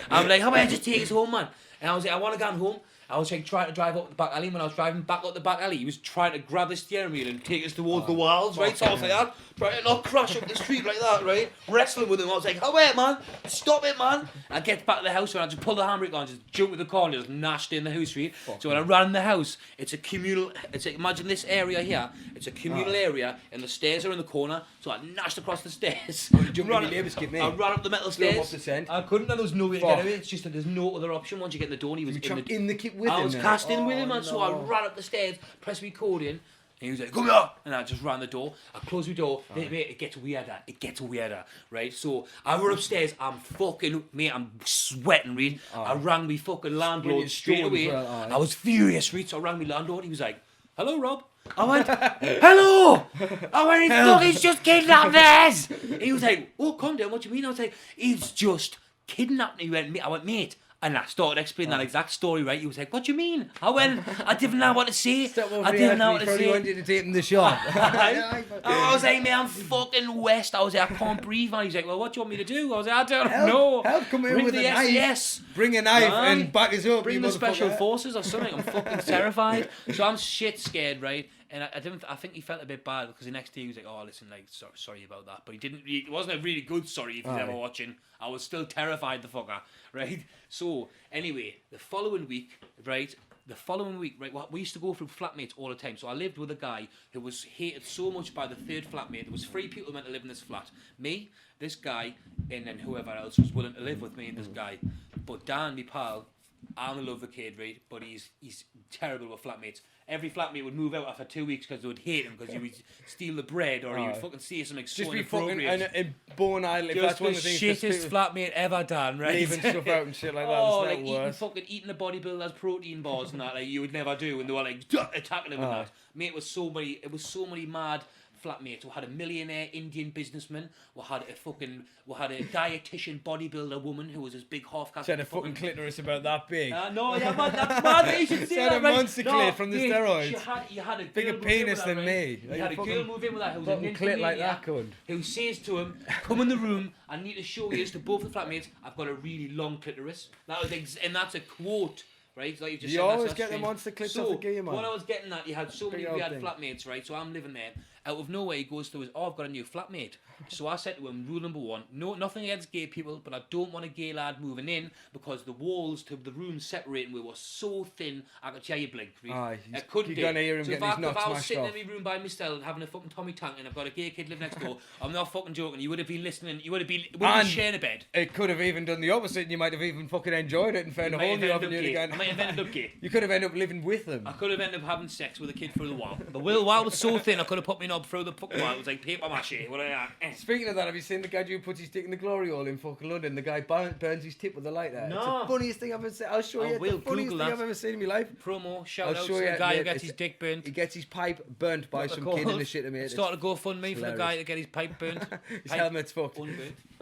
I'm like, how about I just take us home, man? And I was like, I want to go home. I was like trying to drive up the back alley. When I was driving back up the back alley, he was trying to grab the steering wheel and take us towards the walls, right? So I was like that, trying to not crash up the street like that, right? Wrestling with him. I was like, oh wait, man, stop it, man. I get back to the house and I just pull the handbrake on, just jump with the car and just gnashed in the house, right? So when I ran in the house, it's a communal, imagine this area here, it's a communal area and the stairs are in the corner, so I gnashed across the stairs. Oh, you jumped in your neighbour's kid, mate. I ran up the metal stairs. I couldn't, and there was no way to get away. It's just that there's no other option once you get in the door and he was in the kit with him. I was cast in with him, and so I ran up the stairs, pressed my code in, and he was like, come here! And I just ran the door. I closed my door. It gets weirder. It gets weirder, right? So I run upstairs. I'm sweating, right? I rang my fucking landlord straight away. Well, I was furious, right? So I rang my landlord. He was like, hello, Rob. I went, hello! I went, fuck, he's just kidnapped us! He was like, oh, calm down, what do you mean? I was like, he's just kidnapped me. I went, mate. And I started explaining that exact story, right? He was like, what do you mean? I didn't know what to say. I didn't know what to say. Probably wanted to take him to the shop. I was like, man, I'm fucking West. I was like, I can't breathe. And he's like, well, what do you want me to do? I was like, I don't know. Help, come in Bring with the a knife. yes. Bring a knife and back us up. Bring the special forces or something. I'm fucking terrified. So I'm shit scared, right? And I think he felt a bit bad because the next day he was like, oh, listen, like, sorry about that. But it wasn't a really good sorry if he's ever watching. I was still terrified, the fucker, right? So, anyway, the following week, right, we used to go through flatmates all the time. So I lived with a guy who was hated so much by the third flatmate. There was 3 people meant to live in this flat. Me, this guy, and then whoever else was willing to live with me and this guy. But Dan, my pal, I only love the kid, right? But he's terrible with flatmates. Every flatmate would move out after 2 weeks because they would hate him because he would steal the bread or he would fucking say something so inappropriate. Just be fucking born idle. If that's one of the things. Shittest flatmate ever done, right? Leaving stuff out and shit like that. Oh, like eating the bodybuilders' protein bars and that, like you would never do, and they were like attacking him and that. Mate, it was so many mad flatmates. We had a millionaire Indian businessman. We had a dietitian bodybuilder woman who was this big half-caste. Said a fucking clitoris about that big. No, yeah, man, that's mad. You should say Said that, a monster clit from the steroids. You had a bigger penis than me. You had a girl move in with that who was a clit like that, cunt. Who says to him, "Come in the room. I need to show you to both the flatmates. I've got a really long clitoris." And that's a quote. Right, like you always get the monster clips off the gear, man. What I was getting at, you had so many flatmates, right? So I'm living there. Out of nowhere, he goes to us, I've got a new flatmate. So I said to him, rule number 1, nothing against gay people, but I don't want a gay lad moving in because the walls to the room separating were so thin, I could hear you blink. Right? I couldn't do. You're going to hear him getting his nuts smashed off. If I was sitting in my room by myself having a fucking Tommy Tank and I've got a gay kid living next door, I'm not fucking joking, you would have been listening, you would have been sharing a bed. It could have even done the opposite and you might have even fucking enjoyed it and found a whole new avenue again. I might have ended up gay. You could have ended up living with them. I could have ended up having sex with a kid through the wall. The wall was so thin I could have put my knob through the fucking wall. It was like paper mache. Speaking of that, have you seen the guy who puts his dick in the glory hole in fucking London? The guy burns his tip with a lighter. No. It's the funniest thing I've ever seen. I'll show you. It's the funniest thing I've ever seen in my life. Promo, shout out to the guy who gets his dick burnt. He gets his pipe burnt by some kid in the shit, mate. Start a GoFundMe for the guy to get his pipe burnt. His helmet's fucked.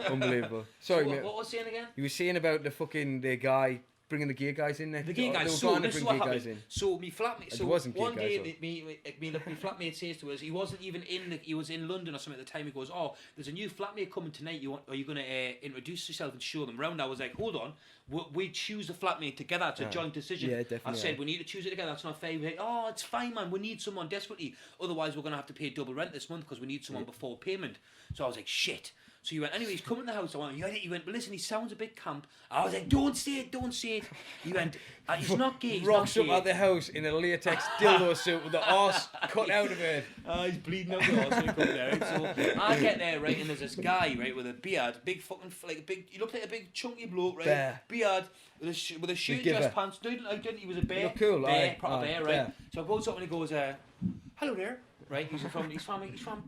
Unbelievable. Sorry, mate. What was I saying again? You were saying about the guy bringing the gear guys in there. The gear guys. So this is what happened. So me flatmate. So one day, me flatmate says to us, he wasn't even he was in London or something at the time. He goes, "Oh, there's a new flatmate coming tonight. Are you going to introduce yourself and show them around?" I was like, "Hold on, we choose the flatmate together. It's a joint decision." Yeah, definitely. I said, "We need to choose it together. That's not fair." We're like, "Oh, it's fine, man. We need someone desperately. Otherwise, we're going to have to pay double rent this month because we need someone before payment." So I was like, "Shit." So he went, anyway, he's coming to the house. I went, he went, well, listen, he sounds a bit camp. I was like, don't say it. He went, he's not gay. Rocks up at the house in a latex dildo suit with the arse cut out of it. He's bleeding out the arse when he comes there. So I get there, right, and there's this guy, right, with a beard, big fucking, like, he looked like a big chunky bloke, right? Bear. Beard, with a shirt, dress, pants. Didn't he was a bear. You're cool, bear, proper bear, right? Bear. So I goes up and he goes, hello there. Right, he's from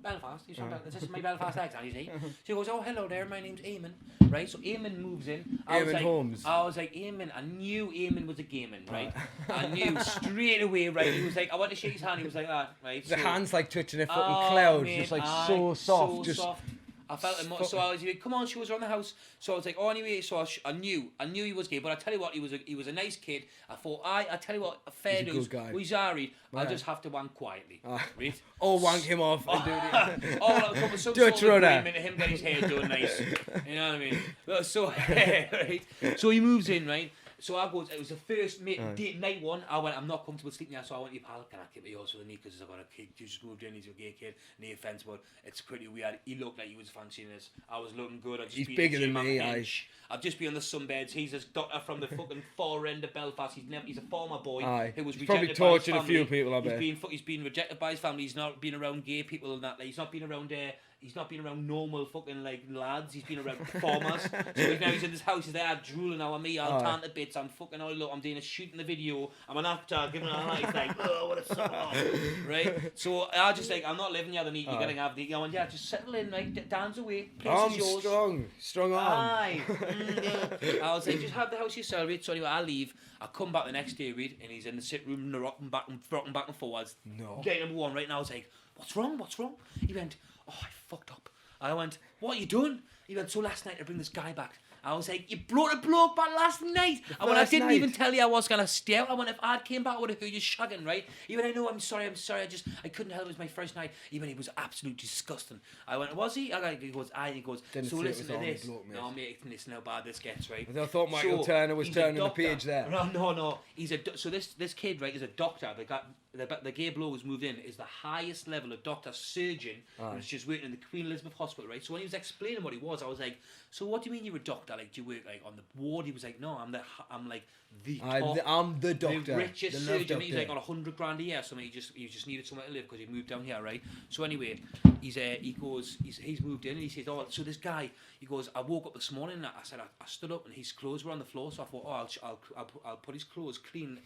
Belfast. This is my Belfast accent, you see. So he goes, oh, hello there, my name's Eamon. Right, so Eamon moves in. Holmes. I was like, Eamon, I knew Eamon was a gay man, right? I knew straight away, right? He was like, I want to shake his hand. He was like that, right? The hand's like touching a fucking cloud, mate, just like so soft. So soft. I felt it. So I was like, come on, show us around the house. So I was like, oh, anyway. So I knew he was gay. But I tell you what, he was a nice kid. I thought, I tell you what, a fair dude. He's married. I'll just have to wank quietly, right? Or wank him off and do it. I'll come with some sort of agreement to him get his hair done nice. You know what I mean? So right. So he moves in, right? So I goes, it was the first date night one. I went, I'm not comfortable sleeping here, so I went, you pal, can I keep it yours for the knee? Because I've got a kid, you just moved in, he's a gay kid, no offence, but it's pretty weird. He looked like he was fancying this. I was looking good. He's bigger than me, I've just been on the sunbeds. He's a doctor from the fucking far end of Belfast. He's a former boy who was rejected probably by his family. tortured a few people, I bet. He's been rejected by his family. He's not been around gay people and that. Like, he's not been around normal fucking like lads. He's been around farmers. So now he's in this house. He's there drooling over me. I'll turn to bits. I'm fucking all look. I'm doing a shoot in the video. I'm an actor giving a life like, oh, what a sucker, right? So I just like, I'm not living here. You're gonna have the. I went, yeah, just settle in, right? Dan's away. Place is yours. Strong arm. Aye. I was like, just have the house yourself, right? So anyway, I leave. I come back the next day, read, and he's in the sit room, rocking back and forwards. No. Gate number one, right now. I was like, what's wrong? He went, oh, I fucked up. I went, what are you doing? He went, so last night I bring this guy back. I was like, you brought a bloke back last night. I didn't even tell you I was going to stay out. I went, if I came back, I would have heard you shagging, right? He went, I know, I'm sorry, I couldn't help it, was my first night. Even he was absolutely disgusting. I went, was he? He goes, so listen to this. Bloke, no, mate, listen how bad this gets, right? I thought Michael Turner was turning the page there. No. So this kid, right, is a doctor. The gay bloke who's moved in is the highest level of doctor surgeon. And was just working in the Queen Elizabeth Hospital, right? So when he was explaining what he was, I was like, so what do you mean you're a doctor? Like, do you work like on the ward? He was like, no, I'm like the top, I'm the doctor, the richest surgeon. He's like on $100,000 a year. So he just needed somewhere to live because he moved down here, right? So anyway, he's moved in and he says, oh, so this guy, he goes, I woke up this morning and I said, I stood up and his clothes were on the floor. So I thought, oh, I'll put his clothes clean.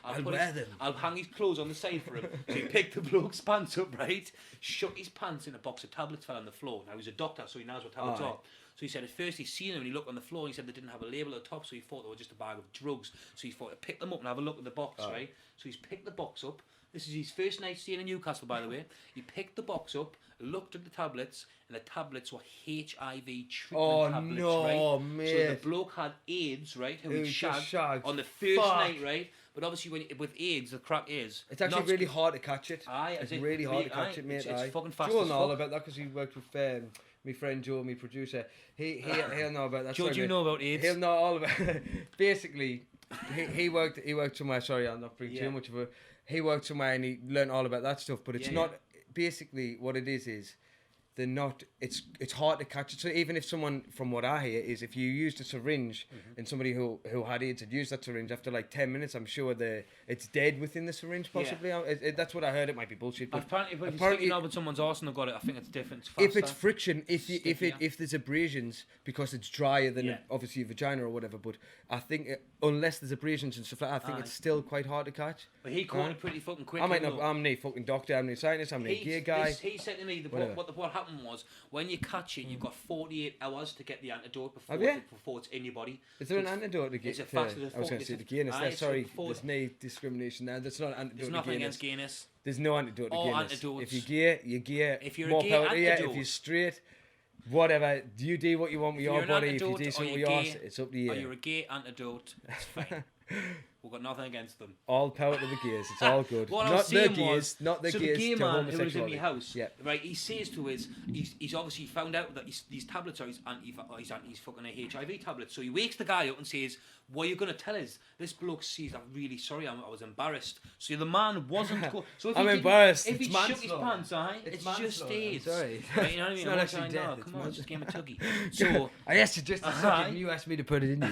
I'll hang his clothes on the side for him. So he picked the bloke's pants up, right? Shook his pants and a box of tablets fell on the floor. Now he's a doctor, so he knows what tablets are. So he said at first he's seen them and he looked on the floor and he said they didn't have a label at the top, so he thought they were just a bag of drugs. So he thought to pick them up and have a look at the box, right? So he's picked the box up. This is his first night staying in Newcastle, by the way. He picked the box up, looked at the tablets, and the tablets were HIV treatment tablets, right? Mate. So the bloke had AIDS, right, who he'd shagged on the first night, right? But obviously, with AIDS, the crack is... It's actually really hard to catch it. It's really hard to catch it, mate. It's fucking fast Joe as will know fuck. about that because he worked with my friend Joe, my producer. He'll know about that. Joe, do you know about AIDS? He'll know all about it. Basically, he worked somewhere... Sorry, I'll not bring too much of a... He worked somewhere and he learned all about that stuff, but it's not... Basically, what it is they're not. It's hard to catch it. So even if someone, from what I hear, is if you used a syringe and somebody who had AIDS had used that syringe after like 10 minutes, I'm sure it's dead within the syringe possibly. That's what I heard. It might be bullshit. But apparently, with someone's arse and they've got it, I think it's different. It's if it's friction, if there's abrasions because it's drier than obviously a vagina or whatever. But I think unless there's abrasions and stuff like that, I think it's still quite hard to catch. But he caught it pretty fucking quick. I'm no fucking doctor. I'm no scientist. I'm no gay guy. He said to me what happened was when you catch it, you've got 48 hours to get the antidote before it's in your body. Is there an antidote to gayness? I was going to say the gayness. Sorry, there's no discrimination there. There's not an antidote. There's nothing against gayness. There's no antidote to gayness. Antidotes. If you're gay, you're gay. If you're a gay, antidote. If you're straight, Whatever. Do you do what you want with your body? If you do something with yours, it's up to you. Or you're a gay antidote, it's fine. We've got nothing against them. All power to the gays. It's all good. Not the gays. Not the so gays. The gay man who was in my house, yeah. right? He says to his, he's obviously found out that these tablets are his fucking HIV tablets. So he wakes the guy up and says, "What are you gonna tell us?" This bloke says, "I'm really sorry. I was embarrassed." So the man wasn't. So if I'm embarrassed. If he shook his pants, it's just AIDS. Sorry. Right, you know what I mean? It's not actually death. Come on, just give him a tuggy. So I asked you just a second. You asked me to put it in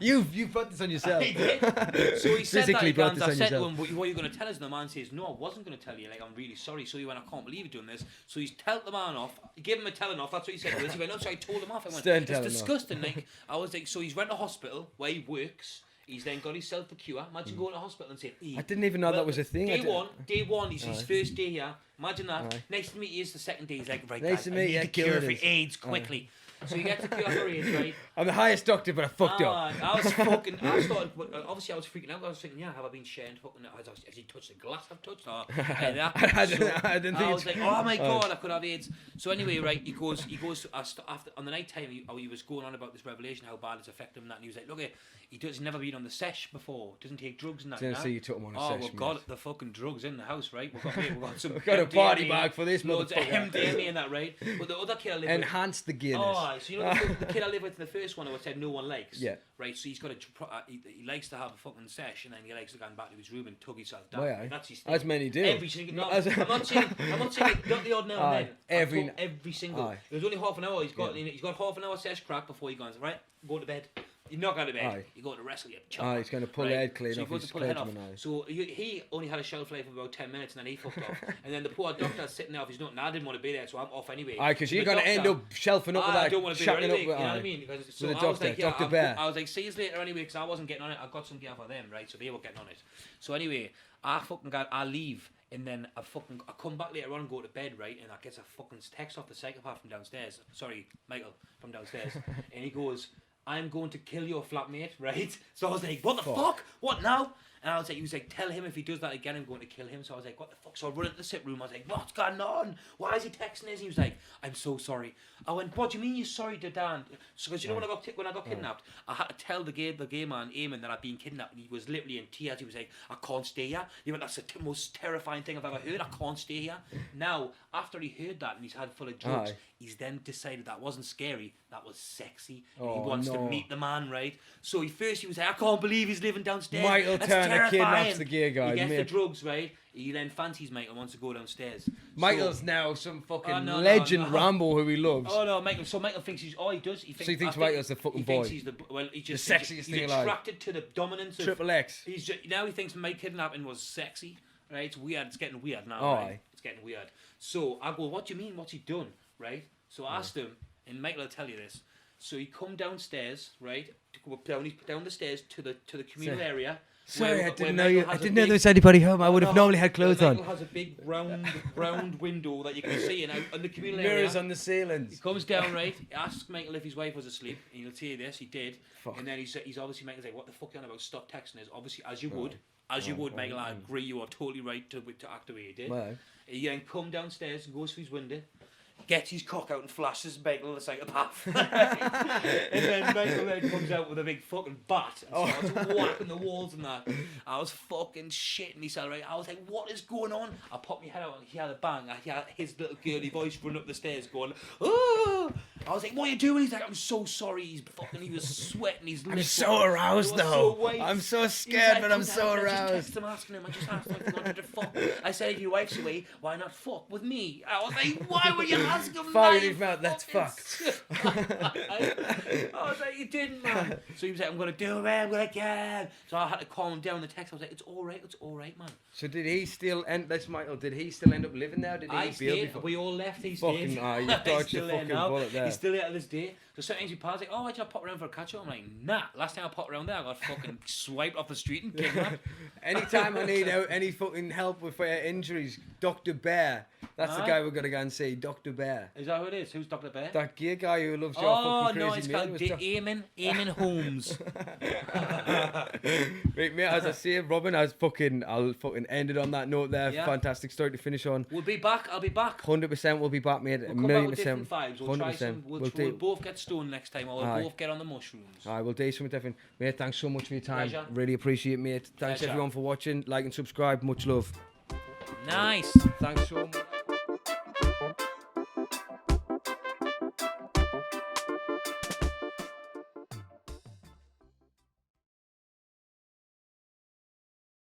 you. You brought this on yourself. I did. So he said Physically that, brought this I on said yourself. to him, "What are you going to tell us?" And the man says, "No, I wasn't going to tell you. Like, I'm really sorry." So he went, "I can't believe you're doing this." So he's told the man off. He gave him a telling off. That's what he said to us. He went, "No, so I told him off." I went, Stern "It's telling disgusting." Like, I was like, so he's went to hospital where he works. He's then got himself a cure. Imagine going to hospital and saying, I didn't even know that was a thing. Day one, he's his first day here. Imagine that. Aye. Nice to meet you. Is the second day. He's like, right, Nice guys, to I meet need you. the cure for AIDS quickly. So you get the cure for AIDS, right? I'm the highest doctor, but I fucked up. I was fucking. Obviously, I was freaking out. I was thinking, yeah, have I been sharing fucking? Has he touched the glass I've touched? Or, I didn't think I was like, oh my god, I could have AIDS. So anyway, right, he goes. After on the night time, he was going on about this revelation, how bad it's affected him. And that, and he was like, look, he's never been on the sesh before. Doesn't take drugs and that. Didn't see you took him on a sesh. Oh, we've got the fucking drugs in the house, right? We've got some. We've got a party bag for this loads of motherfucker. MDMA and that, right? But the other kid I live with. Enhance the gayness. Oh, so you know the kid I live with in the first one, I said no one likes. Yeah. Right, so he's got he likes to have a fucking sesh, and then he likes to go back to his room and tug himself down. Oh, yeah. That's his thing. As many do. Every single. No, I'm not saying not the odd now and then. Every single. Aye. There's only half an hour. He's got half an hour sesh crack before he goes right. Go to bed. You knock out of bed. Aye. You go to wrestle. You He's going to pull the head clean off his clergyman eye. So he only had a shelf life of about 10 minutes, and then he fucked off. And then the poor doctor's sitting there. If he's not, I didn't want to be there, so I'm off anyway. Aye, because you're going to end up shelving up with that. I don't want to be there anyway. You know what I With mean? So the I doctor, was like, Dr. Bear. I was like, see you later anyway, because I wasn't getting on it. I got some gear for them, right? So they were getting on it. So anyway, I leave. And then I come back later on and go to bed, right? And I get a fucking text off the psychopath from downstairs. Sorry, Michael from downstairs. And he goes, "I'm going to kill your flatmate," right? So I was like, what the fuck? What now? And he was like, "Tell him if he does that again, I'm going to kill him." So I was like, what the fuck? So I run into the sit room. I was like, what's going on? Why is he texting us? And he was like, "I'm so sorry." I went, "What do you mean you're sorry to Dan?" So because you know when I got kidnapped, I had to tell the gay man Eamon that I'd been kidnapped, and he was literally in tears. He was like, "I can't stay here." He went, "That's the most terrifying thing I've ever heard. I can't stay here." Now, after he heard that and he's had full of drugs, he's then decided that wasn't scary, that was sexy. And he wants to meet the man, right? So he was like, "I can't believe he's living downstairs. Michael That's Turner terrifying." kidnaps the gay guy. He gets the drugs, right? He then fancies Michael, wants to go downstairs. Michael's now some fucking legend Rambo who he loves. Oh no, Michael. So Michael thinks he's. Oh, he does. He thinks Michael's the fucking boy. He just the sexiest thing alive. He's attracted to the dominance of Triple X. Now he thinks my kidnapping was sexy. Right? It's weird. It's getting weird now. Oh, right? It's getting weird. So I go, "What do you mean? What's he done?" Right? So I asked him, and Michael will tell you this. So he come downstairs, right? To go down the stairs to the communal area. Sorry, I didn't know there was anybody home. I would have normally had clothes on. Michael has a big round window that you can see in the communal area. Mirrors on the ceilings. He comes down, right? He asks Michael if his wife was asleep, and he'll tell you this. He did. Fuck. And then he's obviously Michael's like, "What the fuck are you on about? Stop texting us." Obviously, as you would, Michael. I agree. You are totally right to act the way you did. Well. He then come downstairs and goes to his window, gets his cock out and flashes Michael the psychopath. And then Michael then comes out with a big fucking bat and starts whacking the walls and that. I was fucking shitting myself, right? I was like, what is going on? I popped my head out and he had a bang. I heard his little girly voice run up the stairs going, "Oh!" I was like, "What are you doing?" He's like, "I'm so sorry." He was sweating. I'm so aroused though. I'm so scared, but I'm so aroused. I just asked him if he wanted to fuck. I said, "If your wife's away, why not fuck with me?" I was like, "Why would you ask him that?" His mouth, let's fuck. I was like, "You didn't, man." So he was like, "I'm gonna do it, man. I'm gonna get him." So I had to calm him down in the text. I was like, it's all right, man." So did he still end? That's Michael. Did he still end up living there? Did he stayed. before? We all left. He fucking, stayed. You dodged your fucking bullet there. He's still there to this day. So sometimes he pals like, "Oh, why'd you pop around for a catch up?" I'm like, "Nah. Last time I popped around there, I got fucking swiped off the street and kidnapped." Anytime I need any fucking help with injuries, Dr. Bear That's the guy we're going to go and see, Dr. Bear. Is that who it is? Who's Dr. Bear? That gay guy who loves your fucking crazy no, it's called Eamon Holmes. Right, mate, as I say, Robin, I'll fucking end it on that note there. Yeah. Fantastic story to finish on. We'll be back. I'll be back. 100% we'll be back, mate. We'll come back with different vibes. We'll 100%. try some. We'll both get stoned next time, or we'll both get on the mushrooms. Alright, we'll do something different. Mate, thanks so much for your time. Pleasure. Really appreciate it, mate. Thanks everyone for watching. Like and subscribe. Much love. Nice. Thanks so much.